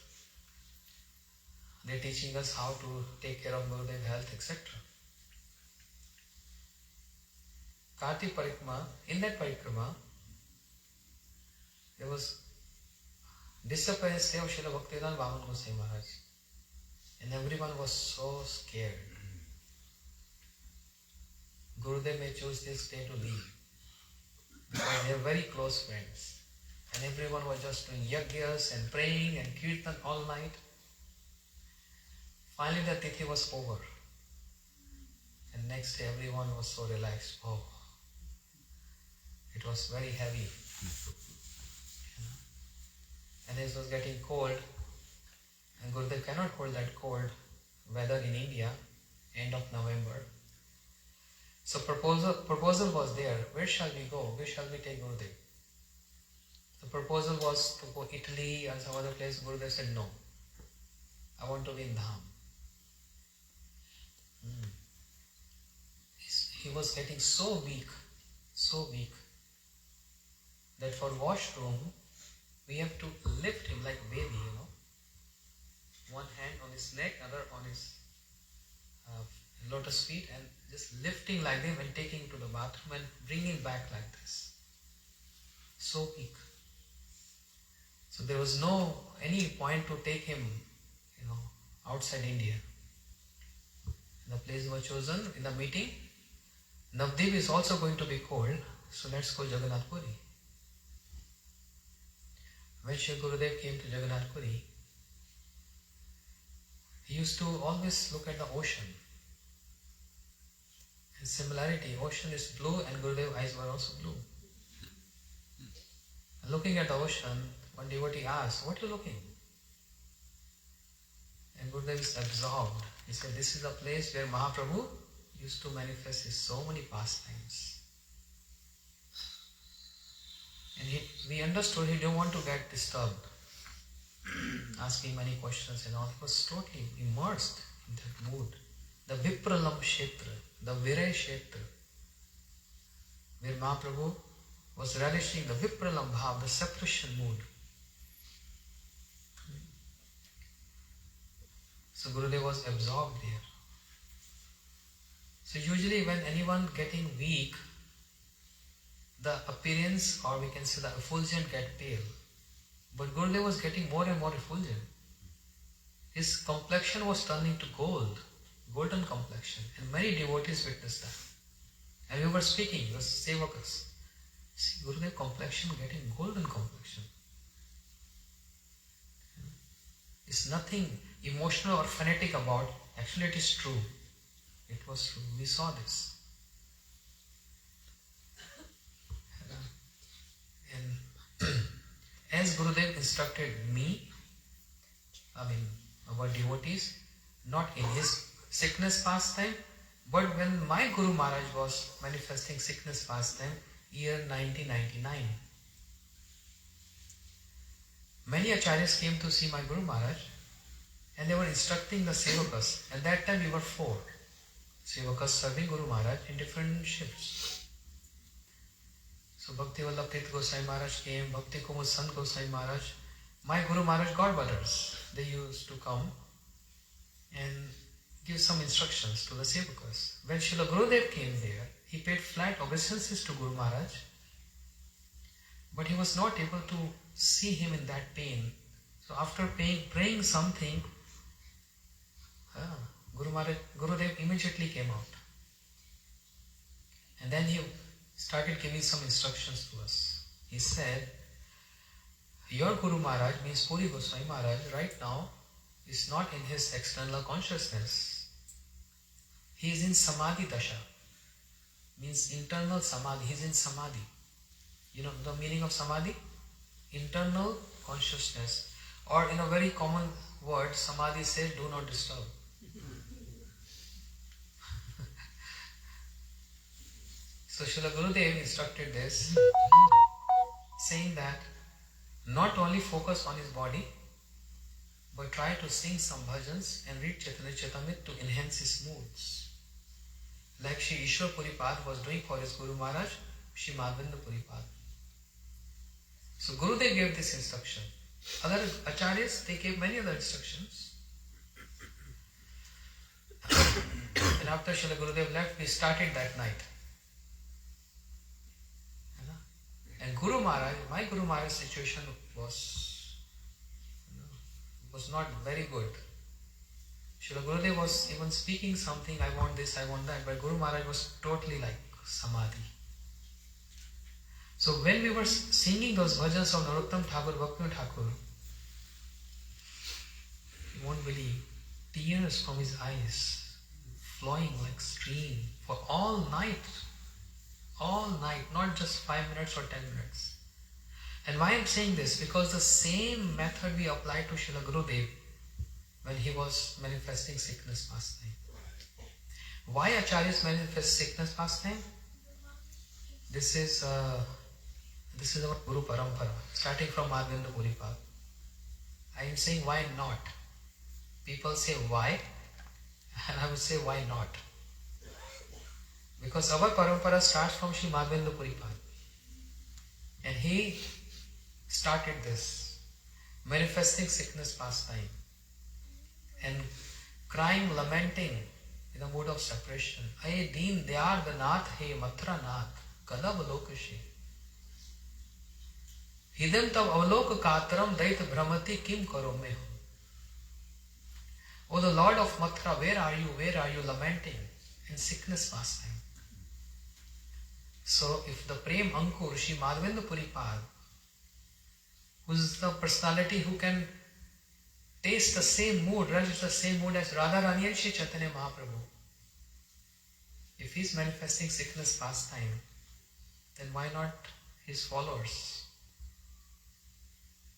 Speaker 4: They're teaching us how to take care of Gurudev health, etc. Kartik Parikrama, in that Parikrama, there was disappearance of Srila Bhaktivedanta Vamana Goswami Maharaj. And everyone was so scared. Gurudev may choose this day to leave. Because they are very close friends. And everyone was just doing yajnas and praying and kirtan all night. Finally the Tithi was over. And next day everyone was so relaxed. Oh, it was very heavy. And it was getting cold. And Gurudev cannot hold that cold weather in India, end of November. So proposal was there. Where shall we go? Where shall we take Gurudev? The proposal was to go Italy and some other place. Gurudev said no. I want to be in Dham. He was getting so weak, that for washroom, we have to lift him like baby, One hand on his neck, other on his lotus feet, and just lifting like them and taking him to the bathroom and bringing back like this. So weak. So there was no any point to take him, outside India. And the place was chosen in the meeting. Navdeep is also going to be cold, so let's go Jagannath Puri. When Shri Gurudev came to Jagannath Puri, he used to always look at the ocean. In similarity, ocean is blue and Gurudev's eyes were also blue. And looking at the ocean, one devotee asked, what are you looking? And Gurudev is absorbed. He said, this is the place where Mahaprabhu used to manifest his so many pastimes. And we understood he didn't want to get disturbed, asking many questions and all. He was totally immersed in that mood. The Vipralam Kshetra, the Viray Kshetra, where Mahaprabhu was relishing the Vipralam Bhav, the separation mood. So Gurudev was absorbed there. So usually when anyone getting weak, the appearance, or we can say the effulgent, get pale. But Gurudev was getting more and more effulgent. His complexion was turning to gold, golden complexion, and many devotees witnessed that. And we were speaking, the sevakas. See, Gurudev complexion getting golden complexion. It's nothing emotional or fanatic about. Actually, it is true. It was true. We saw this. And as Gurudev instructed me, our devotees, not in his sickness pastime, but when my Guru Maharaj was manifesting sickness pastime, year 1999. Many acharyas came to see my Guru Maharaj and they were instructing the sevakas. At that time we were 4 sevakas serving Guru Maharaj in different shifts. So Bhaktivedanta Tirtha Goswami Maharaj came, Bhakti Kumud Sant Goswami Maharaj, my Guru Maharaj godbrothers. They used to come and give some instructions to the sevakas. When Srila Gurudev came there, he paid flat obeisances to Guru Maharaj, but he was not able to see him in that pain. So after praying something, Gurudev immediately came out. And then he started giving some instructions to us. He said, your Guru Maharaj, means Puri Goswami Maharaj, right now is not in his external consciousness. He is in Samadhi Dasha. Means internal Samadhi. He is in Samadhi. You know the meaning of Samadhi? Internal consciousness. Or in a very common word, Samadhi says, do not disturb. So Srila Gurudev instructed this, saying that not only focus on his body, but try to sing some bhajans and read Chaitanya Charitamrita to enhance his moods. Like Shri Ishwar Puripad was doing for his Guru Maharaj, Shri Madhavendra Puripad. So Gurudev gave this instruction. Other acharyas, they gave many other instructions. And after Srila Gurudev left, we started that night. And Guru Maharaj, my Guru Maharaj's situation was not very good. Srila Gurudev was even speaking something, I want this, I want that, but Guru Maharaj was totally like Samadhi. So when we were singing those bhajans of Narottam Thakur, Bhaktivedanta Thakur, you won't believe, tears from his eyes flowing like stream for all night, not just 5 minutes or 10 minutes. And why I am saying this? Because the same method we applied to Srila Gurudev when he was manifesting sickness pastime. Why acharyas manifest sickness pastime? This is our Guru Parampara, starting from Madhavendra Puripad. I am saying why not? People say why, and I would say why not? Because our Parampara starts from Sri Madhavendra Puripad. And he started this, manifesting sickness pastime and crying, lamenting in a mood of separation. Aye deen dayar nath he matra nath kadab lokashi. Hidam tav avalok katram dait brahmati kim karo me ho. O the Lord of Mathura, where are you lamenting in sickness pastime? So if the Prem Ankur, Shri Madhavendra Puripad, who is the personality who can taste the same mood, relish the same mood as Radha Rani and Shri Chaitanya Mahaprabhu, if he is manifesting sickness pastime, then why not his followers?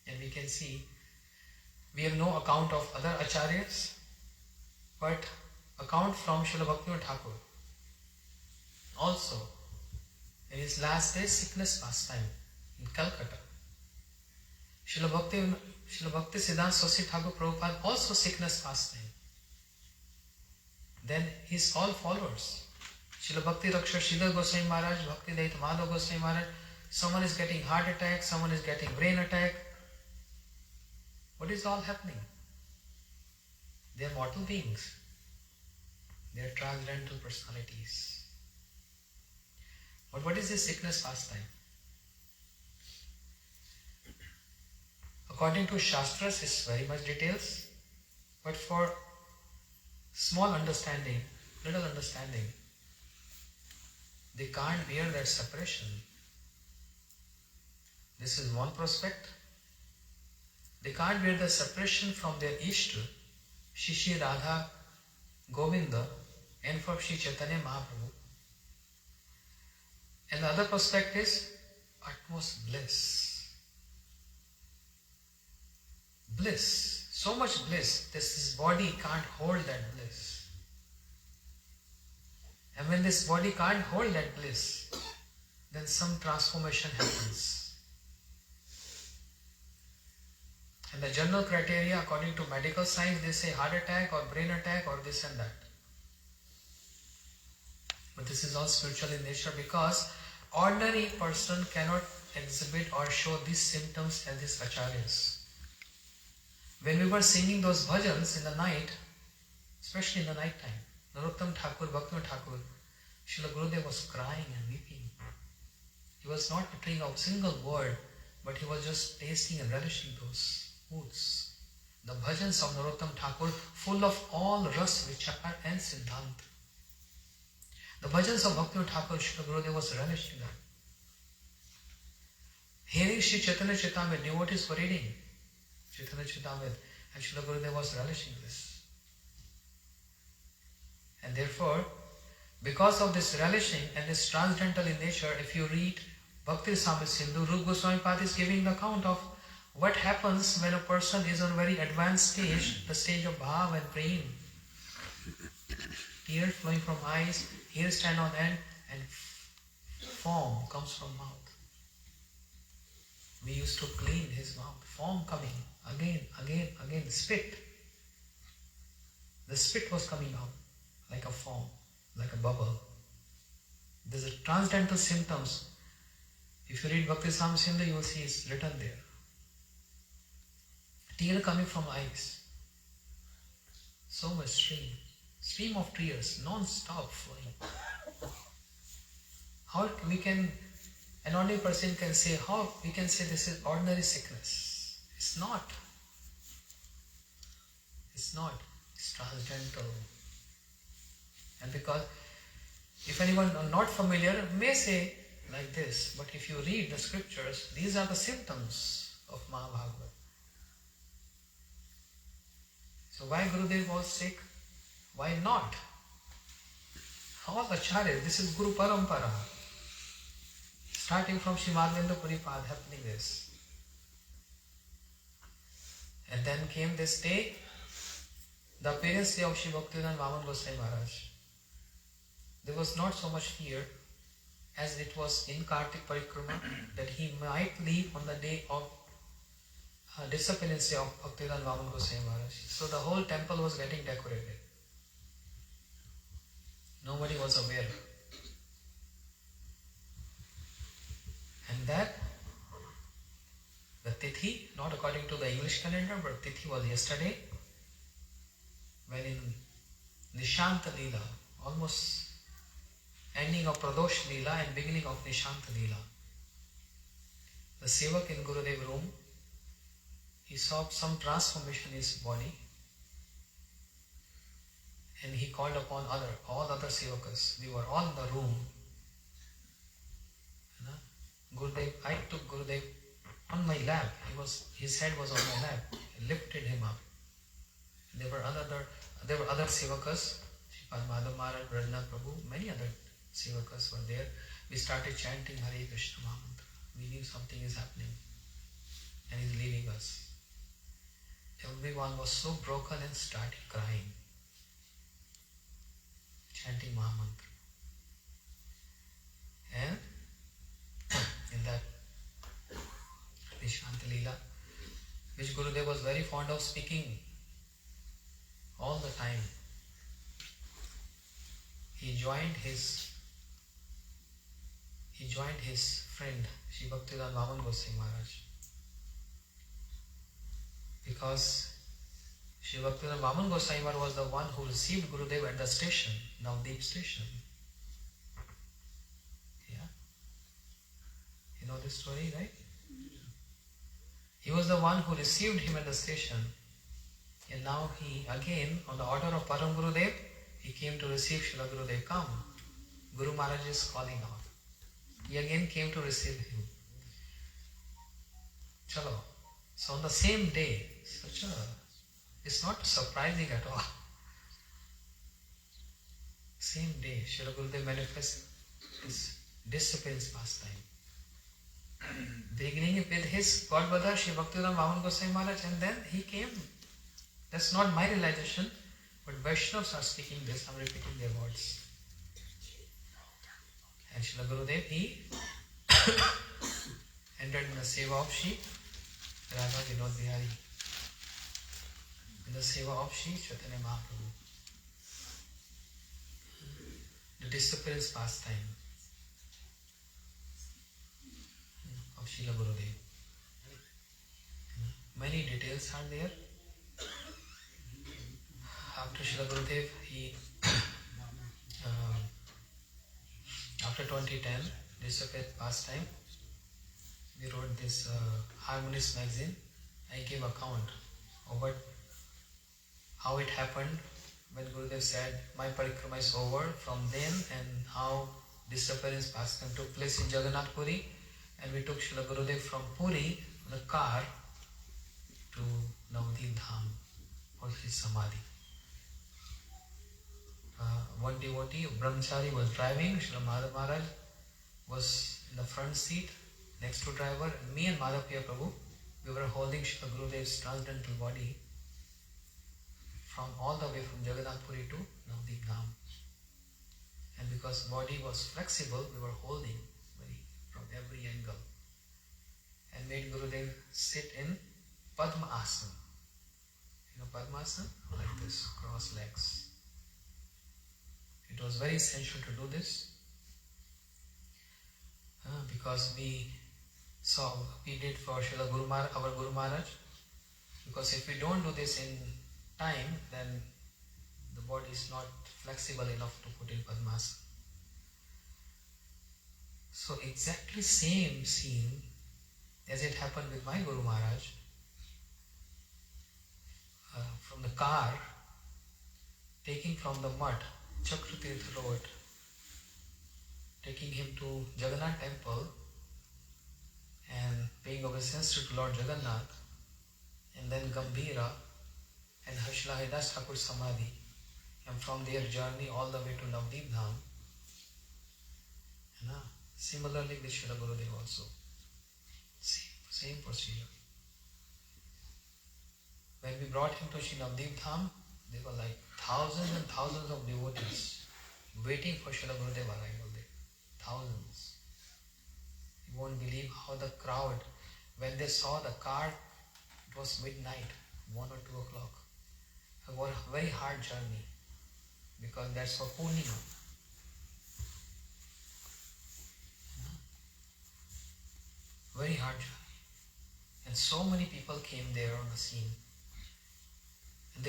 Speaker 4: And we can see, we have no account of other acharyas, but account from Srila Bhaktivedanta Thakur. Also, in his last days, sickness pastime in Calcutta. Srila Bhakti Siddhanta Saraswati Thakur Prabhupada, also sickness pastime. Then his all followers. Srila Bhakti Raksha Sridhar Goswami Maharaj, Bhakti Daita Madhav Goswami Maharaj, someone is getting heart attack, someone is getting brain attack. What is all happening? They are mortal beings. They are transcendental personalities. But what is this sickness pastime? According to Shastras, it's very much details, but for small understanding, little understanding, they can't bear that separation. This is one prospect. They can't bear the separation from their Ishta, Shri Radha Govinda, and from Shri Chaitanya Mahaprabhu. And the other prospect is utmost bliss. Bliss. So much bliss, this body can't hold that bliss. And when this body can't hold that bliss, then some transformation happens. And the general criteria, according to medical science, they say heart attack or brain attack or this and that. But this is all spiritual in nature, because ordinary person cannot exhibit or show these symptoms as these acharyas. When we were singing those bhajans in the night, especially in the night time, Narottam Thakur, Bhaktivedanta Thakur, Srila Gurudev was crying and weeping. He was not uttering a single word, but he was just tasting and relishing those moods. The bhajans of Narottam Thakur full of all ras, vichar and siddhant. The bhajans of Bhaktivedanta Thakur, Srila Gurudeva was relishing them. Hearing Sri Chaitanya Charitamrita, devotees were reading Chaitanya Charitamrita, and Srila Gurudeva was relishing this. And therefore, because of this relishing and this transcendental in nature, if you read Bhakti Rasamrita Sindhu, Rupa Goswami Pad is giving the account of what happens when a person is on a very advanced stage, the stage of bhav and prem. Tears flowing from eyes, hairs stand on end, and foam comes from mouth. We used to clean his mouth. Foam coming, again, spit. The spit was coming out like a foam, like a bubble. There's a transcendental symptoms. If you read Bhakti Rasamrita Sindhu, you will see it's written there. Tear coming from eyes. So much stream of tears, non-stop flowing. How we can, an ordinary person can say, how we can say this is ordinary sickness? It's not. It's not. It's transcendental. And because if anyone not familiar may say like this, but if you read the scriptures, these are the symptoms of Mahabhagavad. So why Gurudeva was sick? Why not? All Acharyas, this is Guru Parampara. Starting from Srimadvinda Puripad happening this. And then came this day, the appearance day of Sri Bhaktivedanta Vamana Goswami Maharaj. There was not so much fear as it was in Kartik Parikrama that he might leave on the day of disappearance of Bhaktivedanta Vamana Goswami Maharaj. So the whole temple was getting decorated. Nobody was aware. And that, the Tithi, not according to the English calendar, but Tithi was yesterday, when in Nishanta Leela, almost ending of Pradosh Leela and beginning of Nishanta Leela. The Sevak in Gurudeva room, he saw some transformation in his body, and he called upon all other Sevakas. We were all in the room. Gurudev, I took Gurudev on my lap. His head was on my lap. I lifted him up. There were other Sevakas, Sripad Madhav Maharaj, Brajnath Prabhu, many other Sevakas were there. We started chanting Hare Krishna Mahamantra. We knew something is happening and he's leaving us. Everyone was so broken and started crying, chanting Mahamantra. And in that Nishanta Leela, which Gurudev was very fond of speaking all the time, he joined his friend Sri Bhaktivedanta Vamana Goswami Maharaj, because Sri Bhaktivedanta Vamana Goswami Maharaj was the one who received Gurudev at the station, Navdeep station. Yeah, you know this story, right? He was the one who received him at the station, and now he again, on the order of Param Gurudev, he came to receive Srila Gurudev. Come, Guru Maharaj is calling out. He again came to receive him. Chalo. So on the same day, it's not surprising at all. Same day, Srila Gurudev manifests his discipline's pastime. Beginning with his godbrother, Sri Bhaktivedanta Vamana Goswami Maharaj, and then he came. That's not my realization, but Vaishnavas are speaking this, I'm repeating their words. And Srila Gurudev, he entered in the seva of Shri Radha Vinod Bihari, in the seva of Shri Chaitanya Mahaprabhu. The disappearance pastime of Srila Gurudev. Many details are there. After Srila Gurudev, he after 2010, disappeared pastime, we wrote this Harmonious magazine. I gave account or how it happened when Gurudev said, my parikrama is over from then, and how disappearance pastime took place in Jagannath Puri, and we took Srila Gurudev from Puri on a car to Navadip Dham for his samadhi. One devotee, Brahmachari, was driving. Srila Madhav Maharaj was in the front seat next to driver, and me and Madhapriya Prabhu, we were holding Srila Gurudev's transcendental body from all the way from Jagannath Puri to Navadip Dham. And because body was flexible, we were holding from every angle, and made Gurudev sit in Padma Asana. You know Padma Asana? Like this, cross legs. It was very essential to do this because we did for Srila Guru Maharaj, our Guru Maharaj, because if we don't do this in time, then the body is not flexible enough to put in Padmasana. So exactly same scene as it happened with my Guru Maharaj, from the car, taking from the mud, Chakratirtha Road, taking him to Jagannath temple and paying obeisance to Lord Jagannath, and then Gambhira and Srila Haridas Thakur Samadhi, and from their journey all the way to Navadip Dham. Similarly with Srila Gurudev also. Same procedure. When we brought him to Sri Navadip Dham, there were like thousands and thousands of devotees waiting for Srila Gurudev arrival there. Thousands. You won't believe how the crowd, when they saw the car, it was midnight, 1 or 2 o'clock. It was a very hard journey because that's for Purnima. Very hard journey. And so many people came there on the scene. And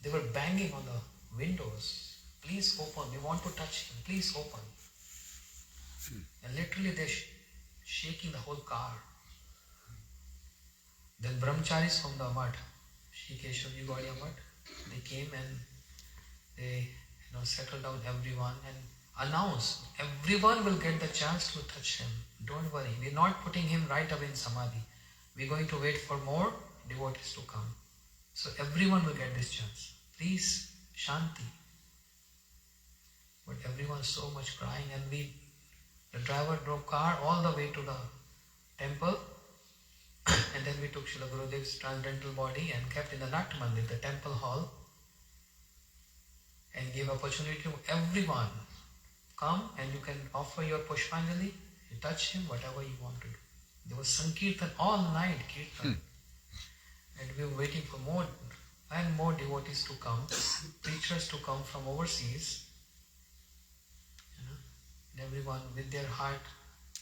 Speaker 4: they were banging on the windows. Please open, we want to touch him, please open. And literally they're shaking the whole car. Then brahmacharis from the mud, Shri Keshavji Gaudiya Mutt, they came and they settled down everyone and announced, everyone will get the chance to touch him. Don't worry, we're not putting him right away in Samadhi. We're going to wait for more devotees to come. So everyone will get this chance. Please, Shanti. But everyone so much crying, and the driver drove car all the way to the temple, and then we took Srila Gurudev's transcendental body and kept in the Nat Mandir, the temple hall, and gave opportunity to everyone. Come and you can offer your Pushpanjali, you touch him, whatever you want to do. There was Sankirtan all night, Kirtan. And we were waiting for more and more devotees to come, preachers to come from overseas. And everyone with their heart,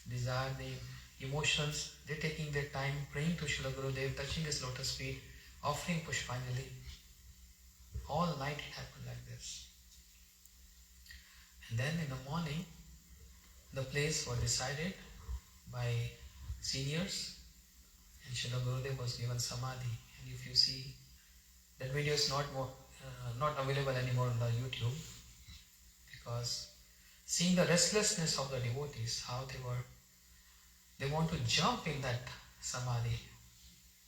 Speaker 4: desire, their emotions, they're taking their time, praying to Srila Gurudev, touching his lotus feet, offering Pushpanjali. All night it happened like this. And then in the morning, the place was decided by seniors, and Srila Gurudev was given Samadhi. And if you see, that video is not available anymore on the YouTube, because seeing the restlessness of the devotees, how they want to jump in that Samadhi,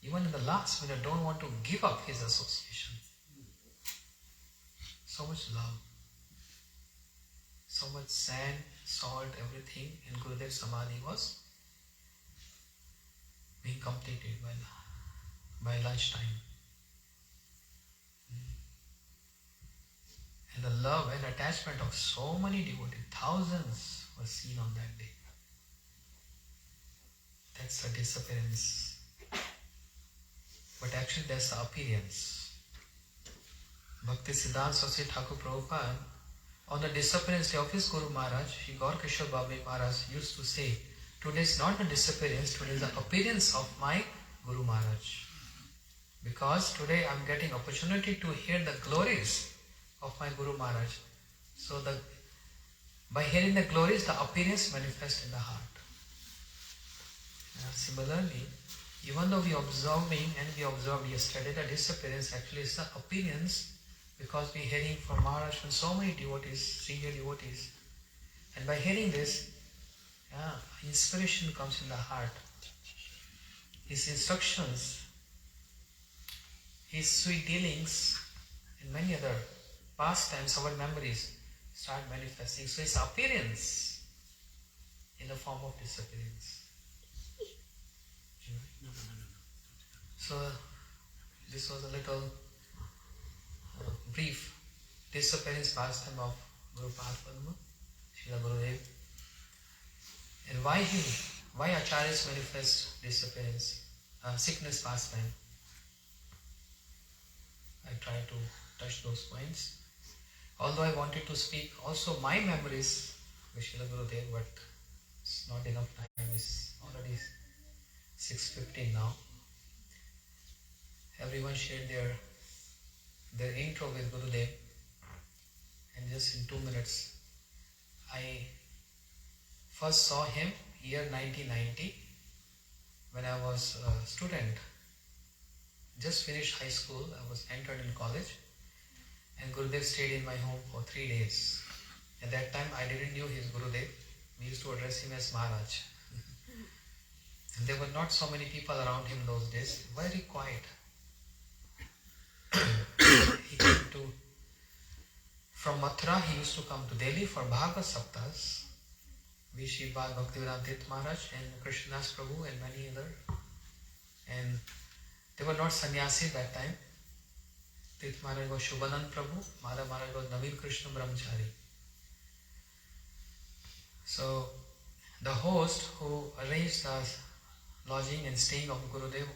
Speaker 4: even in the last minute, don't want to give up his association. So much love, so much sand, salt, everything in Gurudev's Samadhi was being completed by lunchtime. And the love and attachment of so many devotees, thousands, were seen on that day. That's a disappearance. But actually that's the appearance. Bhaktisiddhanta Saraswati Thakur Prabhupada, on the disappearance day of his Guru Maharaj, Shri Gaur Kishore Babaji Maharaj used to say, today is not the disappearance, today is the appearance of my Guru Maharaj. Because today I am getting opportunity to hear the glories of my Guru Maharaj. So by hearing the glories, the appearance manifests in the heart. Similarly, even though we are observing and we observed yesterday, the disappearance actually is the appearance, because we are hearing from Maharaja from so many devotees, senior devotees. And by hearing this, inspiration comes in the heart. His instructions, his sweet dealings, and many other pastimes, our memories start manifesting. So his appearance in the form of disappearance. So this was a little brief disappearance pastime of Guru Padma, Srila Gurudeva. And why Acharyas manifest disappearance, sickness pastime. I try to touch those points. Although I wanted to speak also my memories with Srila Gurudeva, but it's not enough time. It's already 6:15 now. Everyone shared their intro with Gurudev, and just in 2 minutes, I first saw him year 1990 when I was a student. Just finished high school, I was entered in college, and Gurudev stayed in my home for 3 days. At that time, I didn't know his Gurudev. We used to address him as Maharaj. And there were not so many people around him those days, very quiet. He came from Mathura, he used to come to Delhi for Bhagavad Saptas. We Srila Bhaktivedanta Maharaj and Krishnadas Prabhu and many other. And they were not sannyasis that time. Tirth Maharaj was Shubhanand Prabhu, Maharaj was Naveen Krishna Brahmachari. So the host who arranged the lodging and staying of Gurudev,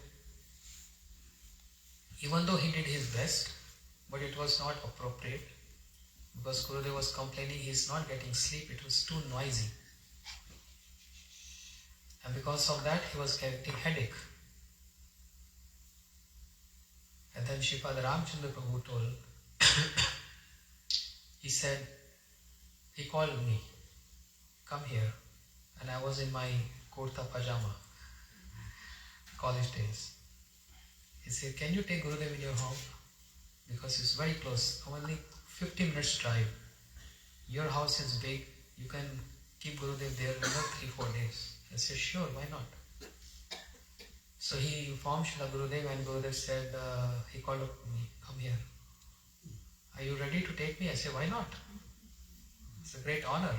Speaker 4: even though he did his best, but it was not appropriate, because Gurudev was complaining he is not getting sleep, it was too noisy. And because of that he was getting headache. And then Sripad Ramchandra Prabhu told, he called me, come here. And I was in my kurta pajama, college days. He said, can you take Gurudev in your home? Because it's very close, only 15 minutes drive. Your house is big, you can keep Gurudev there for 3-4 days. I said, sure, why not? So he informed Srila Gurudeva, and Gurudev said, he called up me, come here. Are you ready to take me? I said, why not? It's a great honor.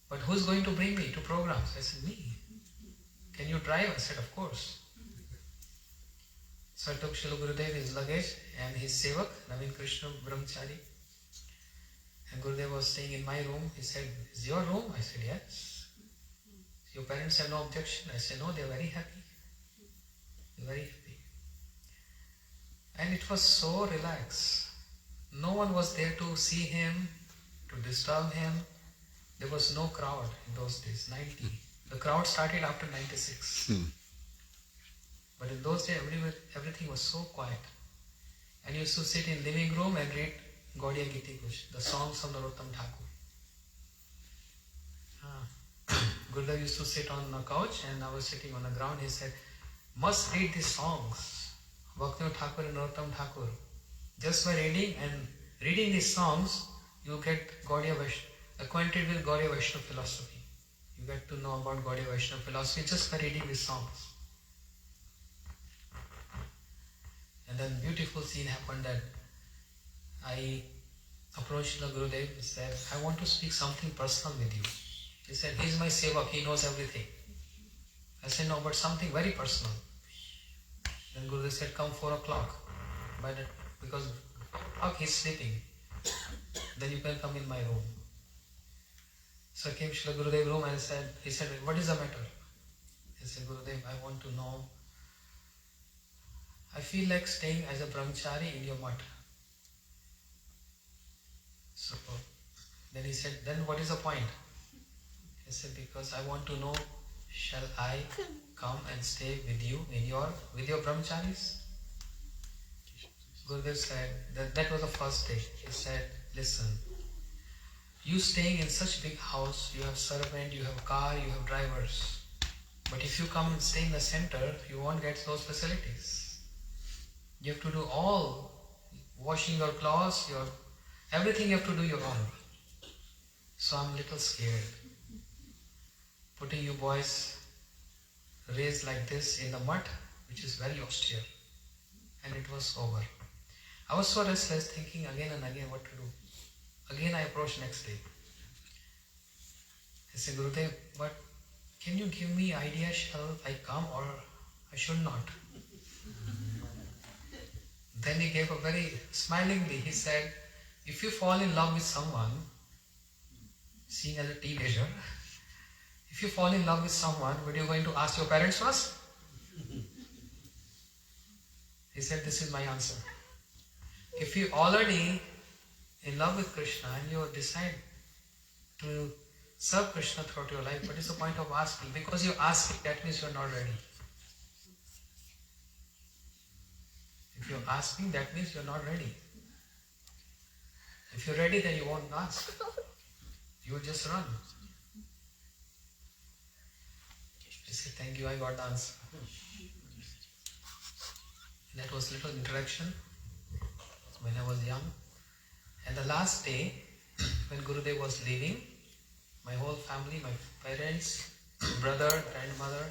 Speaker 4: But who's going to bring me to programs? I said, me. Can you drive? I said, of course. So I took Srila Gurudeva his luggage and his sevak, Naveen Krishna Brahmachari. And Gurudev was staying in my room. He said, is your room? I said, yes. Your parents have no objection? I said, no, they are very happy. They are very happy. And it was so relaxed. No one was there to see him, to disturb him. There was no crowd in those days, 90. The crowd started after 96. But in those days, everything was so quiet. And you used to sit in living room and read Gaudiya Giti Kush, the songs of Narottam Thakur. Gurudev used to sit on a couch and I was sitting on the ground. He said, must read these songs, Bhaktivinoda Thakur and Narottam Thakur. Just by reading these songs, you get acquainted with Gaudiya Vaishnava philosophy. You get to know about Gaudiya Vaishnava philosophy just by reading these songs. And then beautiful scene happened that I approached the Gurudev and said, I want to speak something personal with you. He said, he's my sevak, he knows everything. I said, no, but something very personal. Then Gurudev said, come 4 o'clock. Because he's sleeping. Then you can come in my room. So I came to Srila Gurudev's room and he said, what is the matter? He said, Gurudev, I want to know. I feel like staying as a brahmachari in your mutt. So then he said, then what is the point? He said, because I want to know, shall I come and stay with you with your brahmacharis? Gurudev said, that was the first day. He said, listen, you staying in such big house, you have servant, you have car, you have drivers. But if you come and stay in the center, you won't get those facilities. You have to do all, washing your clothes, everything you have to do your own. So I'm a little scared. Putting you boys raised like this in the mud, which is very austere. And it was over. I was so restless, thinking again and again what to do. Again I approached next day. I said, Gurudev, but can you give me idea, shall I come or I should not? Then he gave a very smilingly, he said, if you fall in love with someone, seeing as a teenager, if you fall in love with someone, would you going to ask your parents first? He said, this is my answer. If you already in love with Krishna and you decide to serve Krishna throughout your life, what is the point of asking? Because you're asking, that means you're not ready. If you're asking, that means you're not ready. If you're ready, then you won't ask. You will just run. He said, thank you, I got the answer. That was little interaction when I was young. And the last day, when Gurudev was leaving, my whole family, my parents, brother, grandmother,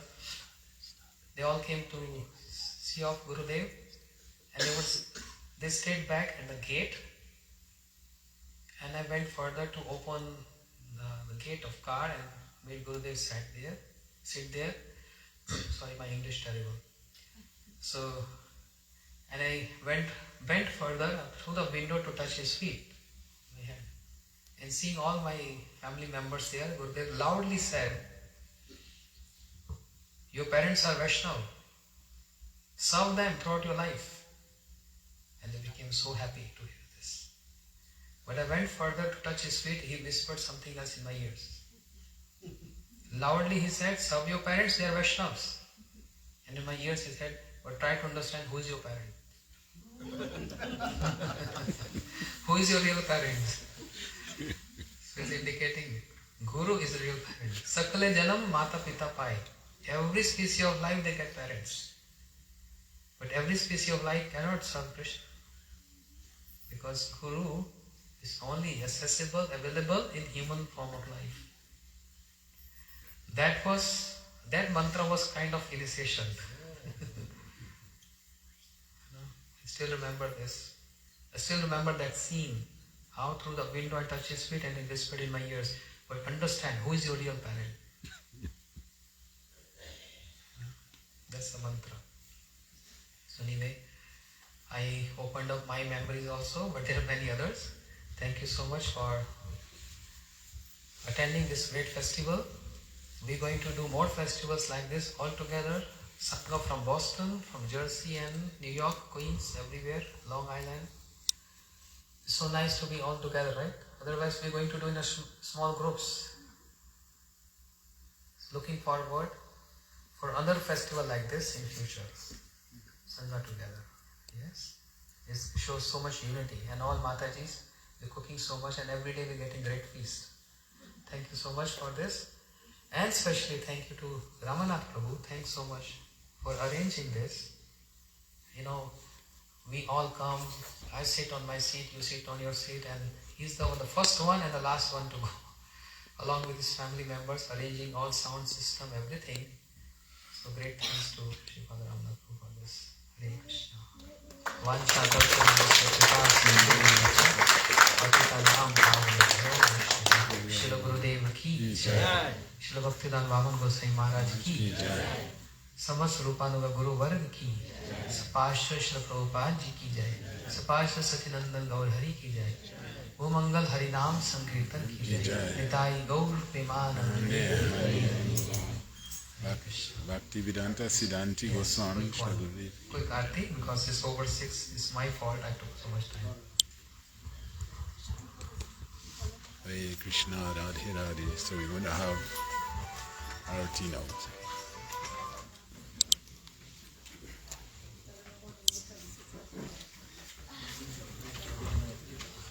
Speaker 4: they all came to see off Gurudev, and they stayed back at the gate, and I went further to open the gate of car and made Gurudev sit there. Sorry, my English terrible. So, and I bent further through the window to touch his feet. And seeing all my family members there, Gurudev loudly said, your parents are Vaishnava. Serve them throughout your life. And they became so happy to hear this. But I went further to touch his feet, he whispered something else in my ears. Loudly he said, serve your parents, they are Vaishnavas. And in my ears he said, but try to understand who is your parent. Who is your real parent? So he's indicating Guru is the real parent. Sakale janam mata pita pai. Every species of life they get parents. But every species of life cannot serve Krishna. Because Guru is only accessible, available in human form of life. That mantra was kind of initiation. I still remember this. I still remember that scene. How through the window I touched his feet and he whispered in my ears, but understand who is your real parent. That's the mantra. So anyway, I opened up my memories also, but there are many others. Thank you so much for attending this great festival. We're going to do more festivals like this all together. Sangha from Boston, from Jersey and New York, Queens, everywhere, Long Island. It's so nice to be all together, right? Otherwise we're going to do in small groups. Looking forward for another festival like this in future. Sangha together. Yes? It shows so much unity. And all Matajis, they're cooking so much and every day we're getting great feast. Thank you so much for this. And especially thank you to Ramanath Prabhu. Thanks so much for arranging this. You know, we all come, I sit on my seat, you sit on your seat, and he's the first one and the last one to go. Along with his family members, arranging all sound system, everything. So great thanks to Sri Father Ramanath Prabhu for this. Hare Krishna. Srila Gurudeva ki jai. Srila Bhaktivedanta Vamana Goswami Maharaja ki jai. Samast Rupanuga Guru Varga ki jai. Sapashya Srila Prabhupada ji ki jai. Sapashya Satinandan Gaur Hari ki jai. O Mangal Harinam Sankirtan ki jai. Nitai Gaur Premanand.
Speaker 1: Bhaktivedanta Siddhanti Goswami Shaguri.
Speaker 4: Quick arti, because it's over 6, it's my fault, I took so much time.
Speaker 1: Hare Krishna, Radhe Radhe. So we're going to have arati now.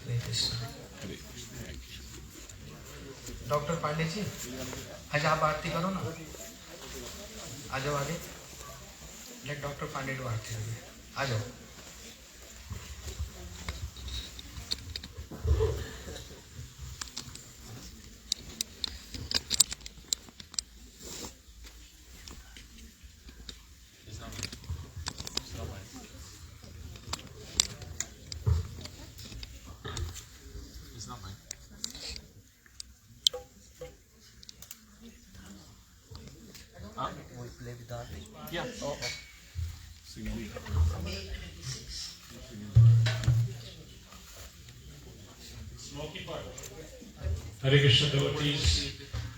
Speaker 4: Hare Krishna.
Speaker 1: Hare Krishna. Thank you.
Speaker 4: Dr. Pandey ji, आज आप आरती करो ना. आ जाओ आगे. Let Dr. Pandey do आरती. आ जाओ.
Speaker 6: Hare Krishna devotees,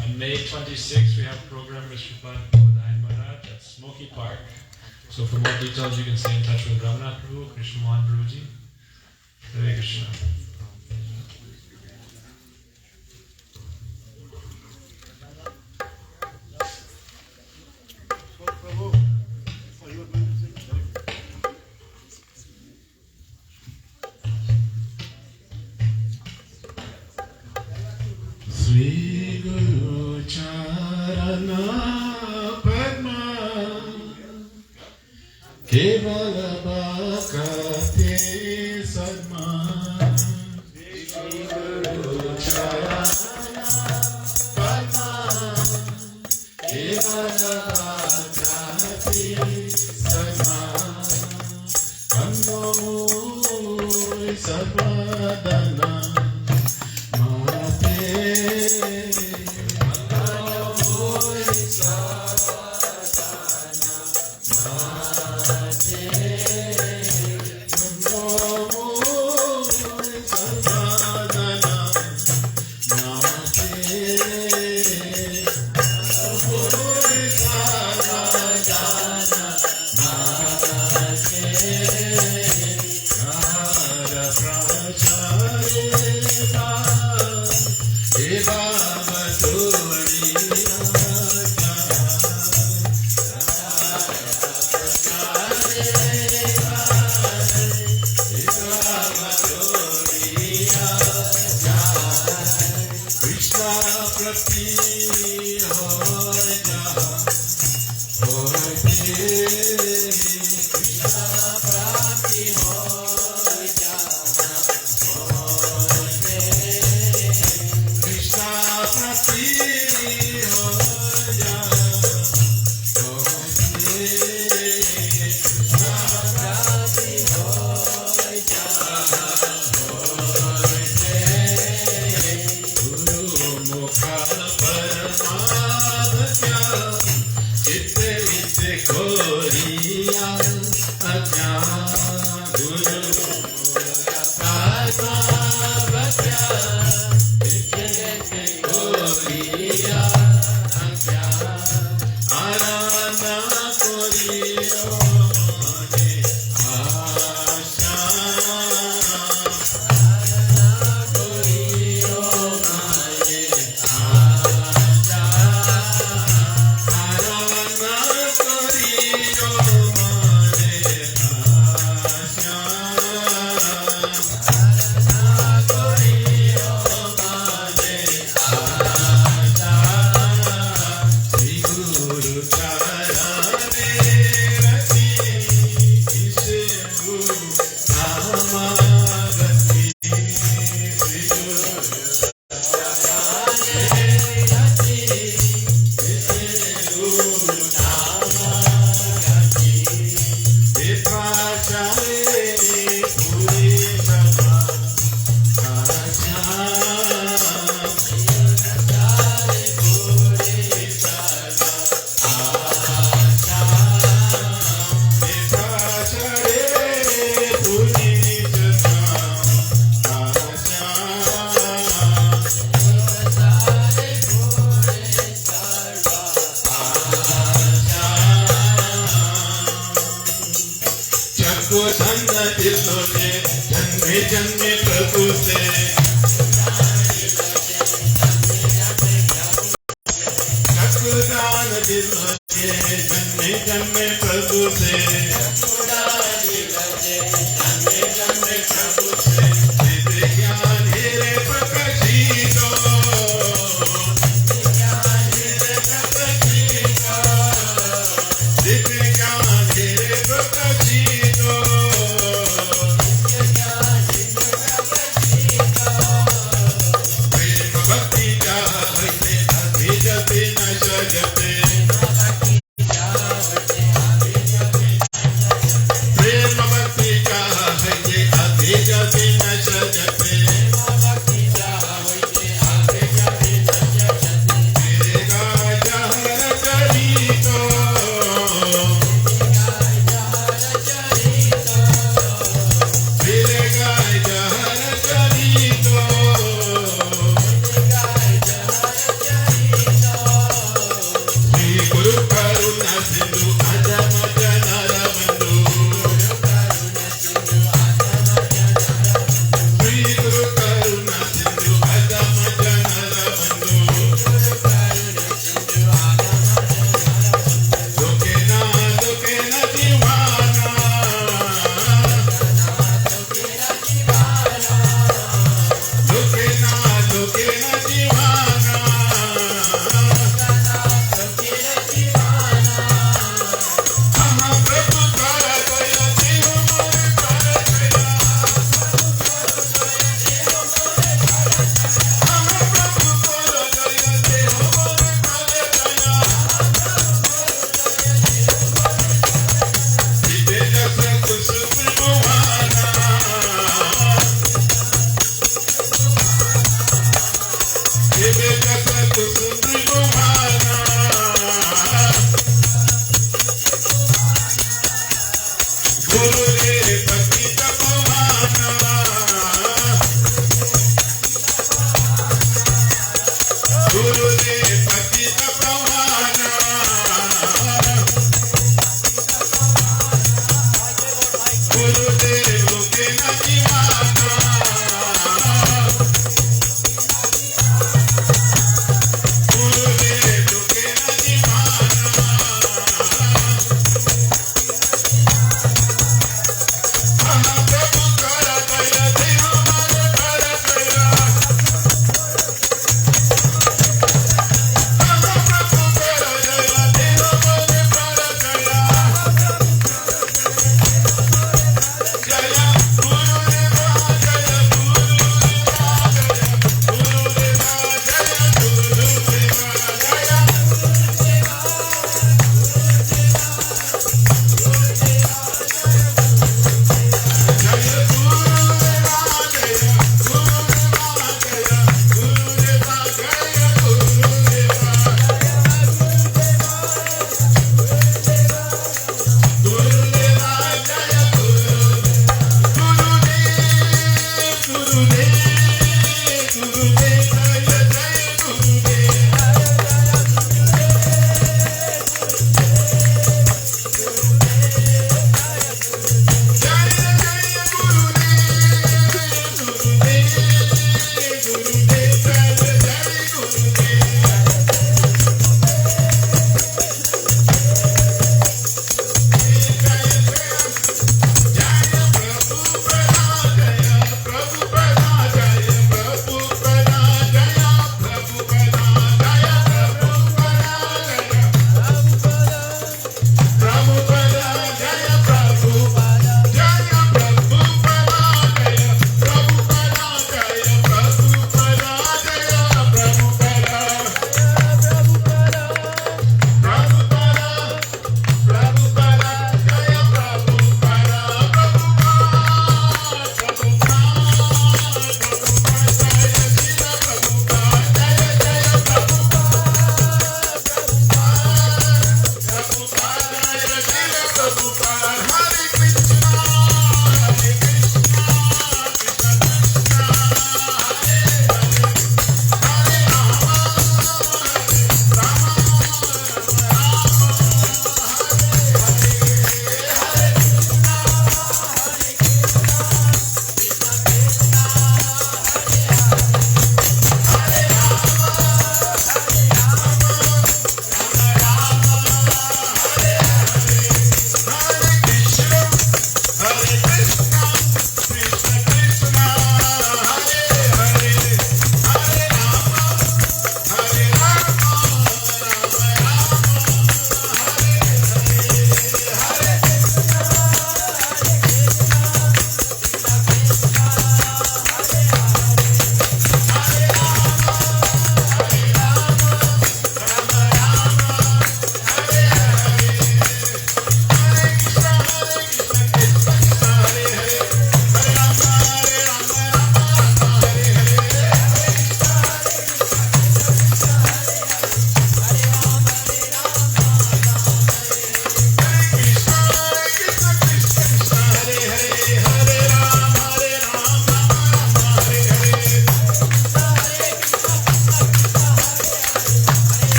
Speaker 6: on May 26th we have a program with Srila Maharaja at Smoky Park. So for more details you can stay in touch with Ramnath Prabhu, Krishna Mohan Prabhuji. Hare Krishna.
Speaker 1: Sri Guru Charana Padma Kevala Bhakti Sadma Sri Guru Charana Padma Kevala Bhakti Sadma Kando Sarvadana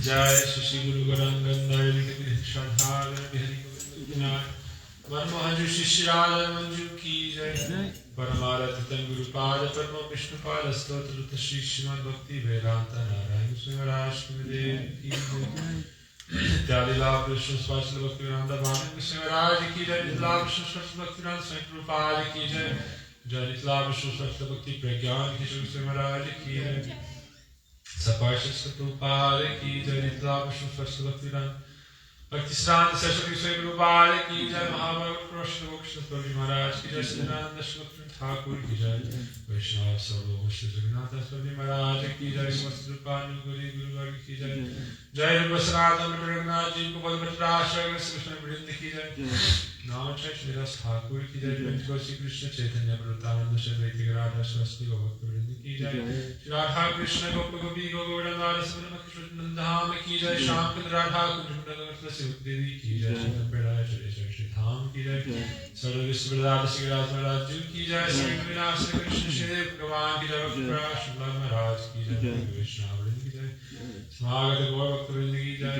Speaker 6: Jai Shri Guru Garangandhar Shadhar Bihari Govinda Manmohan Shri Srila Manju Ki Jai Paramaratham Guru Pada Parma Vishnu Pada Stotra Shri Srimad Bhaktivedanta Narayana Srimaraj Dev Ki Jai Dalila Krishna Swastika Bhaktivedanta Vamana Srimaraj Ki Jai Dalila Krishna Swastika Bhaktivedanta Swami Prabhupada Ki Jai Jai Dalila Krishna Swastika Bhakti Pragyan Ki Jai Srimaraj Ki Jai Saparsha Prabhupada Ki Jai Dalila Krishna Swastika Bhaktivedanta Bhaktisranta Seshwari Swami Prabhupada Ki Jai Mahabharata Krishna Bhakti Prabhupada Maharaj Ki Jai Siddhananda Shri Thakur Ki Jai Vaishnava Sarva Shri Jagannath Swami Maharaj Ki Jai Swasti Rupani Guru Guru Varga Ki Jai जय रूप सनातन रघुनाथ जी को पद आश्रय कृष्ण वृंद की जय नाम श्री रस ठाकुर की जय श्री कृष्ण चैतन्य प्रतानंद श्री राधा सरस्वती भक्त वृंद की जय श्री राधा कृष्ण गोप गोपी गोवर्धन कृष्ण धाम की जय श्याम राधा कुंज देवी की जय श्री धाम की जय सर्व विश्व श्री राज की जय श्री विनाश कृष्ण श्री भगवान की जय श्री महाराज की जय कृष्ण वृंद की जय स्वागत गौर भक्त वृंद की जय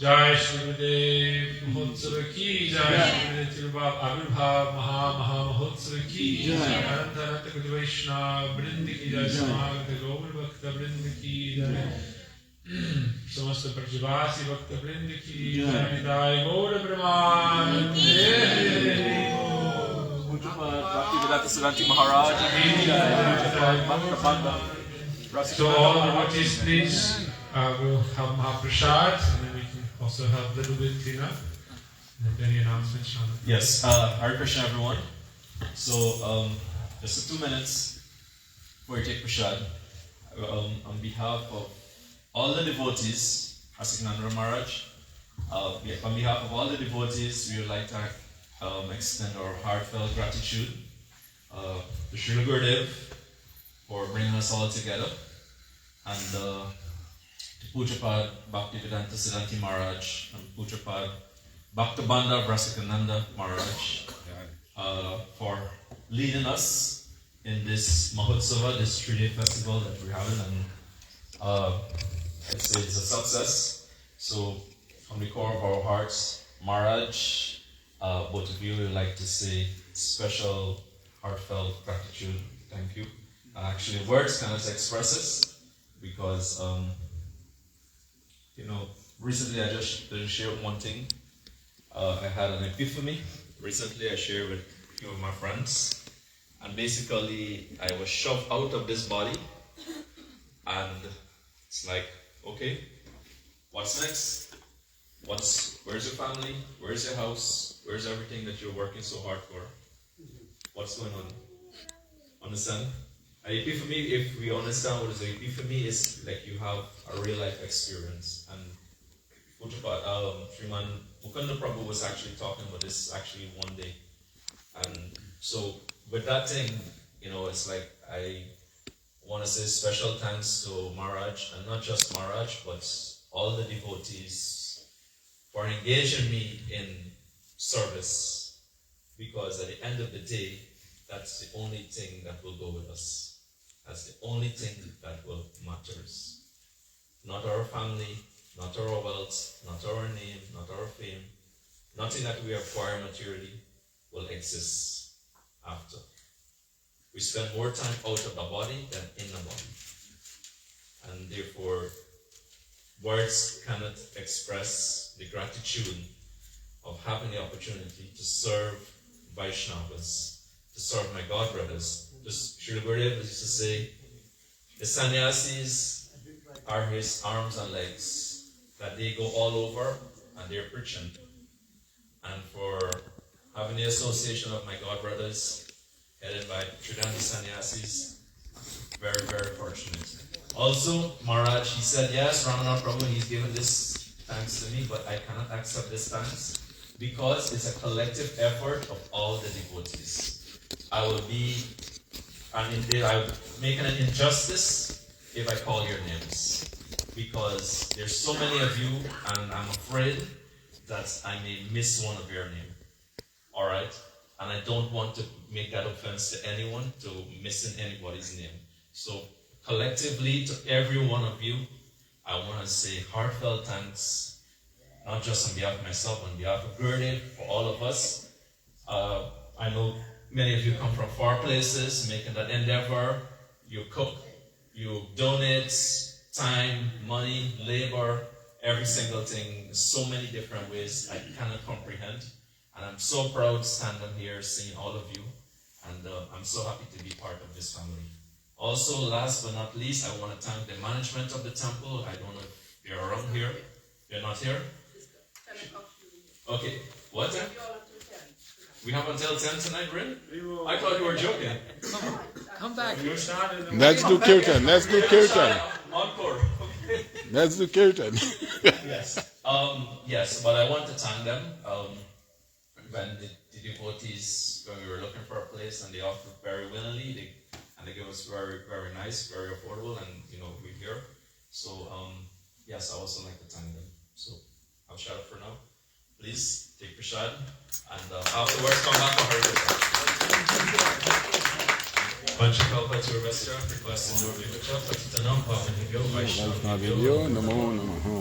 Speaker 6: जय श्री गुरुदेव महोत्सव की जय श्री तिरुभाव आविर्भाव महा महोत्सव की जय अनंत अनंत कुछ वैष्णव वृंद की जय समागत गौर भक्त वृंद की जय समस्त प्रतिवासी भक्त वृंद की जय निताय गौर ब्रह्मानंदे
Speaker 7: Bhaktivedanta Siddhanti Maharaja ki jai. Bhaktivedanta.
Speaker 6: So all devotees, please, we'll have Mahaprasad, and then we can also have a little bit cleanup. And any announcements, Shana?
Speaker 7: Yes, Hare Krishna everyone. So, just 2 minutes before you take prasad. On behalf of all the devotees, Asikananda Maharaj, on behalf of all the devotees, we would like to extend our heartfelt gratitude to Srila Gurudeva for bringing us all together, and to Pujapad Bhaktivedanta Siddhanti Maharaj and Pujapad Bhaktabanda Rasikananda Maharaj for leading us in this Mahotsava, this 3-day festival that we're having, and I'd say it's a success. So from the core of our hearts, Maharaj, both of you, we would like to say special heartfelt gratitude. Thank you. Actually, words cannot express this because, recently I just shared one thing. I had an epiphany. Recently I shared with a few of my friends, and basically I was shoved out of this body, and it's like, okay, what's next? Where's your family? Where's your house? Where's everything that you're working so hard for? What's going on? Understand? An epiphany, if we understand what is an epiphany, is like you have a real life experience. And Sriman Mukunda Prabhu was actually talking about this actually one day. And so with that thing, it's like I want to say special thanks to Maharaj, and not just Maharaj, but all the devotees for engaging me in service. Because at the end of the day, that's the only thing that will go with us. That's the only thing that will matters. Not our family, not our wealth, not our name, not our fame. Nothing that we acquire materially will exist after. We spend more time out of the body than in the body. And therefore, words cannot express the gratitude of having the opportunity to serve Vaishnavas, to serve my God brothers. Srila Gurudeva used to say, the sannyasis are his arms and legs, that they go all over and they're preaching. And for having the association of my God brothers, headed by Tridandi sannyasis, very, very fortunate. Also, Maharaj, he said, yes, Ramana Prabhu, he's given this thanks to me, but I cannot accept this thanks because it's a collective effort of all the devotees. I will be I'm making an injustice if I call your names, because there's so many of you, and I'm afraid that I may miss one of your name. Alright? And I don't want to make that offense to anyone, to missing anybody's name. So collectively, to every one of you, I want to say heartfelt thanks, not just on behalf of myself, on behalf of Gurudeva, for all of us. I know many of you come from far places, making that endeavor. You cook, you donate time, money, labor, every single thing. So many different ways I cannot comprehend. And I'm so proud standing here seeing all of you. And I'm so happy to be part of this family. Also, last but not least, I want to thank the management of the temple. I don't know if they're around here. They're not here? Okay. What? We have until 10 tonight, Rin? I thought you were joking.
Speaker 4: Come back.
Speaker 1: Let's do kirtan. Let's do kirtan.
Speaker 7: Encore.
Speaker 1: Let's do kirtan.
Speaker 7: Yes, but I want to thank them. When the devotees, when we were looking for a place, and they offered very willingly, they gave us very, very nice, very affordable, and we're here. So yes, I also like to thank them. So I'll shut up for now. Please take prashad, and afterwards come back for Harikatha. Panchakalpa Turvasya, requesting no Vivacha, Patitanam Pavanibhyo, Vaishnavibhyo,
Speaker 1: Namo Namaha.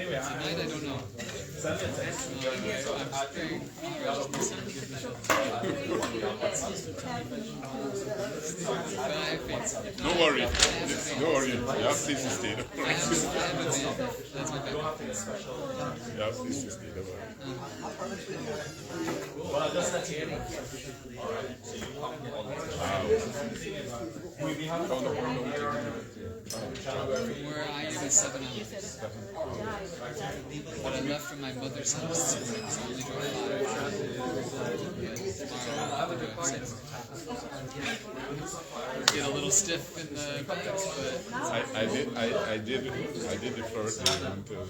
Speaker 8: Tonight I don't know.
Speaker 1: Don't worry. Don't worry. You have please to stay.
Speaker 8: I have a band. That's my band.
Speaker 1: You have please to stay. Don't worry.
Speaker 8: Where I am is 7 hours. But I left from my mother's house. So I only drove 5. Tomorrow I'll do 6. Get a little stiff in the back, but
Speaker 1: I did the first day until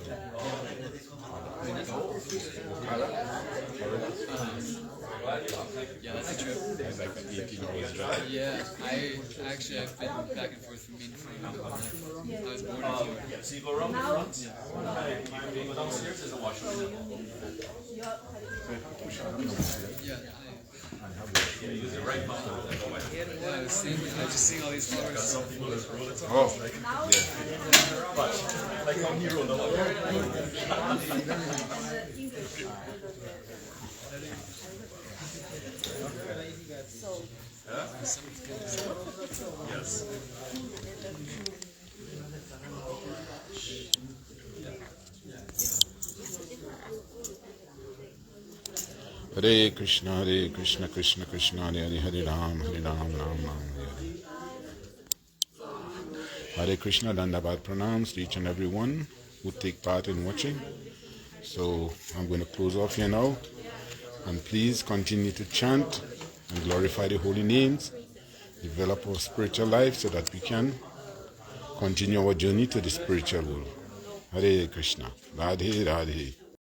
Speaker 8: yeah, that's a trip.
Speaker 1: it's like an 18 hours drive.
Speaker 8: Yeah, I've been back and forth from Maine for my whole life. I was born in Florida.
Speaker 7: So you go around the front, you go downstairs, there's a washroom.
Speaker 8: Yeah,
Speaker 7: You use the right mouth.
Speaker 8: I was just seeing all these flowers.
Speaker 1: Oh,
Speaker 7: Like how he rolled along. Yes.
Speaker 1: Hare Krishna, Krishna Krishna, Hare Hare, Hare Ram, Ram Ram, Hare Hare. Hare Krishna, Dandavat pranams to each and every one who take part in watching. So I'm going to close off here now. And please continue to chant and glorify the holy names, develop our spiritual life so that we can continue our journey to the spiritual world. Hare Krishna, Radhe Radhe.